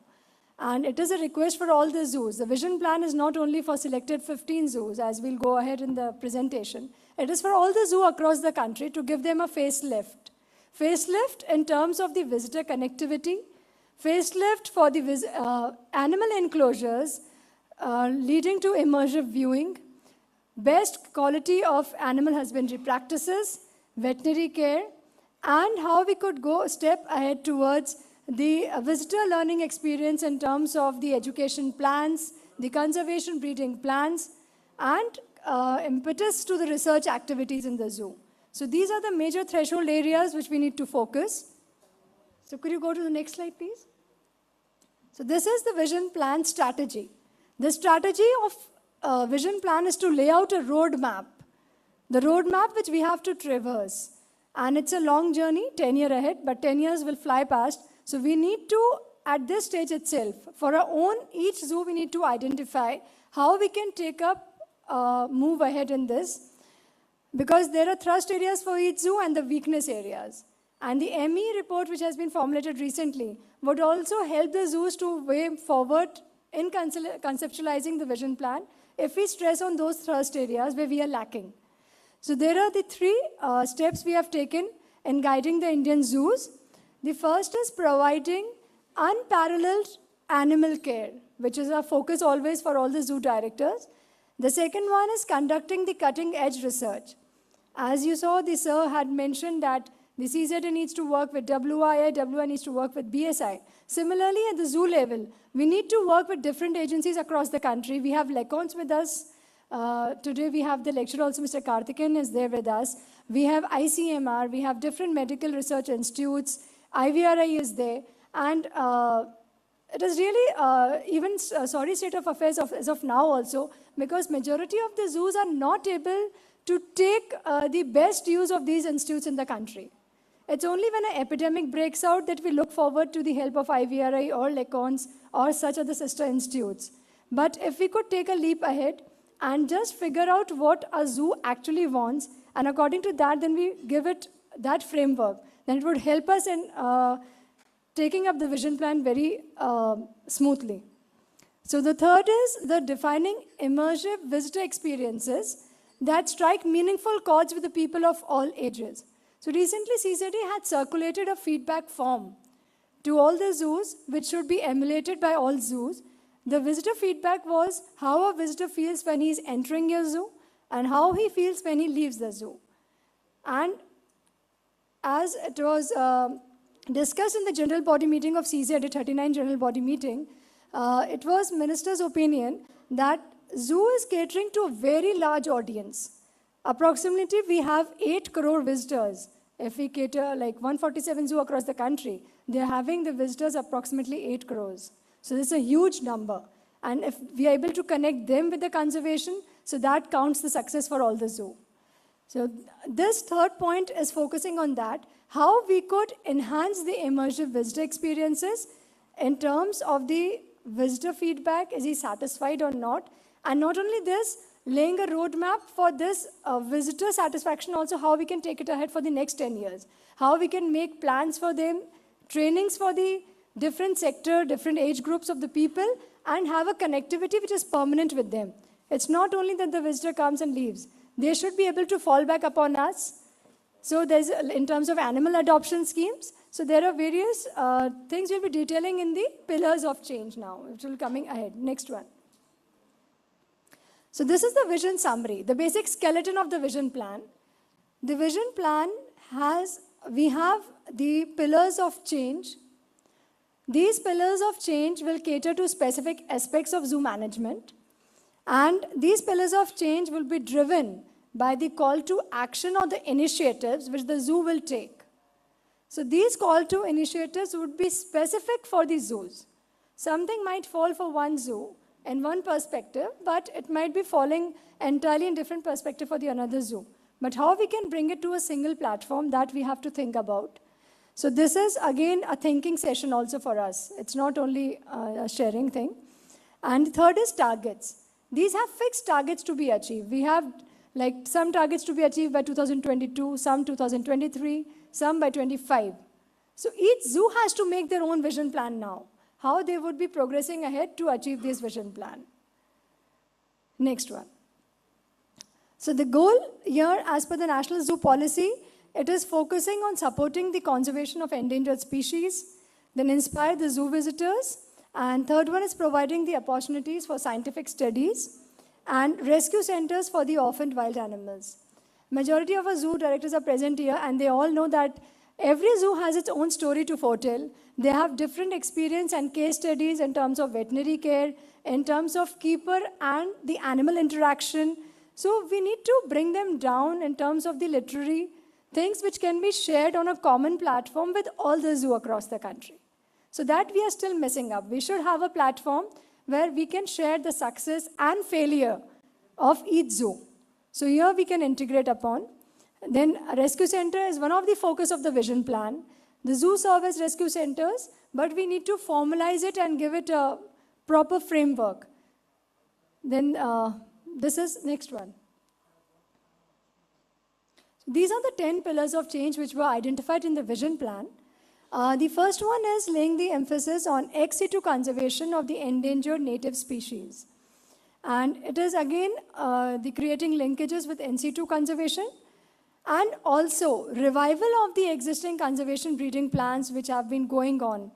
And it is a request for all the zoos. The vision plan is not only for selected 15 zoos, as we'll go ahead in the presentation. It is for all the zoos across the country to give them a facelift. Facelift in terms of the visitor connectivity, facelift for the animal enclosures leading to immersive viewing, best quality of animal husbandry practices, veterinary care, and how we could go a step ahead towards the visitor learning experience in terms of the education plans, the conservation breeding plans, and impetus to the research activities in the zoo. So these are the major threshold areas which we need to focus. So could you go to the next slide, please? So this is the vision plan strategy. The strategy of vision plan is to lay out a roadmap. The roadmap which we have to traverse. And it's a long journey, 10 years ahead, but 10 years will fly past. So we need to at this stage itself, for our own, each zoo we need to identify how we can take up, move ahead in this, because there are thrust areas for each zoo and the weakness areas. And the ME report, which has been formulated recently, would also help the zoos to way forward in conceptualizing the vision plan if we stress on those thrust areas where we are lacking. So there are the three steps we have taken in guiding the Indian zoos. The first is providing unparalleled animal care, which is our focus always for all the zoo directors. The second one is conducting the cutting-edge research. As you saw, the sir had mentioned that the CZA needs to work with WI needs to work with BSI. Similarly, at the zoo level, we need to work with different agencies across the country. We have LECONS with us. Today we have the lecturer also, Mr. Karthikeyan is there with us. We have ICMR, we have different medical research institutes, IVRI is there. And it is really even sorry state of affairs as of now also, because majority of the zoos are not able to take the best use of these institutes in the country. It's only when an epidemic breaks out that we look forward to the help of IVRI or LECONS or such other sister institutes. But if we could take a leap ahead and just figure out what a zoo actually wants, and according to that, then we give it that framework, then it would help us in taking up the vision plan very smoothly. So the third is the defining immersive visitor experiences that strike meaningful chords with the people of all ages. So recently, CZA had circulated a feedback form to all the zoos, which should be emulated by all zoos. The visitor feedback was how a visitor feels when he's entering your zoo and how he feels when he leaves the zoo. And as it was discussed in the general body meeting of CZA, 39 general body meeting, it was minister's opinion that zoo is catering to a very large audience. Approximately, we have 8 crore visitors. If we cater like 147 zoo across the country, they're having the visitors approximately 8 crores. So this is a huge number. And if we are able to connect them with the conservation, so that counts the success for all the zoo. So this third point is focusing on that, how we could enhance the immersive visitor experiences in terms of the visitor feedback, is he satisfied or not? And not only this, laying a roadmap for this visitor satisfaction also, how we can take it ahead for the next 10 years. How we can make plans for them, trainings for the different sector, different age groups of the people, and have a connectivity which is permanent with them. It's not only that the visitor comes and leaves. They should be able to fall back upon us. So there's, in terms of animal adoption schemes, so there are various things we'll be detailing in the pillars of change now, which will be coming ahead. Next one. So this is the vision summary, the basic skeleton of the vision plan. The vision plan we have the pillars of change. These pillars of change will cater to specific aspects of zoo management. And these pillars of change will be driven by the call to action or the initiatives which the zoo will take. So these call to initiatives would be specific for the zoos. Something might fall for one zoo in one perspective, but it might be falling entirely in different perspective for the another zoo. But how we can bring it to a single platform, that we have to think about. So this is again a thinking session also for us. It's not only a sharing thing. And third is targets. These have fixed targets to be achieved. We have like some targets to be achieved by 2022, some 2023, some by 25. So each zoo has to make their own vision plan now, how they would be progressing ahead to achieve this vision plan. Next one. So the goal here, as per the National Zoo Policy, it is focusing on supporting the conservation of endangered species, then inspire the zoo visitors, and third one is providing the opportunities for scientific studies and rescue centers for the orphaned wild animals. Majority of our zoo directors are present here, and they all know that every zoo has its own story to foretell. They have different experience and case studies in terms of veterinary care, in terms of keeper and the animal interaction. So we need to bring them down in terms of the literary things which can be shared on a common platform with all the zoo across the country. So that we are still missing up. We should have a platform where we can share the success and failure of each zoo. So here we can integrate upon. Then a rescue center is one of the focus of the vision plan. The zoo serve as rescue centers, but we need to formalize it and give it a proper framework. Then this is next one. These are the 10 pillars of change which were identified in the vision plan. The first one is laying the emphasis on ex situ conservation of the endangered native species. And it is again the creating linkages with in situ conservation and also revival of the existing conservation breeding plans which have been going on.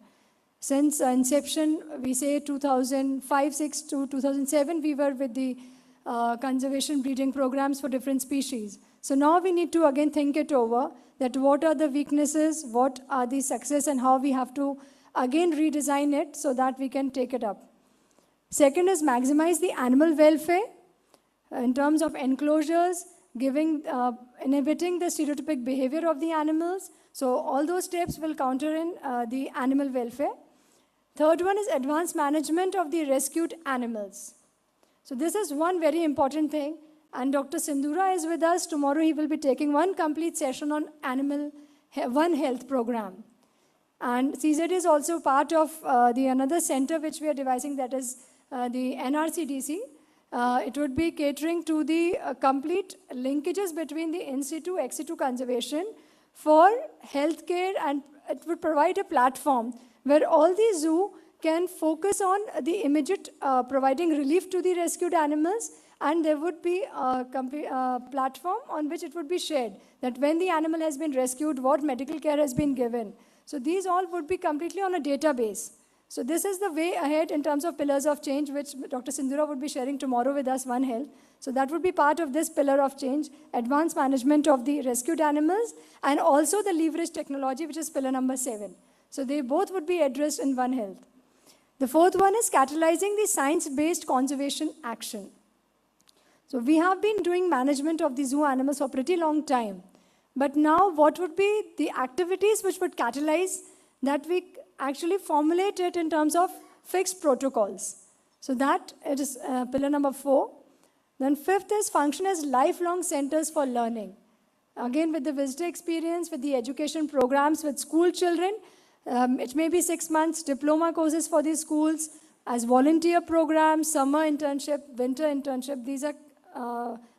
Since inception, we say 2005-06 to 2007, we were with the conservation breeding programs for different species. So now we need to again think it over, that what are the weaknesses, what are the success, and how we have to again redesign it so that we can take it up. Second is maximize the animal welfare in terms of enclosures, inhibiting the stereotypic behavior of the animals. So all those steps will counter in the animal welfare. Third one is advanced management of the rescued animals. So this is one very important thing. And Dr. Sindhura is with us. Tomorrow he will be taking one complete session on One Health program. And CZ is also part of the another center which we are devising, that is the NRCDC. It would be catering to the complete linkages between the in situ, ex situ conservation for healthcare, and it would provide a platform where all the zoo can focus on the immediate providing relief to the rescued animals, and there would be a platform on which it would be shared, that when the animal has been rescued, what medical care has been given. So these all would be completely on a database. So this is the way ahead in terms of pillars of change, which Dr. Sindhura would be sharing tomorrow with us, One Health. So that would be part of this pillar of change, advanced management of the rescued animals, and also the leverage technology, which is pillar number 7. So they both would be addressed in One Health. The fourth one is catalyzing the science-based conservation action. So we have been doing management of the zoo animals for a pretty long time. But now what would be the activities which would catalyze that we actually formulate it in terms of fixed protocols? So that it is pillar number 4. Then fifth is function as lifelong centers for learning. Again, with the visitor experience, with the education programs, with school children, it may be 6 months diploma courses for these schools, as volunteer programs, summer internship, winter internship. These are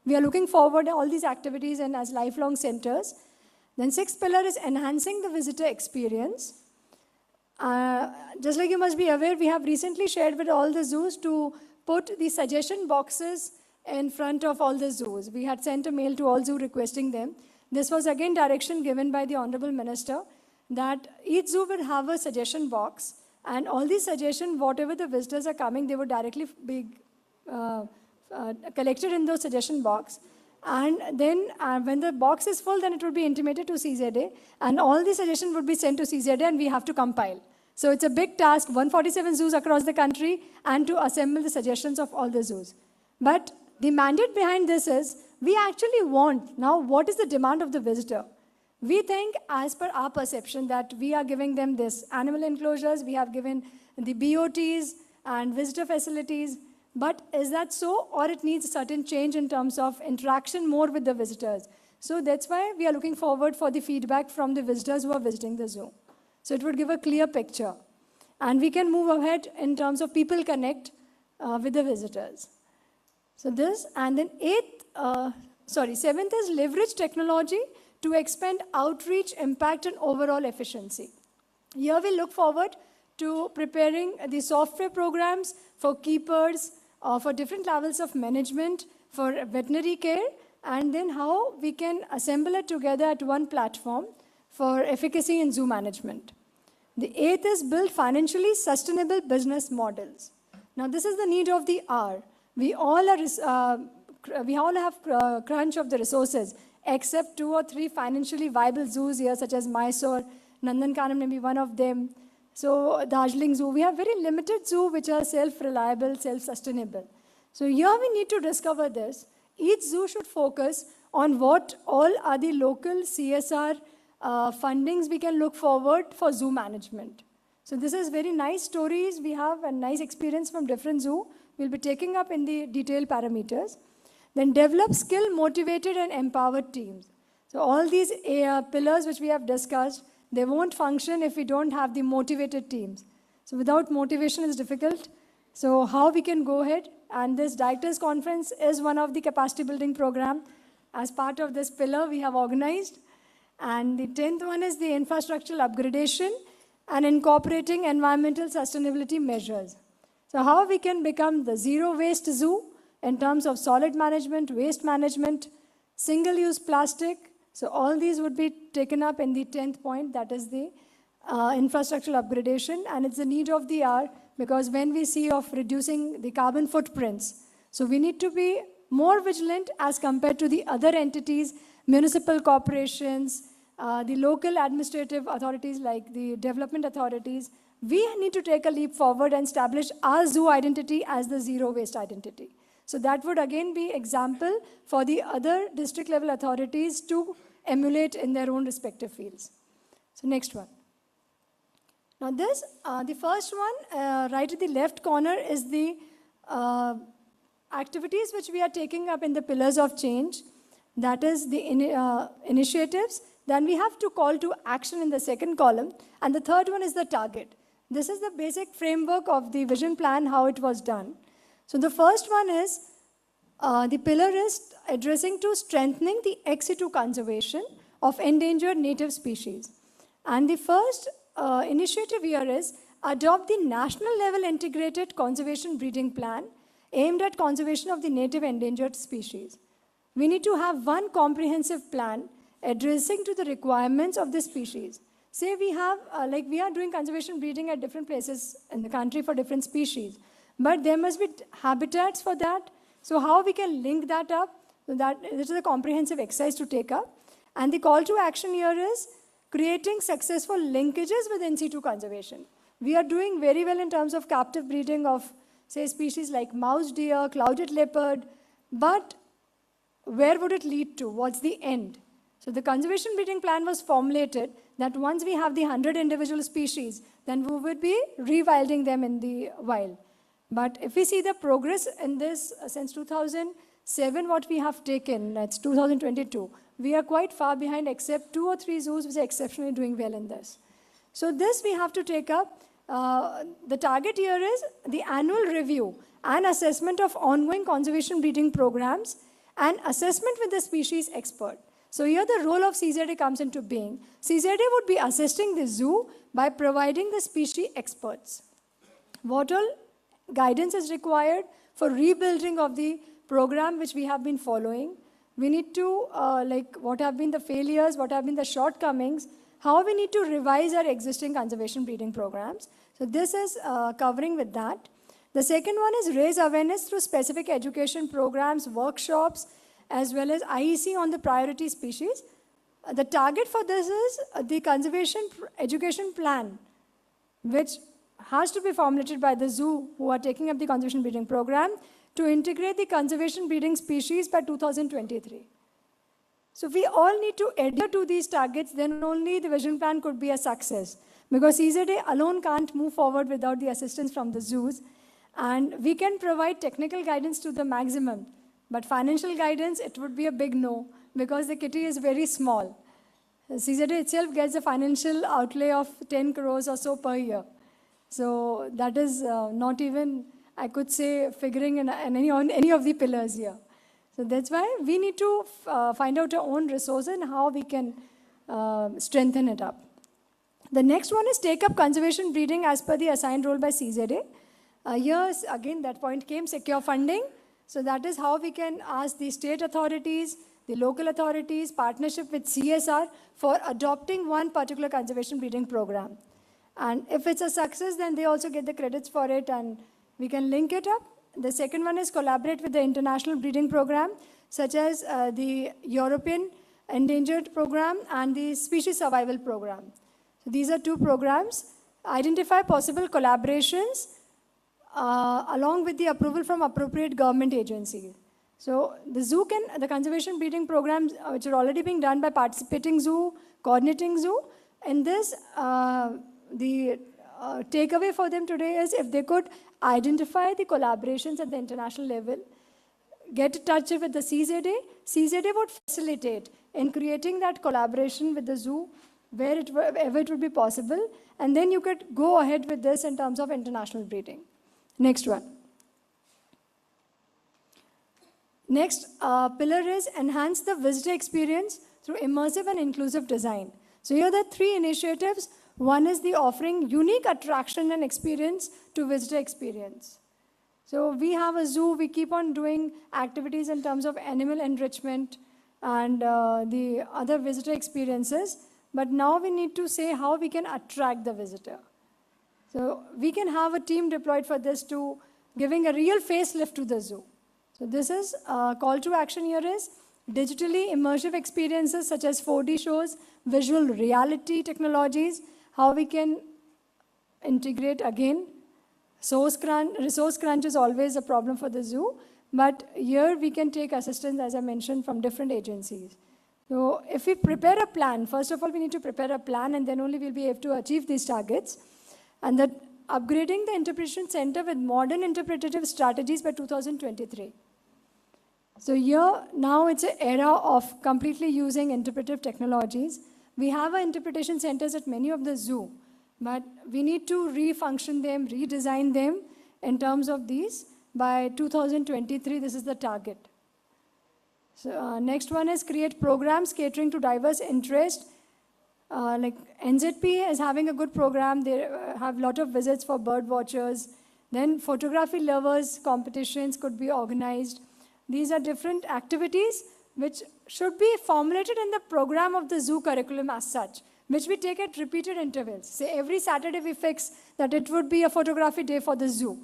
we are looking forward to all these activities and as lifelong centers. Then sixth pillar is enhancing the visitor experience. Just like you must be aware, we have recently shared with all the zoos to put the suggestion boxes in front of all the zoos. We had sent a mail to all zoos requesting them. This was again direction given by the Honorable Minister that each zoo will have a suggestion box, and all these suggestions, whatever the visitors are coming, they would directly be collected in those suggestion box. And then when the box is full, then it will be intimated to CZA, and all the suggestions would be sent to CZA, and we have to compile. So it's a big task, 147 zoos across the country, and to assemble the suggestions of all the zoos. But the mandate behind this is, we actually want, now what is the demand of the visitor? We think, as per our perception, that we are giving them this animal enclosures, we have given the BOTs and visitor facilities, but is that so, or it needs a certain change in terms of interaction more with the visitors? So that's why we are looking forward for the feedback from the visitors who are visiting the zoo. So it would give a clear picture. And we can move ahead in terms of people connect with the visitors. So this, and then seventh is leverage technology to expand outreach, impact, and overall efficiency. Here we look forward to preparing the software programs for keepers, for different levels of management, for veterinary care, and then how we can assemble it together at one platform for efficacy in zoo management. The eighth is build financially sustainable business models. Now this is the need of the hour. We all have crunch of the resources, except 2 or 3 financially viable zoos here, such as Mysore, Nandankanam may be one of them. So Darjeeling Zoo, we have very limited zoo which are self-reliable, self-sustainable. So here we need to discover this. Each zoo should focus on what all are the local CSR fundings we can look forward for zoo management. So this is very nice stories. We have a nice experience from different zoo. We'll be taking up in the detailed parameters. Then develop skill, motivated, and empowered teams. So all these pillars which we have discussed, They won't function if we don't have the motivated teams. So without motivation, it's difficult. So how we can go ahead, and this Directors Conference is one of the capacity building program. As part of this pillar, we have organized. And the 10th one is the infrastructural upgradation and incorporating environmental sustainability measures. So how we can become the zero waste zoo in terms of solid management, waste management, single-use plastic. So all these would be taken up in the 10th point, that is the infrastructural upgradation, and it's the need of the hour because when we see of reducing the carbon footprints, so we need to be more vigilant as compared to the other entities, municipal corporations, the local administrative authorities like the development authorities. We need to take a leap forward and establish our zoo identity as the zero waste identity. So that would again be example for the other district level authorities to emulate in their own respective fields. So next one. Now this, the first one, right at the left corner is the activities which we are taking up in the pillars of change. That is the initiatives. Then we have to call to action in the second column. And the third one is the target. This is the basic framework of the vision plan, how it was done. So the first one is, the pillar is addressing to strengthening the ex situ conservation of endangered native species. And the first initiative here is adopt the national level integrated conservation breeding plan aimed at conservation of the native endangered species. We need to have one comprehensive plan addressing to the requirements of the species. Say we have, like we are doing conservation breeding at different places in the country for different species, but there must be habitats for that. So how we can link that up, so that this is a comprehensive exercise to take up. And the call to action here is creating successful linkages with in situ conservation. We are doing very well in terms of captive breeding of, say, species like mouse deer, clouded leopard, but where would it lead to? What's the end? So the conservation breeding plan was formulated that once we have the 100 individual species, then we would be rewilding them in the wild. But if we see the progress in this since 2007, what we have taken, that's 2022, we are quite far behind except 2 or 3 zoos which are exceptionally doing well in this. So this we have to take up. The target here is the annual review and assessment of ongoing conservation breeding programs and assessment with the species expert. So here the role of CZA comes into being. CZA would be assisting the zoo by providing the species experts. What all guidance is required for rebuilding of the program which we have been following. We need to, like what have been the failures, what have been the shortcomings, how we need to revise our existing conservation breeding programs. So this is covering with that. The second one is raise awareness through specific education programs, workshops, as well as IEC on the priority species. The target for this is the conservation education plan, which has to be formulated by the zoo who are taking up the conservation breeding program to integrate the conservation breeding species by 2023. So we all need to adhere to these targets, then only the vision plan could be a success. Because CZA alone can't move forward without the assistance from the zoos. And we can provide technical guidance to the maximum. But financial guidance, it would be a big no, because the kitty is very small. CZA itself gets a financial outlay of 10 crores or so per year. So that is not even, I could say, figuring in any of the pillars here. So that's why we need to find out our own resources and how we can strengthen it up. The next one is take up conservation breeding as per the assigned role by CZA. Here, again, that point came, secure funding. So that is how we can ask the state authorities, the local authorities, partnership with CSR for adopting one particular conservation breeding program. And if it's a success, then they also get the credits for it and we can link it up. The second one is collaborate with the international breeding program, such as the European Endangered Program and the Species Survival Program. So these are 2 programs. Identify possible collaborations along with the approval from appropriate government agencies. So the zoo can, the conservation breeding programs which are already being done by participating zoo, coordinating zoo, in this the takeaway for them today is if they could identify the collaborations at the international level, get in touch with the CZA would facilitate in creating that collaboration with the zoo wherever it would be possible, and then you could go ahead with this in terms of international breeding. Next one. Next pillar is enhance the visitor experience through immersive and inclusive design. So here are the three initiatives. One is the offering unique attraction and experience to visitor experience. So we have a zoo, we keep on doing activities in terms of animal enrichment and the other visitor experiences, but now we need to say how we can attract the visitor. So we can have a team deployed for this to giving a real facelift to the zoo. So this is call to action here is digitally immersive experiences such as 4D shows, visual reality technologies, how we can integrate again. Resource crunch is always a problem for the zoo, but here we can take assistance, as I mentioned, from different agencies. So if we prepare a plan, first of all, we need to prepare a plan and then only we'll be able to achieve these targets. And that upgrading the interpretation center with modern interpretative strategies by 2023. So here, now it's an era of completely using interpretive technologies. We have our interpretation centers at many of the zoo, but we need to refunction them, redesign them in terms of these. By 2023, this is the target. So next one is create programs catering to diverse interests. Like NZP is having a good program. They have a lot of visits for bird watchers. Then photography lovers competitions could be organized. These are different activities which should be formulated in the program of the zoo curriculum as such, which we take at repeated intervals. Say every Saturday we fix that it would be a photography day for the zoo.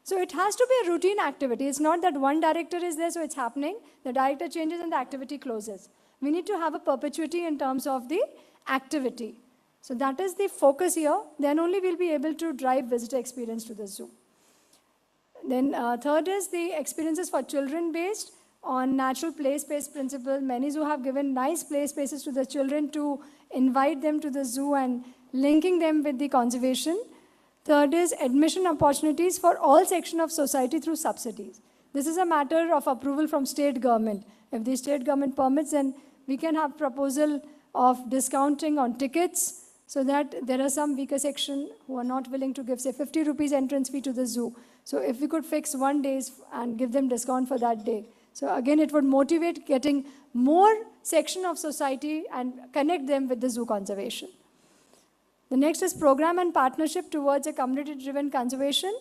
So it has to be a routine activity. It's not that one director is there, so it's happening. The director changes and the activity closes. We need to have a perpetuity in terms of the activity. So that is the focus here. Then only we'll be able to drive visitor experience to the zoo. Then third is the experiences for children based on natural play space principle. Many zoos have given nice play spaces to the children to invite them to the zoo and linking them with the conservation. Third is admission opportunities for all sections of society through subsidies. This is a matter of approval from state government. If the state government permits, then we can have proposal of discounting on tickets so that there are some weaker section who are not willing to give, say, 50 rupees entrance fee to the zoo. So if we could fix 1 day and give them discount for that day. So again, it would motivate getting more section of society and connect them with the zoo conservation. The next is program and partnership towards a community-driven conservation.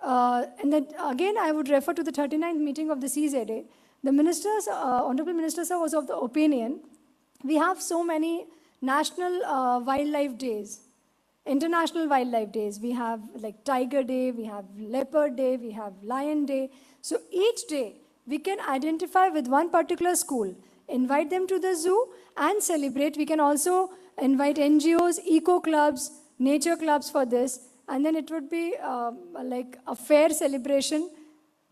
And then again, I would refer to the 39th meeting of the CZA. The ministers, Honorable Minister Sir was of the opinion, we have so many national wildlife days, international wildlife days. We have like Tiger Day, we have Leopard Day, we have Lion Day. So each day, we can identify with one particular school, invite them to the zoo and celebrate. We can also invite NGOs, eco clubs, nature clubs for this. And then it would be like a fair celebration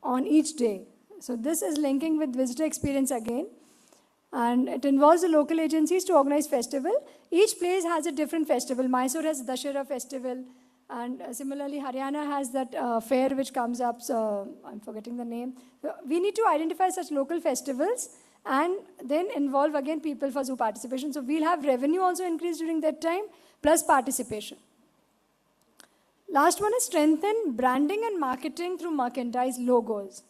on each day. So this is linking with visitor experience again. And it involves the local agencies to organize festival. Each place has a different festival. Mysore has Dashera festival. And similarly, Haryana has that fair which comes up. So I'm forgetting the name. So we need to identify such local festivals and then involve again people for zoo participation. So we'll have revenue also increase during that time, plus participation. Last one is strengthen branding and marketing through merchandise logos.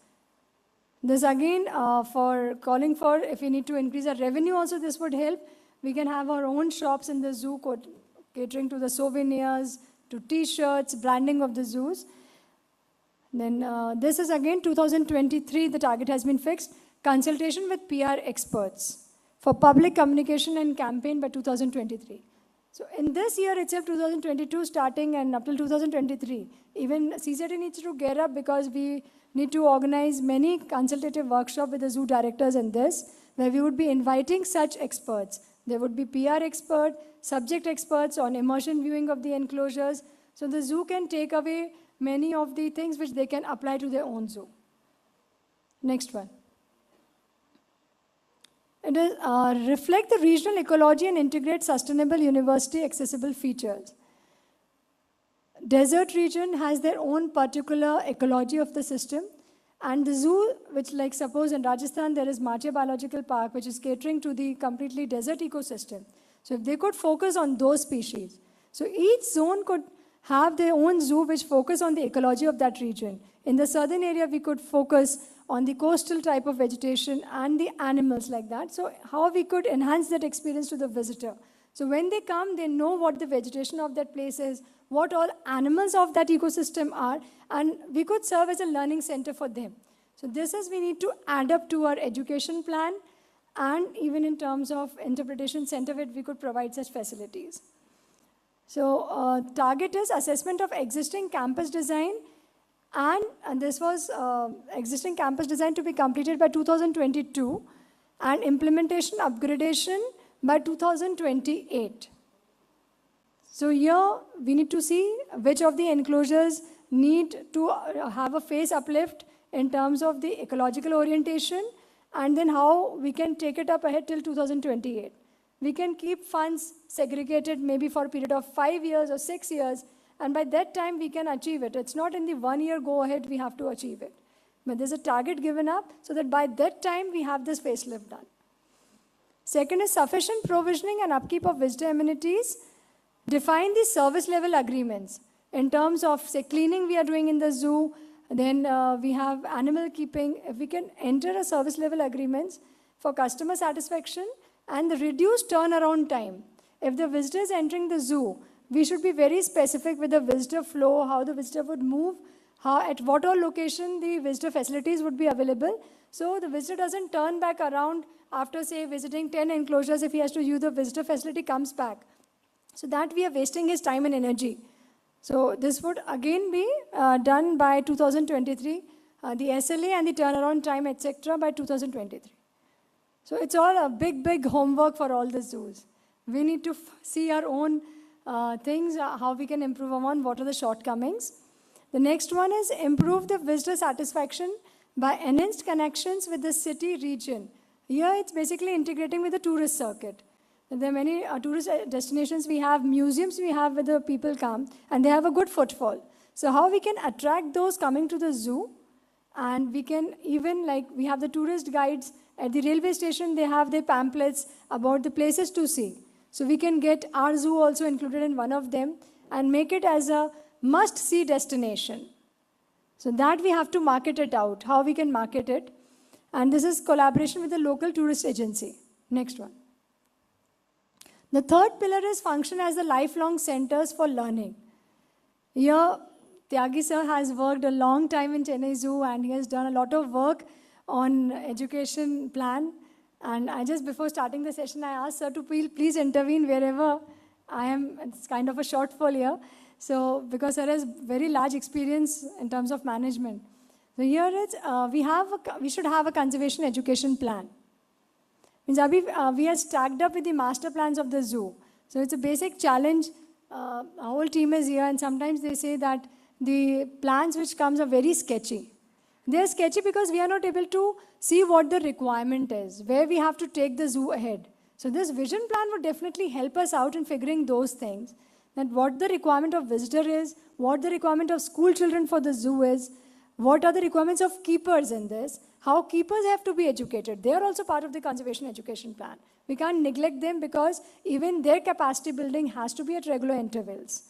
This again for calling for, if we need to increase our revenue also, this would help. We can have our own shops in the zoo catering to the souvenirs, to t-shirts, branding of the zoos. Then this is again 2023, the target has been fixed. Consultation with PR experts for public communication and campaign by 2023. So in this year itself, 2022 starting and up till 2023, even CZT needs to gear up because we need to organize many consultative workshops with the zoo directors in this, where we would be inviting such experts. There would be PR expert, subject experts on immersion viewing of the enclosures. So the zoo can take away many of the things which they can apply to their own zoo. Next one. It is reflect the regional ecology and integrate sustainable university accessible features. Desert region has their own particular ecology of the system, and the zoo, which like suppose in Rajasthan there is Mache Biological Park, which is catering to the completely desert ecosystem. So if they could focus on those species. So each zone could have their own zoo which focus on the ecology of that region. In the southern area, we could focus on the coastal type of vegetation and the animals like that. So how we could enhance that experience to the visitor. So when they come, they know what the vegetation of that place is, what all animals of that ecosystem are, and we could serve as a learning center for them. So this is we need to add up to our education plan, and even in terms of interpretation center where we could provide such facilities. So target is assessment of existing campus design, and this was existing campus design to be completed by 2022 and implementation upgradation by 2028. So here we need to see which of the enclosures need to have a phase uplift in terms of the ecological orientation, and then how we can take it up ahead till 2028. We can keep funds segregated maybe for a period of 5 years or 6 years, and by that time we can achieve it. It's not in the 1 year go ahead we have to achieve it. But there's a target given up so that by that time we have this facelift done. Second is sufficient provisioning and upkeep of visitor amenities. Define the service level agreements in terms of, say, cleaning we are doing in the zoo, then we have animal keeping. If we can enter a service level agreements for customer satisfaction and the reduced turnaround time. If the visitor is entering the zoo, we should be very specific with the visitor flow, how the visitor would move, at what all location the visitor facilities would be available. So the visitor doesn't turn back around after, say, visiting 10 enclosures. If he has to use the visitor facility, comes back. So that we are wasting his time and energy. So this would again be done by 2023, the SLA and the turnaround time, etc. by 2023. So it's all a big homework for all the zoos. We need to see our own things, how we can improve on, what are the shortcomings. The next one is improve the visitor satisfaction by enhanced connections with the city region. Here it's basically integrating with the tourist circuit. There are many tourist destinations we have, museums we have where the people come, and they have a good footfall. So how we can attract those coming to the zoo, and we can even, like, we have the tourist guides at the railway station, they have their pamphlets about the places to see. So we can get our zoo also included in one of them and make it as a must-see destination. So that we have to market it out, how we can market it. And this is collaboration with the local tourist agency. Next one. The third pillar is function as the lifelong centers for learning. Here, Tyagi sir has worked a long time in Chennai Zoo, and he has done a lot of work on education plan. And I just, before starting the session, I asked sir to please intervene wherever I am. It's kind of a shortfall here. So, because sir has very large experience in terms of management. So here it's, we should have a conservation education plan. Means we are stacked up with the master plans of the zoo. So it's a basic challenge. Our whole team is here, and sometimes they say that the plans which comes are very sketchy. They are sketchy because we are not able to see what the requirement is, where we have to take the zoo ahead. So this vision plan would definitely help us out in figuring those things, that what the requirement of visitor is, what the requirement of school children for the zoo is, what are the requirements of keepers in this, how keepers have to be educated. They are also part of the conservation education plan. We can't neglect them because even their capacity building has to be at regular intervals.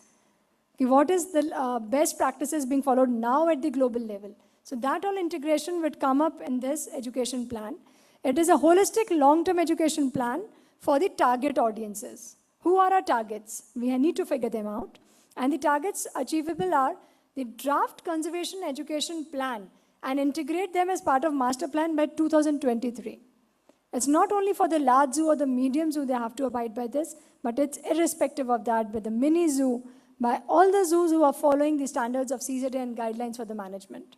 Okay, what is the best practices being followed now at the global level? So that all integration would come up in this education plan. It is a holistic long-term education plan for the target audiences. Who are our targets? We need to figure them out. And the targets achievable are the draft conservation education plan and integrate them as part of master plan by 2023. It's not only for the large zoo or the medium zoo they have to abide by this, but it's irrespective of that, by the mini zoo, by all the zoos who are following the standards of CZA and guidelines for the management.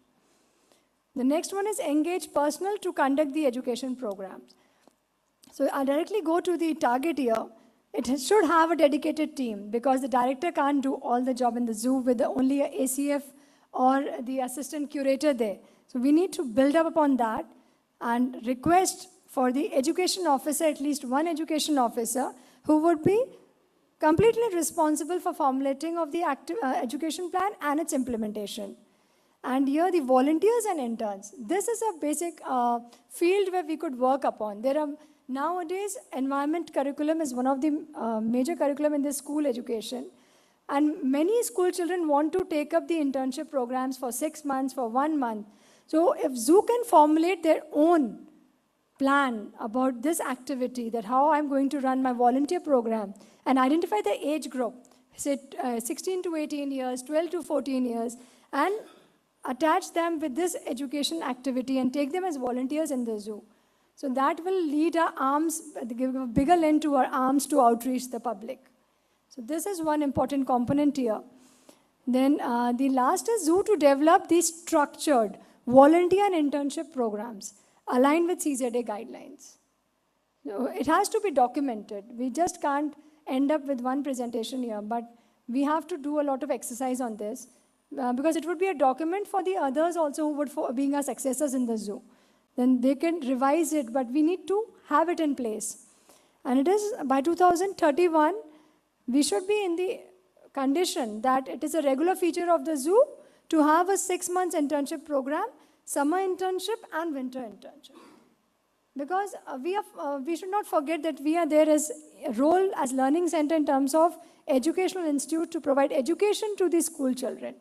The next one is engage personnel to conduct the education programs. So I directly go to the target here. It should have a dedicated team because the director can't do all the job in the zoo with only a ACF or the assistant curator there. So we need to build up upon that and request for the education officer, at least one education officer, who would be completely responsible for formulating of the education plan and its implementation. And here the volunteers and interns. This is a basic field where we could work upon. There are nowadays environment curriculum is one of the major curriculum in the school education. And many school children want to take up the internship programs for 6 months, for 1 month. So if zoo can formulate their own plan about this activity, that how I'm going to run my volunteer program, and identify the age group, say 16 to 18 years, 12 to 14 years, and attach them with this education activity and take them as volunteers in the zoo. So that will lead our arms, give a bigger lend to our arms to outreach the public. So this is one important component here. Then the last is zoo to develop these structured volunteer and internship programs aligned with CZA guidelines. So it has to be documented. We just can't end up with one presentation here, but we have to do a lot of exercise on this because it would be a document for the others also who would being our successors in the zoo. Then they can revise it, but we need to have it in place. And it is by 2031, we should be in the condition that it is a regular feature of the zoo to have a 6 months internship program, summer internship and winter internship. Because we should not forget that we are there as a role as learning center in terms of educational institute to provide education to the school children.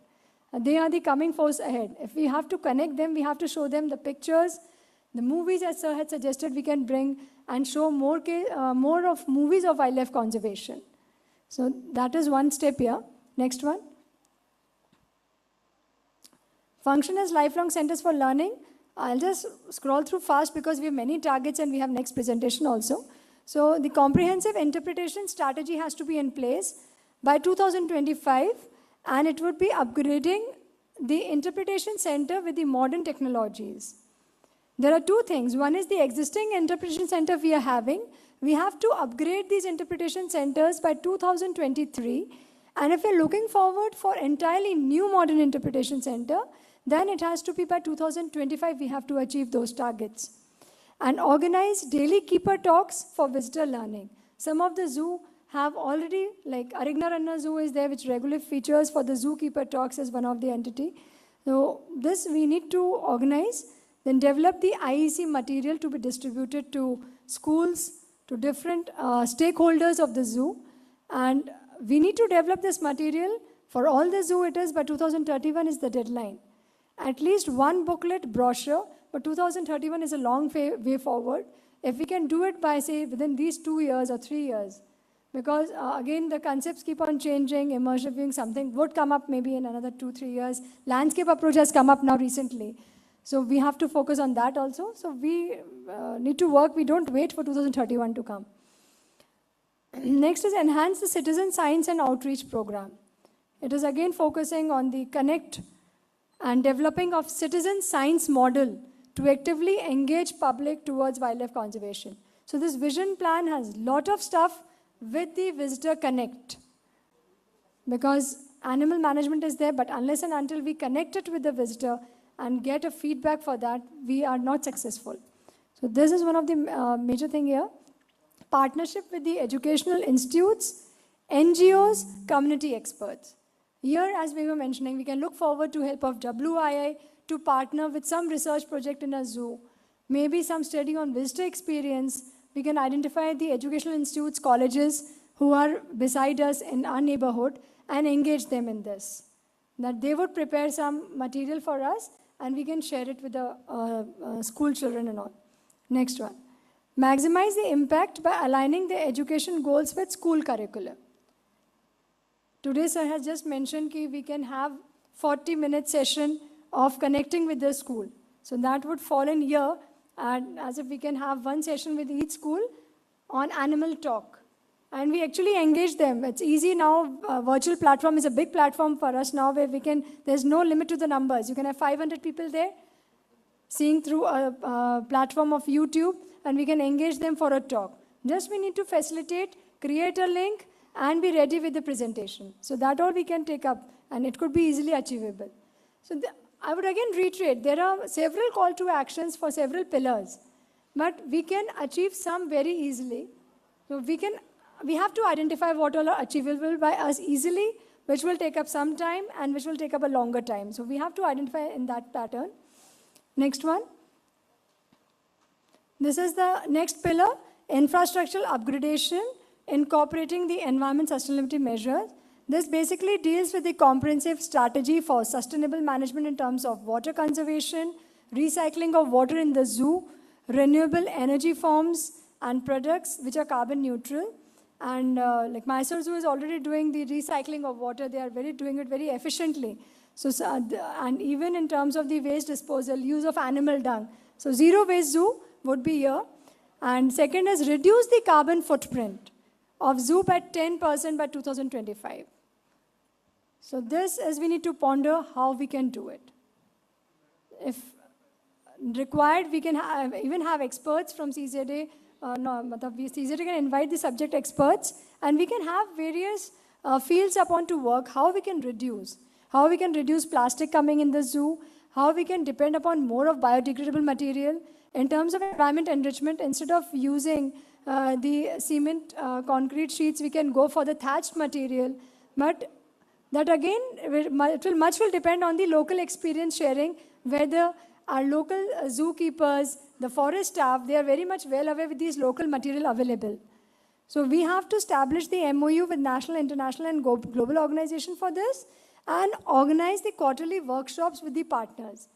They are the coming force ahead. If we have to connect them, we have to show them the pictures, the movies as Sir had suggested we can bring and show more of movies of wildlife conservation. So that is one step here. Next one. Function as lifelong centers for learning. I'll just scroll through fast because we have many targets and we have next presentation also. So the comprehensive interpretation strategy has to be in place by 2025, and it would be upgrading the interpretation center with the modern technologies. There are two things. One is the existing interpretation center we are having. We have to upgrade these interpretation centers by 2023. And if we're looking forward for entirely new modern interpretation center, then it has to be by 2025 we have to achieve those targets. And organize daily keeper talks for visitor learning. Some of the zoo have already, like Arigna Ranna Zoo is there, which regularly features for the zookeeper talks as one of the entity. So this we need to organize, then develop the IEC material to be distributed to schools, to different stakeholders of the zoo. And we need to develop this material for all the zoo it is by 2031 is the deadline. At least one booklet brochure, but 2031 is a long way forward. If we can do it by, say, within these 2 years or 3 years, because again, the concepts keep on changing, immersive viewing, something would come up maybe in another 2-3 years. Landscape approach has come up now recently. So we have to focus on that also. So we need to work, we don't wait for 2031 to come. Next is enhance the citizen science and outreach program. It is again focusing on the connect and developing of citizen science model to actively engage public towards wildlife conservation. So this vision plan has a lot of stuff with the visitor connect. Because animal management is there, but unless and until we connect it with the visitor and get a feedback for that, we are not successful. So this is one of the major thing here. Partnership with the educational institutes, NGOs, community experts. Here, as we were mentioning, we can look forward to help of WII to partner with some research project in a zoo, maybe some study on visitor experience. We can identify the educational institutes, colleges who are beside us in our neighborhood and engage them in this. That they would prepare some material for us and we can share it with the school children and all. Next one. Maximize the impact by aligning the education goals with school curriculum. Today, sir has just mentioned that we can have 40-minute session of connecting with the school. So that would fall in here, and as if we can have one session with each school on animal talk. And we actually engage them. It's easy now. Virtual platform is a big platform for us now where we can, there's no limit to the numbers. You can have 500 people there seeing through a platform of YouTube, and we can engage them for a talk. Just we need to facilitate, create a link, and be ready with the presentation. So that all we can take up, and it could be easily achievable. So I would again reiterate, there are several call to actions for several pillars, but we can achieve some very easily. So we have to identify what all are achievable by us easily, which will take up some time and which will take up a longer time. So we have to identify in that pattern. Next one. This is the next pillar, infrastructural upgradation, incorporating the environment sustainability measures. This basically deals with the comprehensive strategy for sustainable management in terms of water conservation, recycling of water in the zoo, renewable energy forms and products which are carbon neutral. And like Mysore Zoo is already doing the recycling of water. They are doing it very efficiently. And even in terms of the waste disposal, use of animal dung. So zero waste zoo would be here. And second is reduce the carbon footprint of zoo by 10% by 2025. So this is, we need to ponder how we can do it. If required, we can even have experts from CZA. CZA can invite the subject experts, and we can have various fields upon to work, how we can reduce plastic coming in the zoo, how we can depend upon more of biodegradable material. In terms of environment enrichment, instead of using the cement concrete sheets, we can go for the thatched material. But that again, much will depend on the local experience sharing, whether our local zookeepers, the forest staff, they are very much well aware with these local material available. So we have to establish the MOU with national, international, and global organization for this, and organize the quarterly workshops with the partners.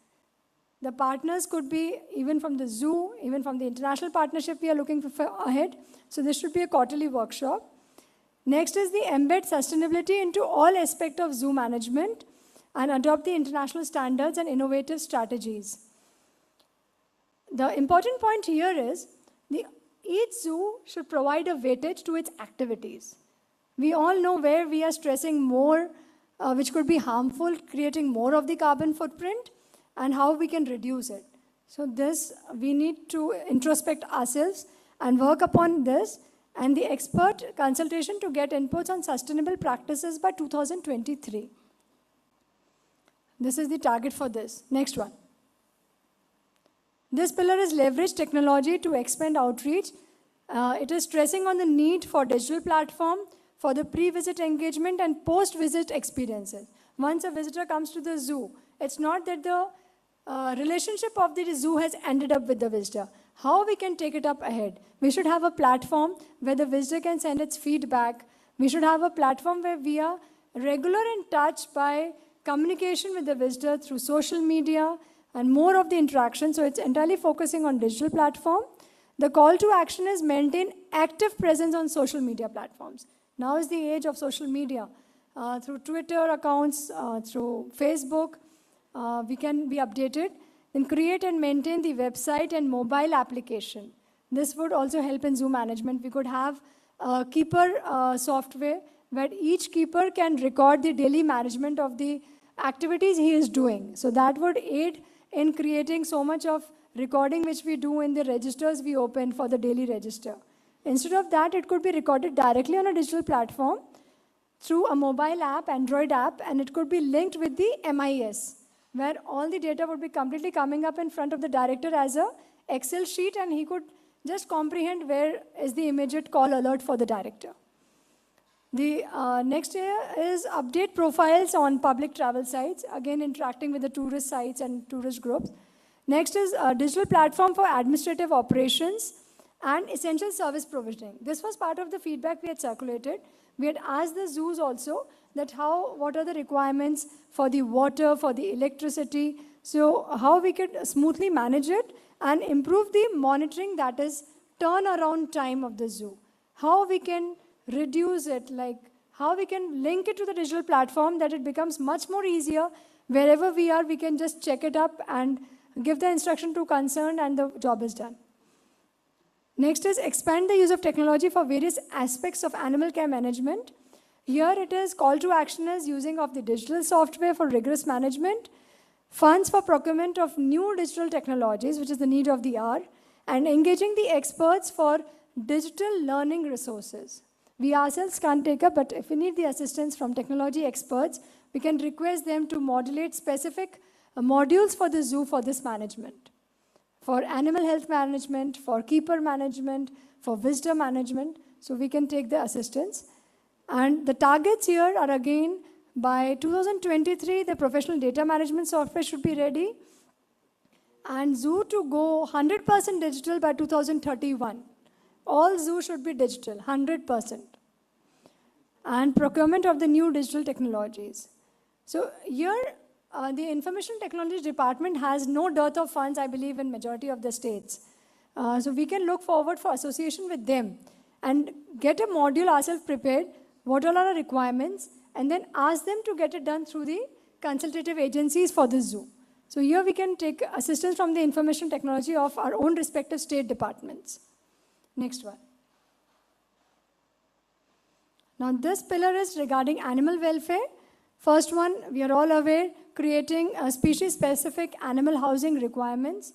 The partners could be even from the zoo, even from the international partnership we are looking for ahead. So this should be a quarterly workshop. Next is the embed sustainability into all aspects of zoo management and adopt the international standards and innovative strategies. The important point here is each zoo should provide a weightage to its activities. We all know where we are stressing more, which could be harmful, creating more of the carbon footprint, and how we can reduce it. So this, we need to introspect ourselves and work upon this, and the expert consultation to get inputs on sustainable practices by 2023. This is the target for this. Next one. This pillar is leverage technology to expand outreach. It is stressing on the need for digital platform for the pre-visit engagement and post-visit experiences. Once a visitor comes to the zoo, it's not that the relationship of the zoo has ended up with the visitor. How we can take it up ahead? We should have a platform where the visitor can send its feedback. We should have a platform where we are regular in touch by communication with the visitor through social media and more of the interaction. So it's entirely focusing on digital platform. The call to action is maintain active presence on social media platforms. Now is the age of social media. Through Twitter accounts, through Facebook, we can be updated. Then create and maintain the website and mobile application. This would also help in zoo management. We could have a keeper software where each keeper can record the daily management of the activities he is doing. So that would aid in creating so much of recording which we do in the registers we open for the daily register. Instead of that, it could be recorded directly on a digital platform through a mobile app, Android app, and it could be linked with the MIS, where all the data would be completely coming up in front of the director as a Excel sheet, and he could just comprehend where is the immediate call alert for the director. The next is update profiles on public travel sites, again interacting with the tourist sites and tourist groups. Next is a digital platform for administrative operations and essential service provisioning. This was part of the feedback we had circulated. We had asked the zoos also that what are the requirements for the water, for the electricity, so how we could smoothly manage it and improve the monitoring, that is turnaround time of the zoo. How we can reduce it, like how we can link it to the digital platform that it becomes much more easier. Wherever we are, we can just check it up and give the instruction to concerned and the job is done. Next is expand the use of technology for various aspects of animal care management. Here it is call to action is using of the digital software for rigorous management, funds for procurement of new digital technologies, which is the need of the hour, and engaging the experts for digital learning resources. We ourselves can't take up, but if we need the assistance from technology experts, we can request them to modulate specific modules for the zoo for this management. For animal health management, for keeper management, for visitor management, so we can take the assistance. And the targets here are again By 2023, the professional data management software should be ready. And zoo to go 100% digital by 2031. All zoo should be digital, 100%. And procurement of the new digital technologies. So here, the Information Technology Department has no dearth of funds, I believe, in majority of the states. So we can look forward for association with them and get a module ourselves prepared, what all are our requirements, and then ask them to get it done through the consultative agencies for the zoo. So here we can take assistance from the information technology of our own respective state departments. Next one. Now this pillar is regarding animal welfare. First one, we are all aware, creating species-specific animal housing requirements.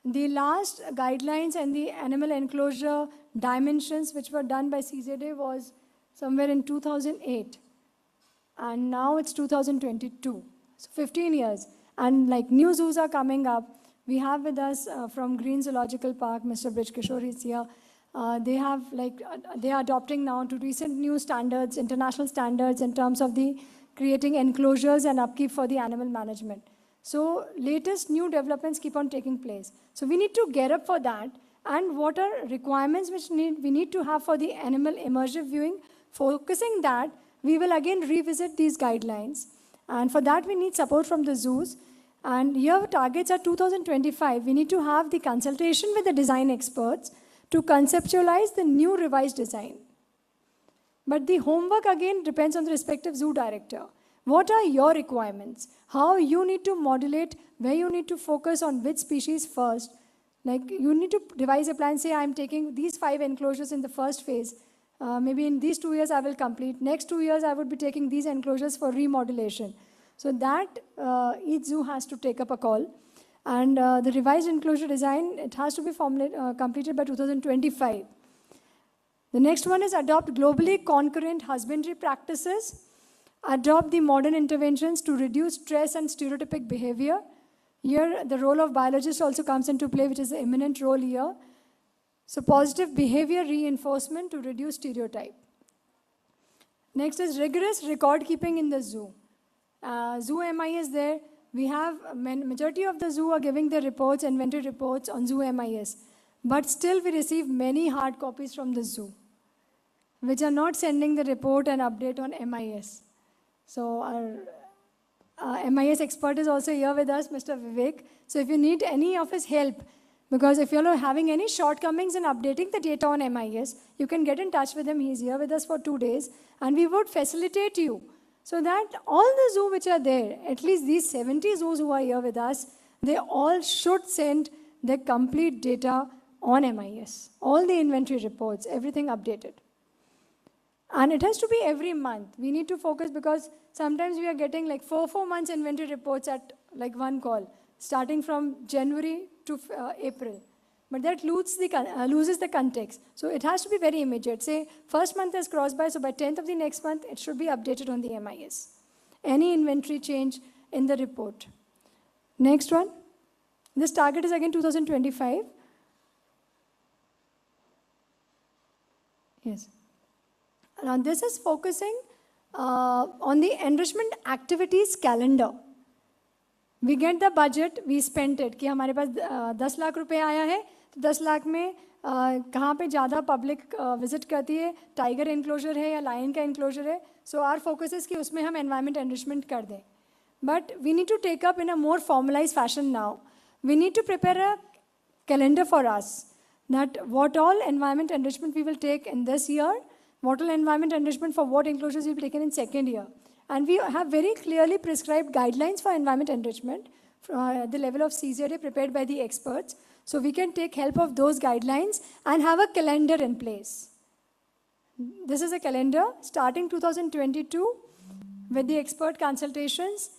The last guidelines and the animal enclosure dimensions which were done by CZA was somewhere in 2008. And now it's 2022, so 15 years. And like new zoos are coming up. We have with us from Green Zoological Park, Mr. Brij Kishore is here. They are adopting now to recent new standards, international standards in terms of the creating enclosures and upkeep for the animal management. So latest new developments keep on taking place. So we need to get up for that. And what are requirements which we need to have for the animal immersive viewing? Focusing that, we will again revisit these guidelines. And for that, we need support from the zoos. And here targets are 2025. We need to have the consultation with the design experts to conceptualize the new revised design. But the homework again depends on the respective zoo director. What are your requirements? How you need to modulate, where you need to focus on which species first. Like you need to devise a plan, say I'm taking these 5 enclosures in the first phase. Maybe in these 2 years I will complete. Next 2 years I would be taking these enclosures for remodulation. So that each zoo has to take up a call. And the revised enclosure design, it has to be completed by 2025. The next one is adopt globally concurrent husbandry practices. Adopt the modern interventions to reduce stress and stereotypic behavior. Here the role of biologist also comes into play, which is the eminent role here. So positive behavior reinforcement to reduce stereotype. Next is rigorous record keeping in the zoo. Zoo MI is there. We have, majority of the zoo are giving their reports, inventory reports on zoo MIS. But still we receive many hard copies from the zoo, which are not sending the report and update on MIS. So our MIS expert is also here with us, Mr. Vivek. So if you need any of his help, because if you're having any shortcomings in updating the data on MIS, you can get in touch with him. He's here with us for 2 days, and we would facilitate you so that all the zoos which are there, at least these 70 zoos who are here with us, they all should send their complete data on MIS. All the inventory reports, everything updated. And it has to be every month. We need to focus because sometimes we are getting like 4 months inventory reports at like one call, starting from January to April. But that loses the context. So it has to be very immediate. Say, first month has crossed by, so by 10th of the next month, it should be updated on the MIS. Any inventory change in the report. Next one. This target is again 2025. Yes. Now this is focusing on the enrichment activities calendar. We get the budget, we spent it. कि हमारे पास 10 लाख रुपए आया है, तो 10 लाख में कहाँ पे ज़्यादा पब्लिक विजिट करती है, टाइगर एनक्लोजर है या लायन का एनक्लोजर है. सो आर फोकस इज कि उसमें हम एनवायरमेंट एनरिचमेंट कर दें. But we need to take up in a more formalise fashion now. We need to prepare a calendar for us, that what all environment enrichment we will take in this year, what all environment enrichment for what enclosures will be taken in second year. And we have very clearly prescribed guidelines for environment enrichment at the level of CZA prepared by the experts. So we can take help of those guidelines and have a calendar in place. This is a calendar starting 2022 with the expert consultations,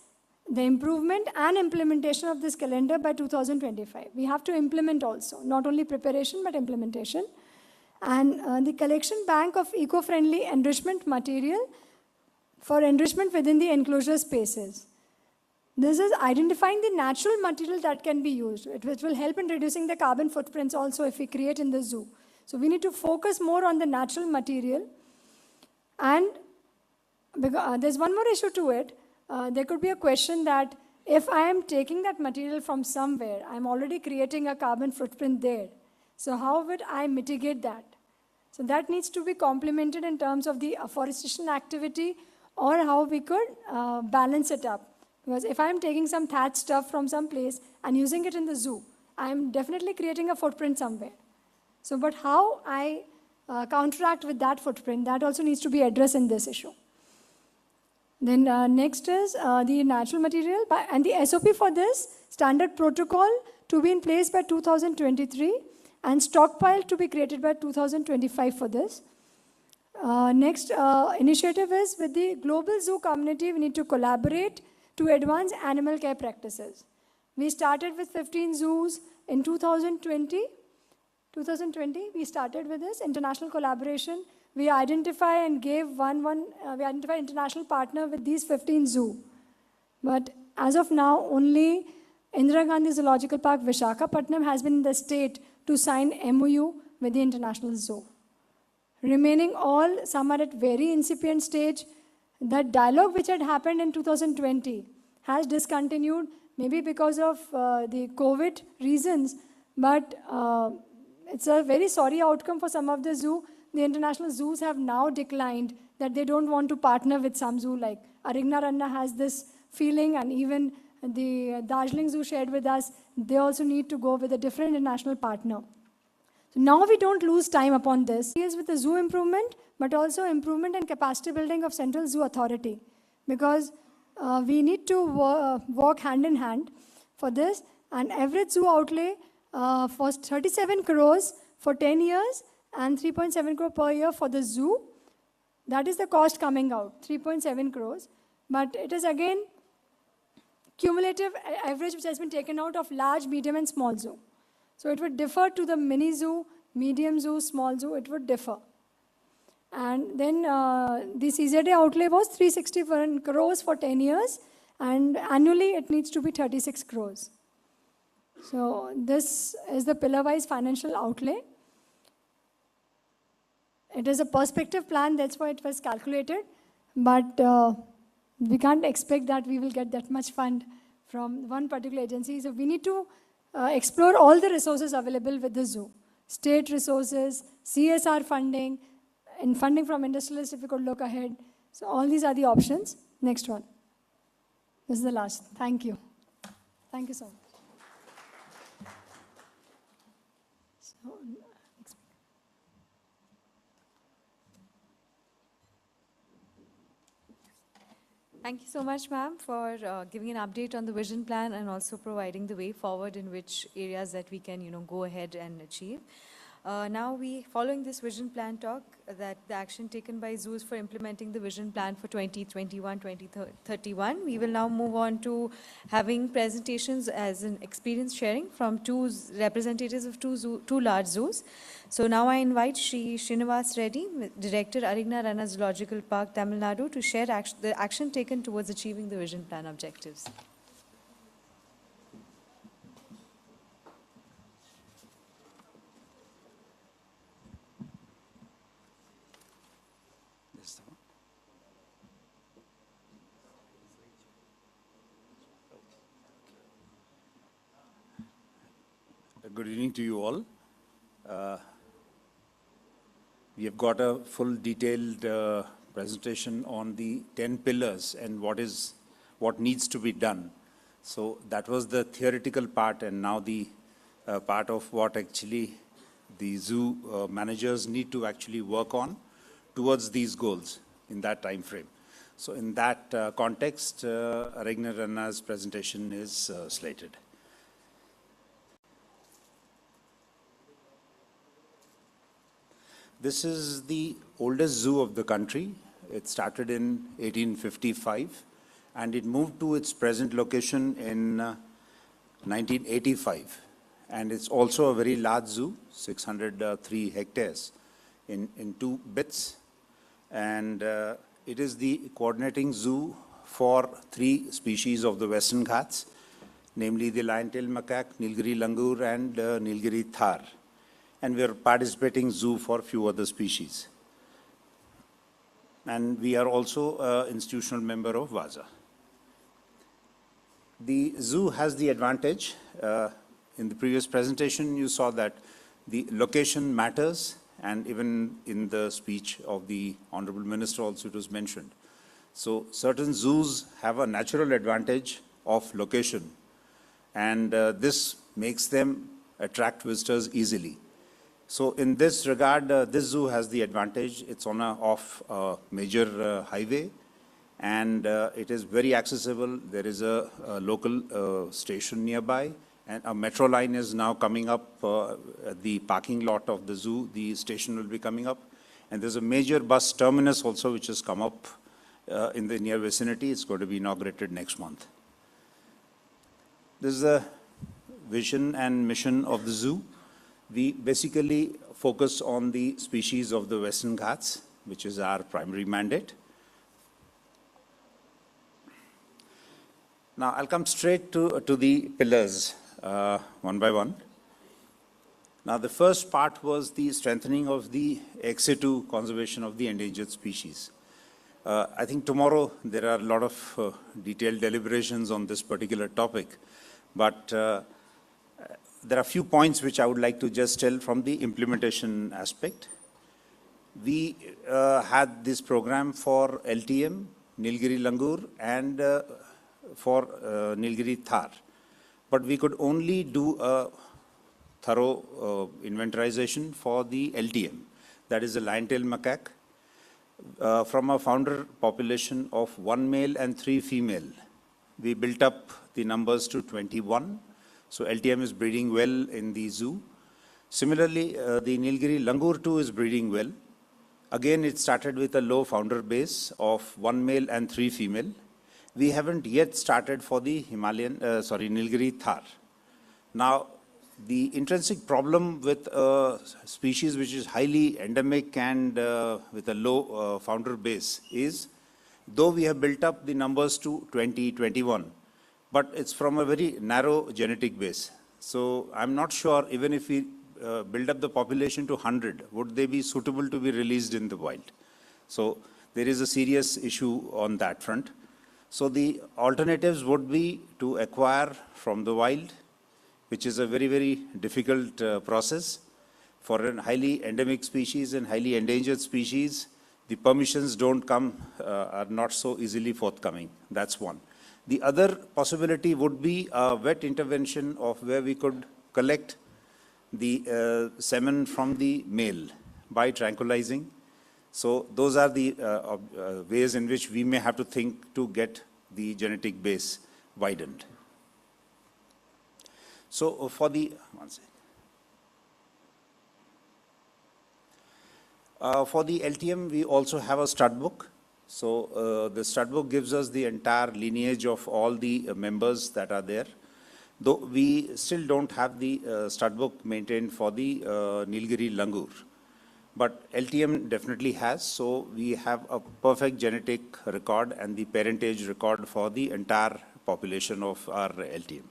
the improvement and implementation of this calendar by 2025. We have to implement also, not only preparation but implementation. And the collection bank of eco-friendly enrichment material for enrichment within the enclosure spaces. This is identifying the natural material that can be used, which will help in reducing the carbon footprints also if we create in the zoo. So we need to focus more on the natural material. And because there's one more issue to it. There could be a question that if I am taking that material from somewhere, I'm already creating a carbon footprint there. So how would I mitigate that? So that needs to be complemented in terms of the afforestation activity, or how we could balance it up. Because if I'm taking some thatch stuff from some place and using it in the zoo, I'm definitely creating a footprint somewhere. So, but how I counteract with that footprint, that also needs to be addressed in this issue. Then next is the natural material, and the SOP for this, standard protocol to be in place by 2023, and stockpile to be created by 2025 for this. Next initiative is with the global zoo community, we need to collaborate to advance animal care practices. We started with 15 zoos in 2020. 2020, we started with this international collaboration. We identify and gave we identified international partner with these 15 zoo. But as of now, only Indira Gandhi Zoological Park, Visakhapatnam has been in the state to sign MOU with the international zoo. Remaining all, some are at very incipient stage. That dialogue which had happened in 2020 has discontinued, maybe because of the COVID reasons, but it's a very sorry outcome for some of the zoo. The international zoos have now declined that they don't want to partner with some zoo, like Arigna Ranna has this feeling, and even the Darjeeling Zoo shared with us, they also need to go with a different international partner. So now we don't lose time upon this. It is with the zoo improvement, but also improvement and capacity building of Central Zoo Authority, because we need to work hand in hand for this. And average zoo outlay for 37 crores for 10 years and 3.7 crore per year for the zoo. That is the cost coming out, 3.7 crores. But it is again cumulative average which has been taken out of large, medium and small zoo. So it would differ to the mini zoo, medium zoo, small zoo, it would differ. And then the CZA outlay was 361 crores for 10 years, and annually it needs to be 36 crores. So this is the pillar-wise financial outlay. It is a perspective plan, that's why it was calculated, but we can't expect that we will get that much fund from one particular agency. So we need to explore all the resources available with the zoo. State resources, CSR funding, and funding from industrialists if we could look ahead. So all these are the options. Next one. This is the last. Thank you. Thank you so much. So, thank you so much, ma'am, for giving an update on the vision plan and also providing the way forward in which areas that we can, go ahead and achieve. Now, following this vision plan talk, that the action taken by zoos for implementing the vision plan for 2021-2031, we will now move on to having presentations as an experience sharing from representatives of two large zoos. So now I invite Shri Srinivas Reddy, Director, Arigna Ranna Zoological Park, Tamil Nadu, to share the action taken towards achieving the vision plan objectives. Good evening to you all. We have got a full detailed presentation on the 10 pillars and what needs to be done. So that was the theoretical part, and now the part of what actually the zoo managers need to actually work on towards these goals in that time frame. So in that context, Arigna Ranna's presentation is slated. This is the oldest zoo of the country. It started in 1855 and it moved to its present location in 1985. And it's also a very large zoo, 603 hectares in two bits. And it is the coordinating zoo for 3 species of the Western Ghats, namely the lion-tailed macaque, Nilgiri langur and Nilgiri thar. And we are participating zoo for few other species. and we are also an institutional member of VASA. The zoo has the advantage. In the previous presentation, you saw that the location matters, and even in the speech of the Honorable Minister also it was mentioned. So certain zoos have a natural advantage of location, and this makes them attract visitors easily. So in this regard, this zoo has the advantage. It's on off a major highway, and it is very accessible. There is a local station nearby, and a metro line is now coming up at the parking lot of the zoo. The station will be coming up, and there's a major bus terminus also which has come up in the near vicinity. It's going to be inaugurated next month. This is the vision and mission of the zoo. We basically focus on the species of the Western Ghats, which is our primary mandate. Now, I'll come straight to the pillars, one by one. Now, the first part was the strengthening of the ex situ conservation of the endangered species. I think tomorrow there are a lot of detailed deliberations on this particular topic, but there are a few points which I would like to just tell from the implementation aspect. We had this program for LTM, Nilgiri Langur, and for Nilgiri Thar. But we could only do a thorough inventorization for the LTM, that is the lion-tailed macaque. From a founder population of 1 male and 3 female, we built up the numbers to 21. So LTM is breeding well in the zoo. Similarly, the Nilgiri Langur too is breeding well. Again, it started with a low founder base of 1 male and 3 female. We haven't yet started for the Nilgiri Thar. Now, the intrinsic problem with a species which is highly endemic and with a low founder base is, though we have built up the numbers to 20, 21, but it's from a very narrow genetic base. So I'm not sure, even if we build up the population to 100, would they be suitable to be released in the wild? So there is a serious issue on that front. So the alternatives would be to acquire from the wild, which is a very, very difficult process. For a highly endemic species and highly endangered species, the permissions don't come, are not so easily forthcoming. That's one. The other possibility would be a wet intervention of where we could collect the semen from the male by tranquilizing. So those are the ways in which we may have to think to get the genetic base widened. So for the, for the LTM, we also have a stud book. So the stud book gives us the entire lineage of all the members that are there. Though we still don't have the stud book maintained for the Nilgiri Langur. But LTM definitely has, so we have a perfect genetic record and the parentage record for the entire population of our LTM.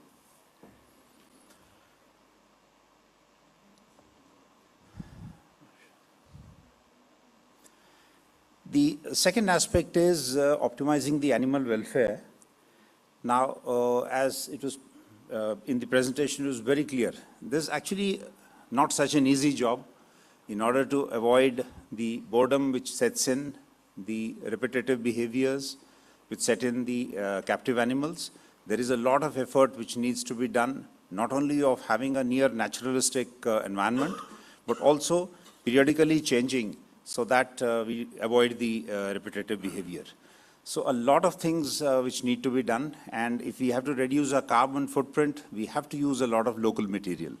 The second aspect is optimizing the animal welfare. Now, as it was in the presentation, it was very clear. This is actually not such an easy job. In order to avoid the boredom which sets in, the repetitive behaviors which set in the captive animals, there is a lot of effort which needs to be done, not only of having a near naturalistic environment, but also periodically changing so that we avoid the repetitive behavior. So a lot of things which need to be done, and if we have to reduce our carbon footprint, we have to use a lot of local material.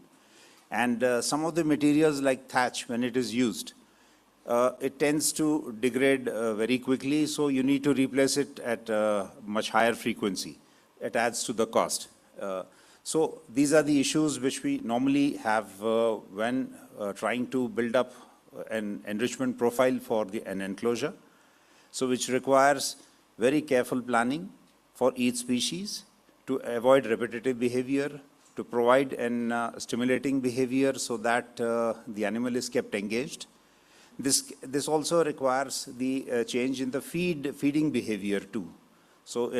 And some of the materials like thatch, when it is used, it tends to degrade very quickly, so you need to replace it at a much higher frequency. It adds to the cost. So these are the issues which we normally have when trying to build up an enrichment profile for an enclosure, so which requires very careful planning for each species to avoid repetitive behavior, to provide an stimulating behavior so that the animal is kept engaged. This also requires the change in the feeding behavior too. So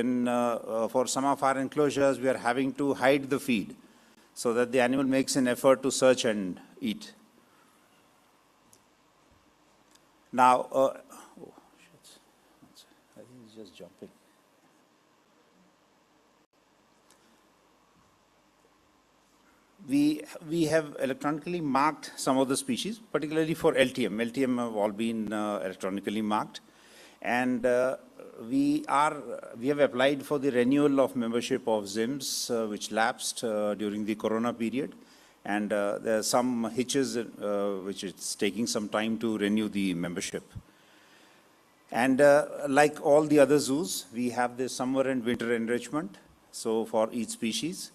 for some of our enclosures, we are having to hide the feed so that the animal makes an effort to search and eat. Now, oh, shit. I think it's just jumping. We have electronically marked some of the species, particularly for LTM. LTM have all been electronically marked. And we have applied for the renewal of membership of ZIMS, which lapsed during the Corona period. And there are some hitches which it's taking some time to renew the membership. And like all the other zoos, we have the summer and winter enrichment. So for each species,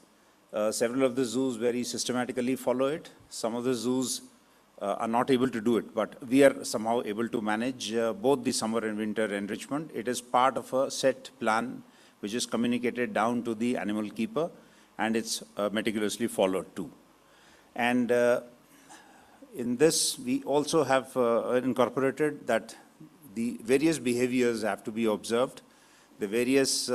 several of the zoos very systematically follow it. Some of the zoos are not able to do it, but we are somehow able to manage both the summer and winter enrichment. It is part of a set plan which is communicated down to the animal keeper, and it's meticulously followed too. And in this, we also have incorporated that the various behaviors have to be observed, the various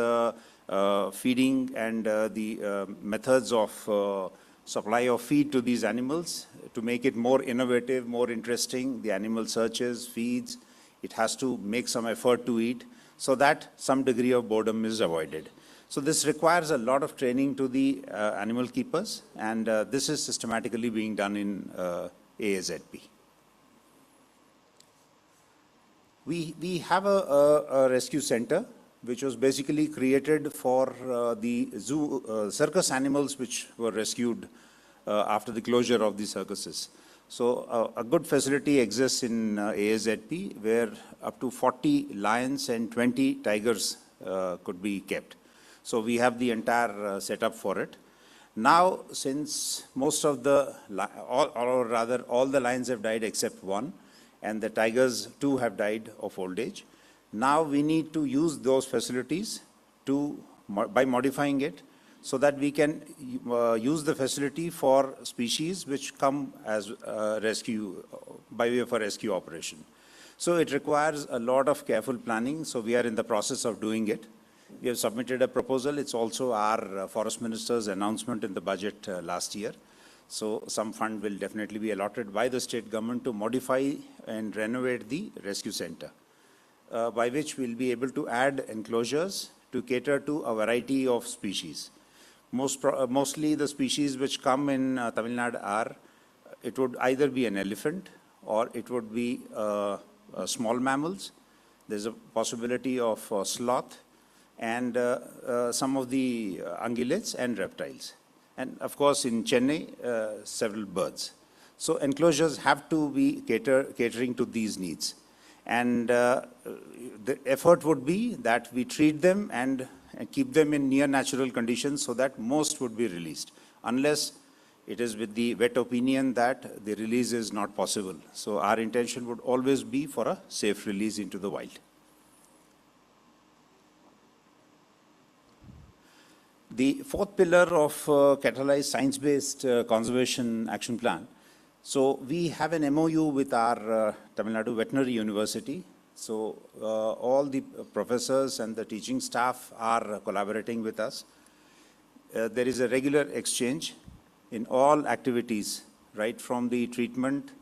feeding and the methods of supply of feed to these animals to make it more innovative, more interesting. The animal searches, feeds, it has to make some effort to eat so that some degree of boredom is avoided. So this requires a lot of training to the animal keepers, and this is systematically being done in AAZP. We have a rescue center which was basically created for the zoo circus animals which were rescued after the closure of the circuses. So a good facility exists in AAZP where up to 40 lions and 20 tigers could be kept. So we have the entire setup for it. Now, since most of the, or rather all the lions have died except one, and the tigers too have died of old age, now we need to use those facilities by modifying it so that we can use the facility for species which come as rescue, by way of a rescue operation. So it requires a lot of careful planning, so we are in the process of doing it. We have submitted a proposal. It's also our forest minister's announcement in the budget last year. So some fund will definitely be allotted by the state government to modify and renovate the rescue center, by which we'll be able to add enclosures to cater to a variety of species. Mostly the species which come in Tamil Nadu are, it would either be an elephant or it would be small mammals. There's a possibility of sloth and some of the ungulates and reptiles. And of course in Chennai, several birds. So enclosures have to be catering to these needs. And the effort would be that we treat them and keep them in near natural conditions so that most would be released, unless it is with the vet opinion that the release is not possible. So our intention would always be for a safe release into the wild. The fourth pillar of catalyzed science-based conservation action plan. So we have an MOU with our Tamil Nadu Veterinary University. So all the professors and the teaching staff are collaborating with us. There is a regular exchange in all activities, right from the treatment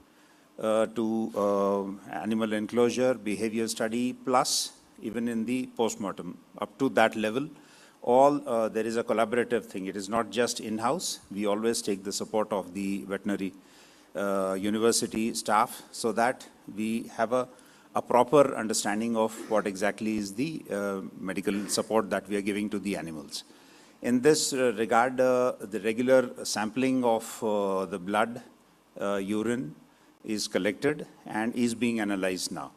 to animal enclosure, behavior study, plus even in the postmortem, up to that level. All there is a collaborative thing. It is not just in-house. We always take the support of the veterinary university staff so that we have a proper understanding of what exactly is the medical support that we are giving to the animals. In this regard, the regular sampling of the blood, urine is collected and is being analyzed now.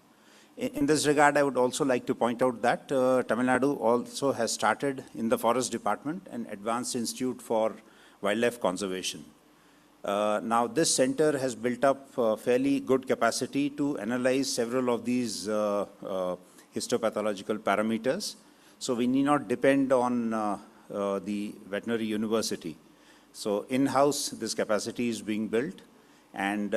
In this regard, I would also like to point out that Tamil Nadu also has started in the Forest Department an Advanced Institute for Wildlife Conservation. Now, this center has built up fairly good capacity to analyze several of these histopathological parameters. So we need not depend on the veterinary university. So in-house, this capacity is being built. And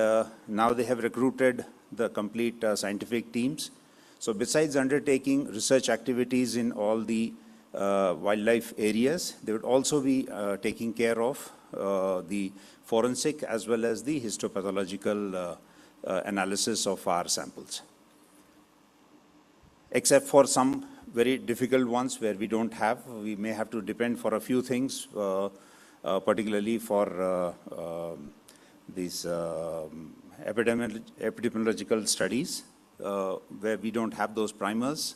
now they have recruited the complete scientific teams. So besides undertaking research activities in all the wildlife areas, they would also be taking care of the forensic as well as the histopathological analysis of our samples. Except for some very difficult ones where we may have to depend for a few things, particularly for these epidemiological studies, where we don't have those primers.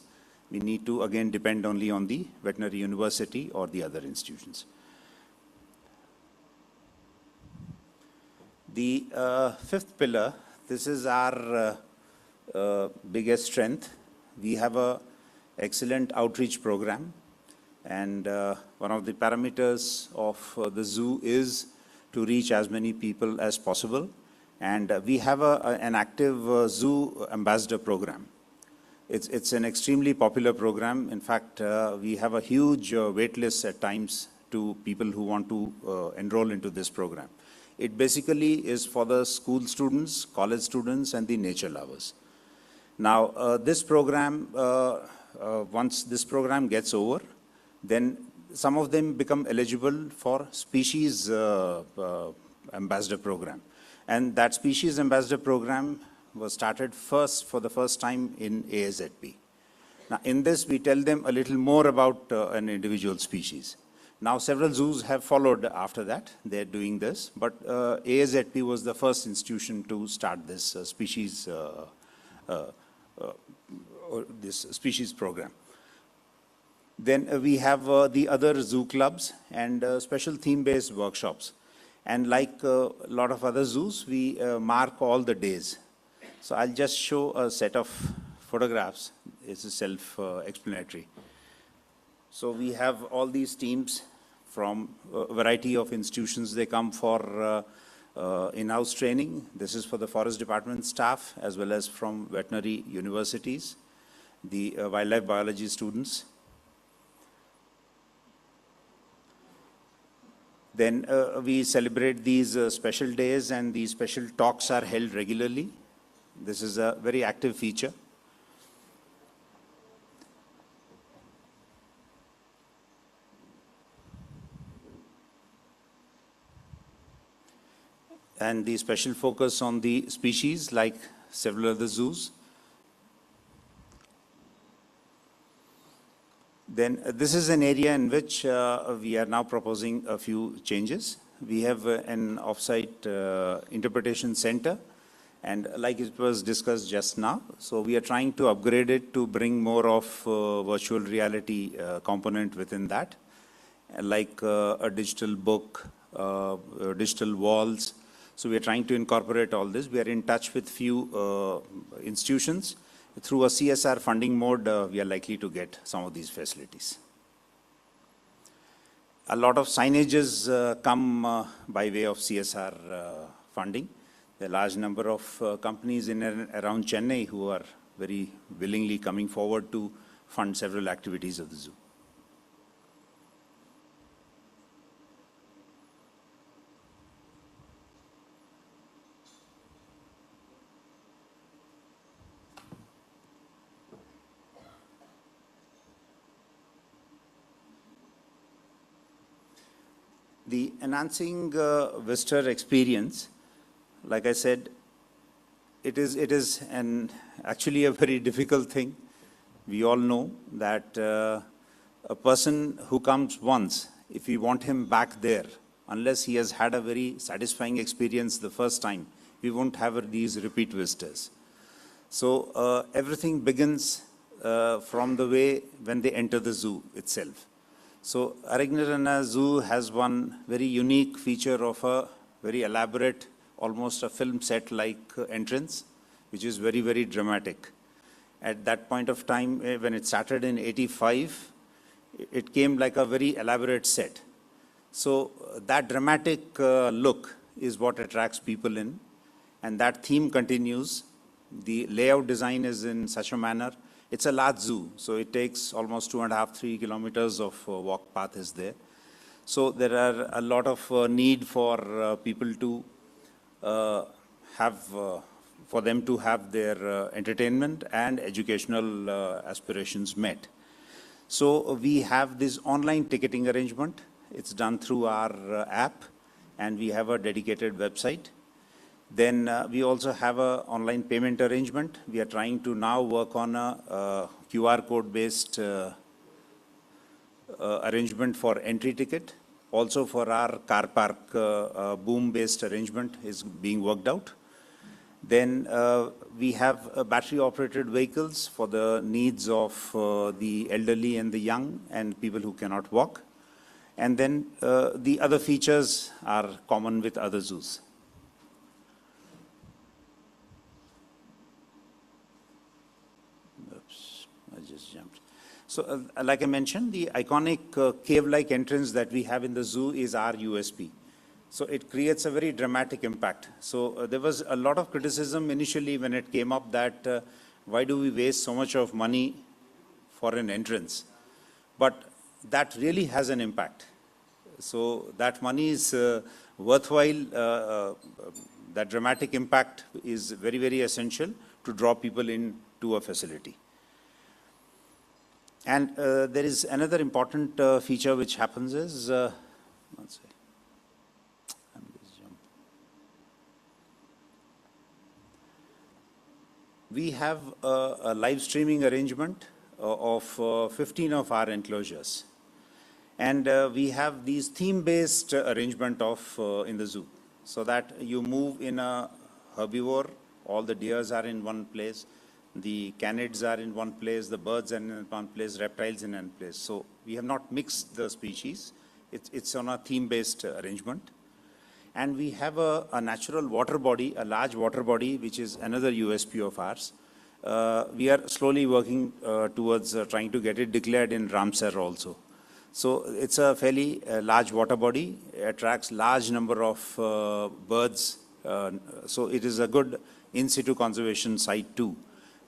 We need to again depend only on the veterinary university or the other institutions. The fifth pillar, this is our biggest strength. We have an excellent outreach program, and one of the parameters of the zoo is to reach as many people as possible. And we have an active zoo ambassador program. It's an extremely popular program. In fact, we have a huge wait list at times to people who want to enroll into this program. It basically is for the school students, college students, and the nature lovers. Now, this program, once this program gets over, then some of them become eligible for species ambassador program. And that species ambassador program was started for the first time in ASZP. Now, in this, we tell them a little more about an individual species. Now, several zoos have followed after that. They're doing this. But ASZP was the first institution to start this species program. Then we have the other zoo clubs and special theme-based workshops. And like a lot of other zoos, we mark all the days. So I'll just show a set of photographs. It's self-explanatory. So we have all these teams from a variety of institutions. They come for in-house training. This is for the forest department staff as well as from veterinary universities, the wildlife biology students. Then we celebrate these special days, and these special talks are held regularly. This is a very active feature. And the special focus on the species, like several other zoos. Then this is an area in which we are now proposing a few changes. We have an off-site interpretation center, and like it was discussed just now, so we are trying to upgrade it to bring more of virtual reality component within that, like a digital book, digital walls. So we are trying to incorporate all this. We are in touch with few institutions. Through a CSR funding mode, we are likely to get some of these facilities. A lot of signages come by way of CSR funding. There are a large number of companies in and around Chennai who are very willingly coming forward to fund several activities of the zoo. The enhancing visitor experience, like I said, it is actually a very difficult thing. We all know that a person who comes once, if we want him back there, unless he has had a very satisfying experience the first time, we won't have these repeat visitors. So everything begins from the way when they enter the zoo itself. So Arignaranna Zoo has one very unique feature of a very elaborate, almost a film set-like entrance, which is very, very dramatic. At that point of time, when it started in '85, it came like a very elaborate set. So that dramatic look is what attracts people in, and that theme continues. The layout design is in such a manner. It's a large zoo, so it takes almost 2.5, 3 kilometers of walk path is there. So there are a lot of need for people to have for them to have their entertainment and educational aspirations met. So we have this online ticketing arrangement. It's done through our app, and we have a dedicated website. Then we also have an online payment arrangement. We are trying to now work on a QR code-based arrangement for entry ticket. Also for our car park boom-based arrangement is being worked out. Then we have battery-operated vehicles for the needs of the elderly and the young and people who cannot walk. And then the other features are common with other zoos. Oops, I just jumped. So like I mentioned, the iconic cave-like entrance that we have in the zoo is our USP. So it creates a very dramatic impact. So there was a lot of criticism initially when it came up that why do we waste so much of money for an entrance? But that really has an impact. So that money is worthwhile. That dramatic impact is very, very essential to draw people into a facility. And there is another important feature which happens is, let's say, we have a live streaming arrangement of 15 of our enclosures. And we have these theme-based arrangement of in the zoo, so that you move in a herbivore, all the deers are in one place, the canids are in one place, the birds are in one place, reptiles in one place. So we have not mixed the species. It's on a theme-based arrangement. And we have a natural water body, a large water body, which is another USP of ours. We are slowly working towards trying to get it declared in Ramsar also. So it's a fairly large water body, attracts large number of birds. So it is a good in situ conservation site too.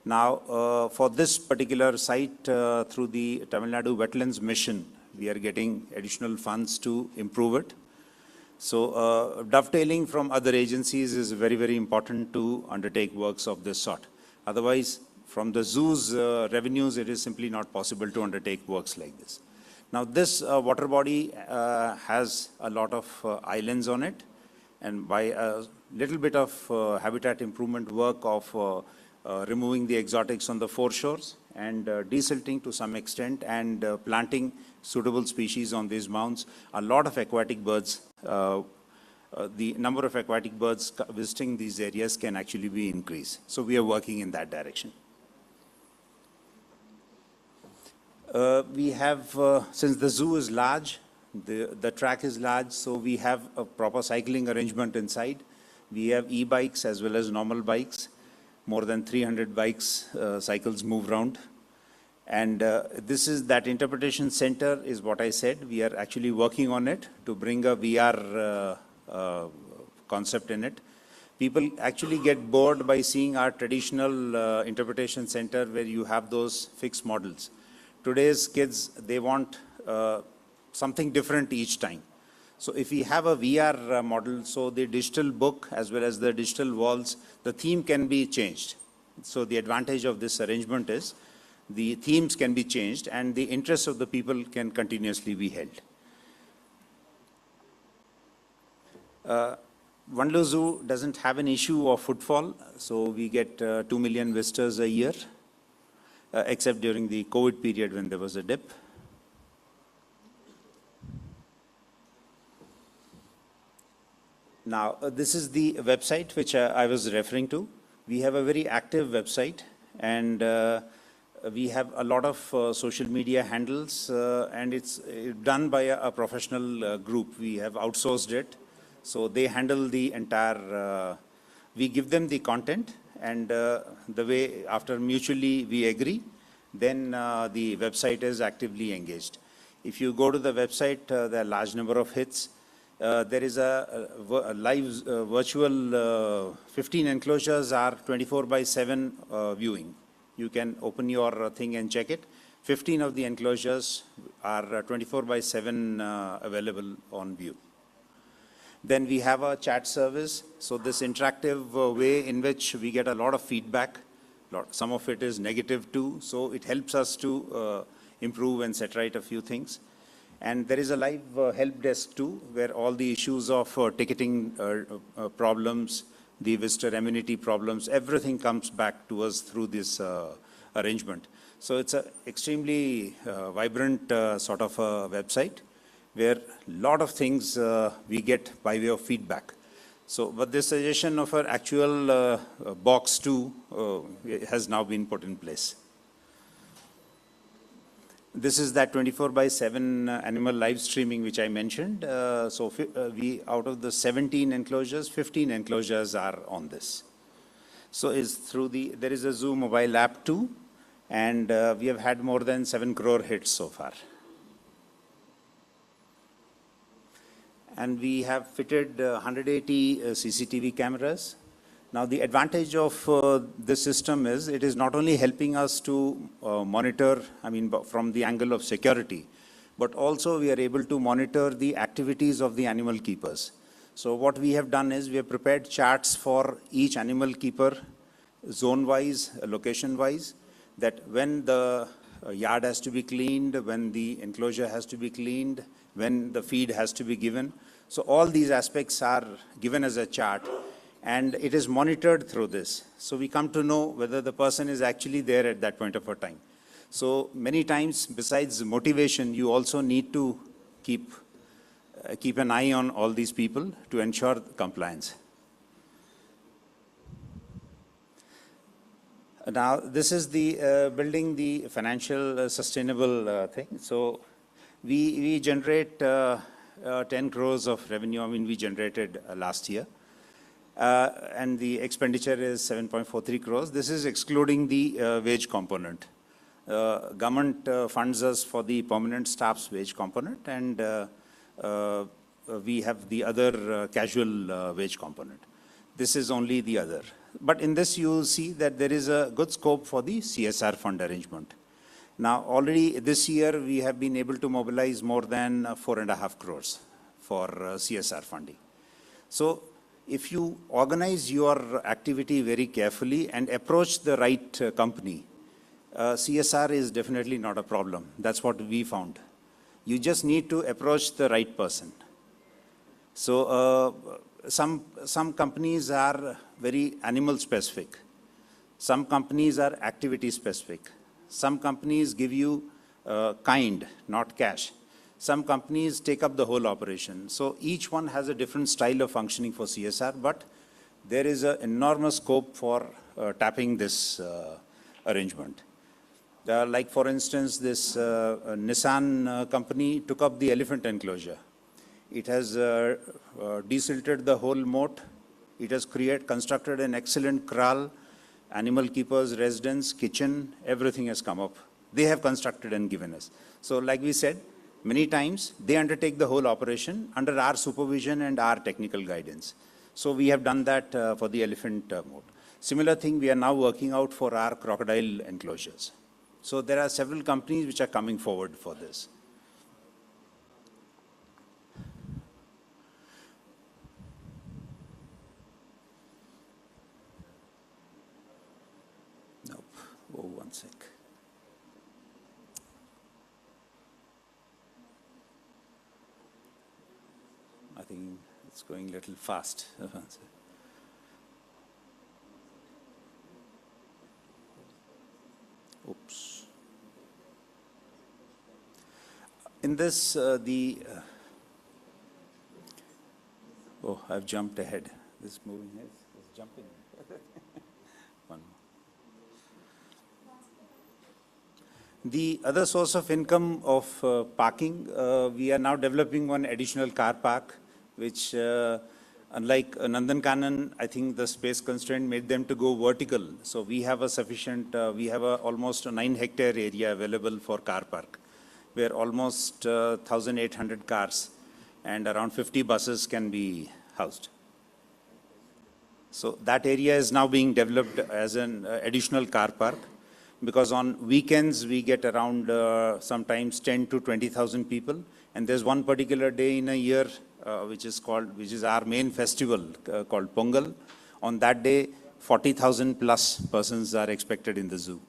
Now, for this particular site, through the Tamil Nadu Wetlands Mission, we are getting additional funds to improve it. So dovetailing from other agencies is very, very important to undertake works of this sort. Otherwise, from the zoo's revenues, it is simply not possible to undertake works like this. Now, this water body has a lot of islands on it, and by a little bit of habitat improvement work of removing the exotics on the foreshores and desilting to some extent and planting suitable species on these mounds, a lot of aquatic birds, the number of aquatic birds visiting these areas can actually be increased. So we are working in that direction. We have, since the zoo is large, the track is large, so we have a proper cycling arrangement inside. We have e-bikes as well as normal bikes. More than 300 bikes, cycles move around. And this is that interpretation center is what I said. We are actually working on it to bring a VR concept in it. People actually get bored by seeing our traditional interpretation center where you have those fixed models. Today's kids, they want something different each time. So if we have a VR model, so the digital book as well as the digital walls, the theme can be changed. So the advantage of this arrangement is the themes can be changed and the interests of the people can continuously be held. Vandoor Zoo doesn't have an issue of footfall, so we get 2 million visitors a year, except during the COVID period when there was a dip. Now, this is the website which I was referring to. We have a very active website, and we have a lot of social media handles, and it's done by a professional group. We have outsourced it. So they handle the entire, we give them the content, and the way after mutually we agree, then the website is actively engaged. If you go to the website, there are a large number of hits. There is a live virtual 15 enclosures are 24/7 viewing. You can open your thing and check it. 15 of the enclosures are 24/7 available on view. Then we have a chat service. So this interactive way in which we get a lot of feedback. Some of it is negative too. So it helps us to improve and set right a few things. And there is a live help desk too, where all the issues of ticketing problems, the visitor amenity problems, everything comes back to us through this arrangement. So it's an extremely vibrant sort of a website where a lot of things we get by way of feedback. So, but this suggestion of an actual box too has now been put in place. This is that 24/7 animal live streaming which I mentioned. So we, out of the 17 enclosures, 15 enclosures are on this. So is through there is a Zoo mobile app too, and we have had more than 7 crore hits so far. And we have fitted 180 CCTV cameras. Now the advantage of this system is it is not only helping us to monitor, I mean, from the angle of security, but also we are able to monitor the activities of the animal keepers. So what we have done is we have prepared charts for each animal keeper, zone-wise, location-wise, that when the yard has to be cleaned, when the enclosure has to be cleaned, when the feed has to be given. So all these aspects are given as a chart, and it is monitored through this. So we come to know whether the person is actually there at that point of a time. So many times, besides motivation, you also need to keep an eye on all these people to ensure compliance. Now, this is the building the financial sustainable thing. So we generate 10 crores of revenue. I mean, we generated last year. And the expenditure is 7.43 crores. This is excluding the wage component. Government funds us for the permanent staff's wage component, and we have the other casual wage component. This is only the other. But in this, you will see that there is a good scope for the CSR fund arrangement. Now, already this year, we have been able to mobilize more than 4.5 crores for CSR funding. So if you organize your activity very carefully and approach the right company, CSR is definitely not a problem. That's what we found. You just need to approach the right person. So some companies are very animal specific. Some companies are activity specific. Some companies give you kind, not cash. Some companies take up the whole operation. So each one has a different style of functioning for CSR, but there is an enormous scope for tapping this arrangement. Like for instance, this Nissan company took up the elephant enclosure. It has desilted the whole moat. It has constructed an excellent kraal, animal keepers, residence, kitchen, everything has come up. They have constructed and given us. So like we said, many times they undertake the whole operation under our supervision and our technical guidance. So we have done that for the elephant moat. Similar thing we are now working out for our crocodile enclosures. So there are several companies which are coming forward for this. Nope. Oh, one sec. I think it's going a little fast. Oops. In this, oh, I've jumped ahead. This moving is jumping. One more. The other source of income of parking, we are now developing one additional car park, which unlike Nandankanan, I think the space constraint made them to go vertical. So we have a sufficient, we have almost a 9-hectare area available for car park, where almost 1,800 cars and around 50 buses can be housed. So that area is now being developed as an additional car park, because on weekends we get around sometimes 10 to 20,000 people, and there's one particular day in a year which is our main festival called Pongal. On that day, 40,000 plus persons are expected in the zoo.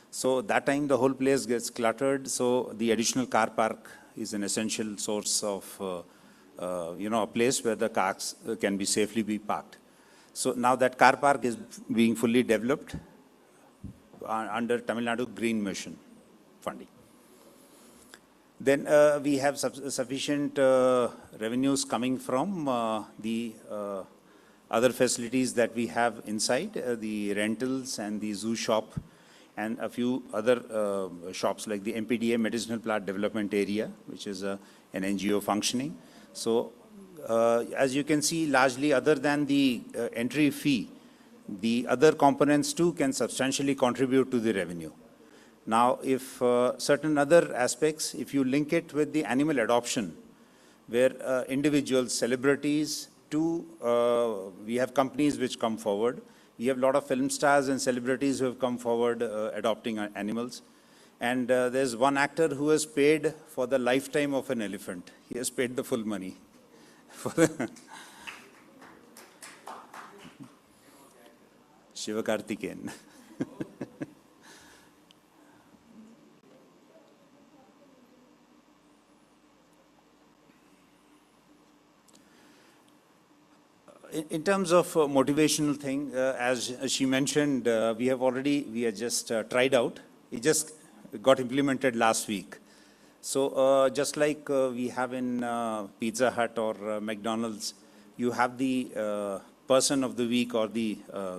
So that time the whole place gets cluttered. So the additional car park is an essential source of, a place where the cars can be safely be parked. So now that car park is being fully developed under Tamil Nadu Green Mission funding. Then we have sufficient revenues coming from the other facilities that we have inside, the rentals and the zoo shop, and a few other shops like the MPDA Medicinal Plant Development Area, which is an NGO functioning. So as you can see, largely other than the entry fee, the other components too can substantially contribute to the revenue. Now, if certain other aspects, if you link it with the animal adoption, where individuals, celebrities, we have companies which come forward. We have a lot of film stars and celebrities who have come forward adopting animals. And there's one actor who has paid for the lifetime of an elephant. He has paid the full money. Shivakarthikeyan. In terms of motivational thing, as she mentioned, we have just tried out. It just got implemented last week. So just like we have in Pizza Hut or McDonald's, you have the person of the week or the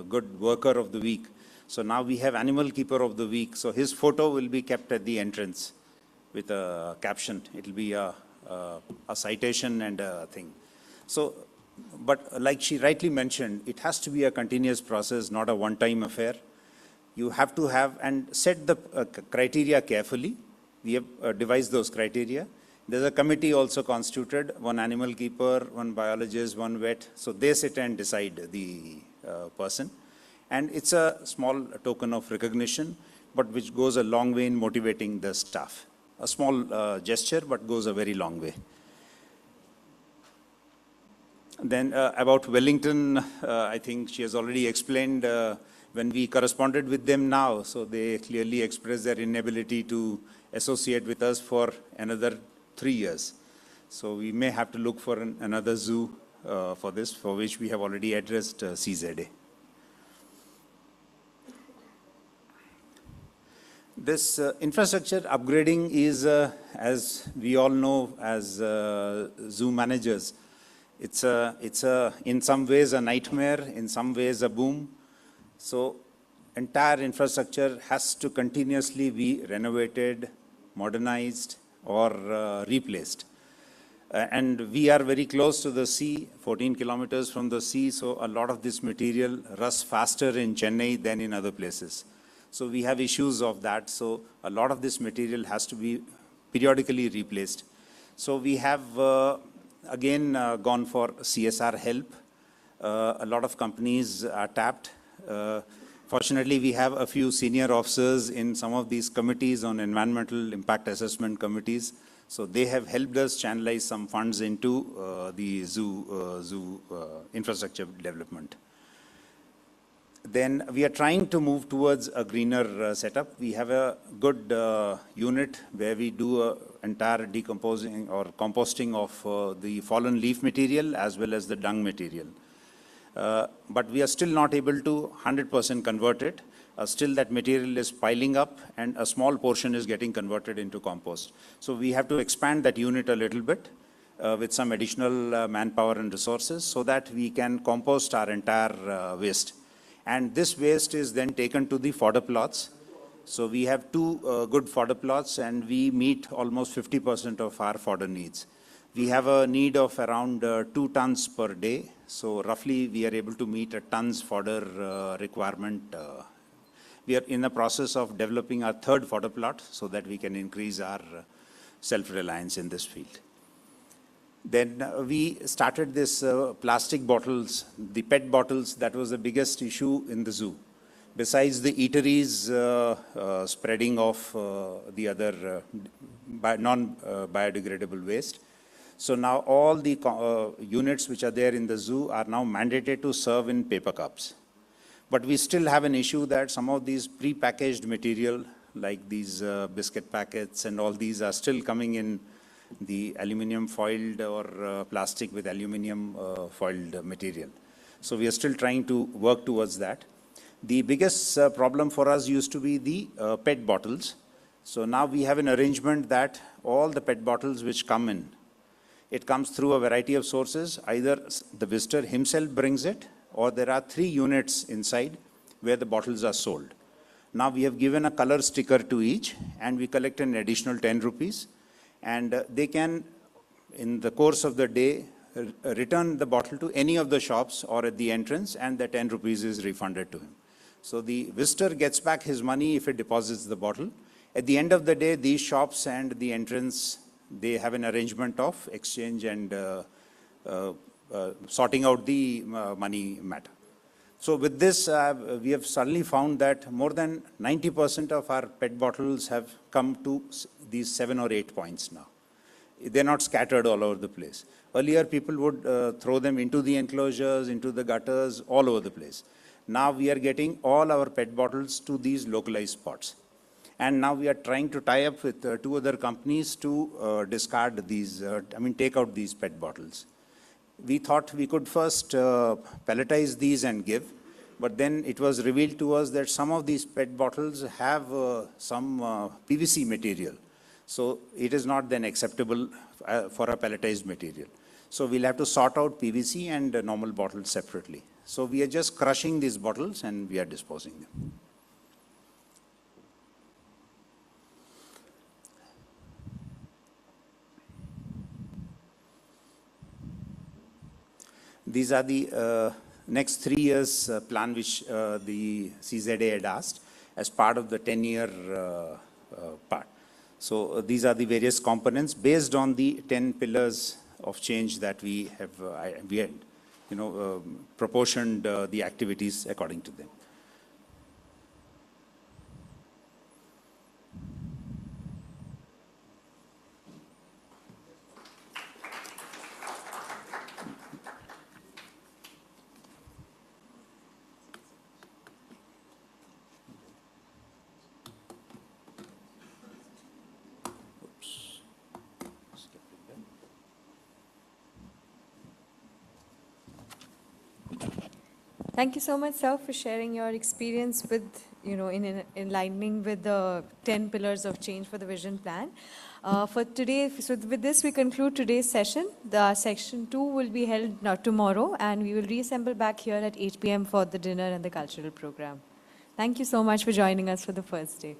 good worker of the week. So now we have animal keeper of the week. So his photo will be kept at the entrance with a caption. It will be a citation and a thing. So, but like she rightly mentioned, it has to be a continuous process, not a one-time affair. You have to have and set the criteria carefully. We have devised those criteria. There's a committee also constituted, one animal keeper, one biologist, one vet. So they sit and decide the person. And it's a small token of recognition, but which goes a long way in motivating the staff. A small gesture, but goes a very long way. Then about Wellington, I think she has already explained when we corresponded with them now, so they clearly expressed their inability to associate with us for another 3 years. So we may have to look for another zoo for this, for which we have already addressed CZA. This infrastructure upgrading is, as we all know as zoo managers, it's in some ways a nightmare, in some ways a boom. So entire infrastructure has to continuously be renovated, modernized, or replaced. And we are very close to the sea, 14 kilometers from the sea, so a lot of this material rusts faster in Chennai than in other places. So we have issues of that, so a lot of this material has to be periodically replaced. So we have again gone for CSR help. A lot of companies are tapped. Fortunately, we have a few senior officers in some of these committees on environmental impact assessment committees. So they have helped us channelize some funds into the zoo infrastructure development. Then we are trying to move towards a greener setup. We have a good unit where we do entire decomposing or composting of the fallen leaf material as well as the dung material. But we are still not able to 100% convert it. Still that material is piling up and a small portion is getting converted into compost. So we have to expand that unit a little bit with some additional manpower and resources so that we can compost our entire waste. And this waste is then taken to the fodder plots. So we have two good fodder plots and we meet almost 50% of our fodder needs. We have a need of around 2 tons per day. So roughly we are able to meet a ton's fodder requirement. We are in the process of developing our third fodder plot so that we can increase our self-reliance in this field. Then we started this plastic bottles, the PET bottles, that was the biggest issue in the zoo. Besides the eateries spreading of the other non-biodegradable waste. So now all the units which are there in the zoo are now mandated to serve in paper cups. But we still have an issue that some of these pre-packaged material, like these biscuit packets and all these, are still coming in the aluminum foiled or plastic with aluminum foiled material. So we are still trying to work towards that. The biggest problem for us used to be the PET bottles. So now we have an arrangement that all the PET bottles which come in, it comes through a variety of sources. Either the visitor himself brings it, or there are 3 units inside where the bottles are sold. Now we have given a color sticker to each, and we collect an additional 10 rupees. And they can, in the course of the day, return the bottle to any of the shops or at the entrance, and the 10 rupees is refunded to him. So the visitor gets back his money if he deposits the bottle. At the end of the day, these shops and the entrance, they have an arrangement of exchange and sorting out the money matter. So with this, we have suddenly found that more than 90% of our PET bottles have come to these 7 or 8 points now. They're not scattered all over the place. Earlier, people would throw them into the enclosures, into the gutters, all over the place. Now we are getting all our PET bottles to these localized spots. And now we are trying to tie up with 2 other companies to discard these, take out these PET bottles. We thought we could first pelletize these and give, but then it was revealed to us that some of these PET bottles have some PVC material. So it is not then acceptable for a pelletized material. So we'll have to sort out PVC and normal bottles separately. So we are just crushing these bottles and we are disposing them. These are the next 3 years plan which the CZA had asked as part of the 10-year part. So these are the various components based on the 10 pillars of change that we have, proportioned the activities according to them. Thank you so much, sir, for sharing your experience with, in aligning with the 10 pillars of change for the vision plan. For today, so with this, we conclude today's session. The section 2 will be held tomorrow, and we will reassemble back here at 8 p.m. for the dinner and the cultural program. Thank you so much for joining us for the first day.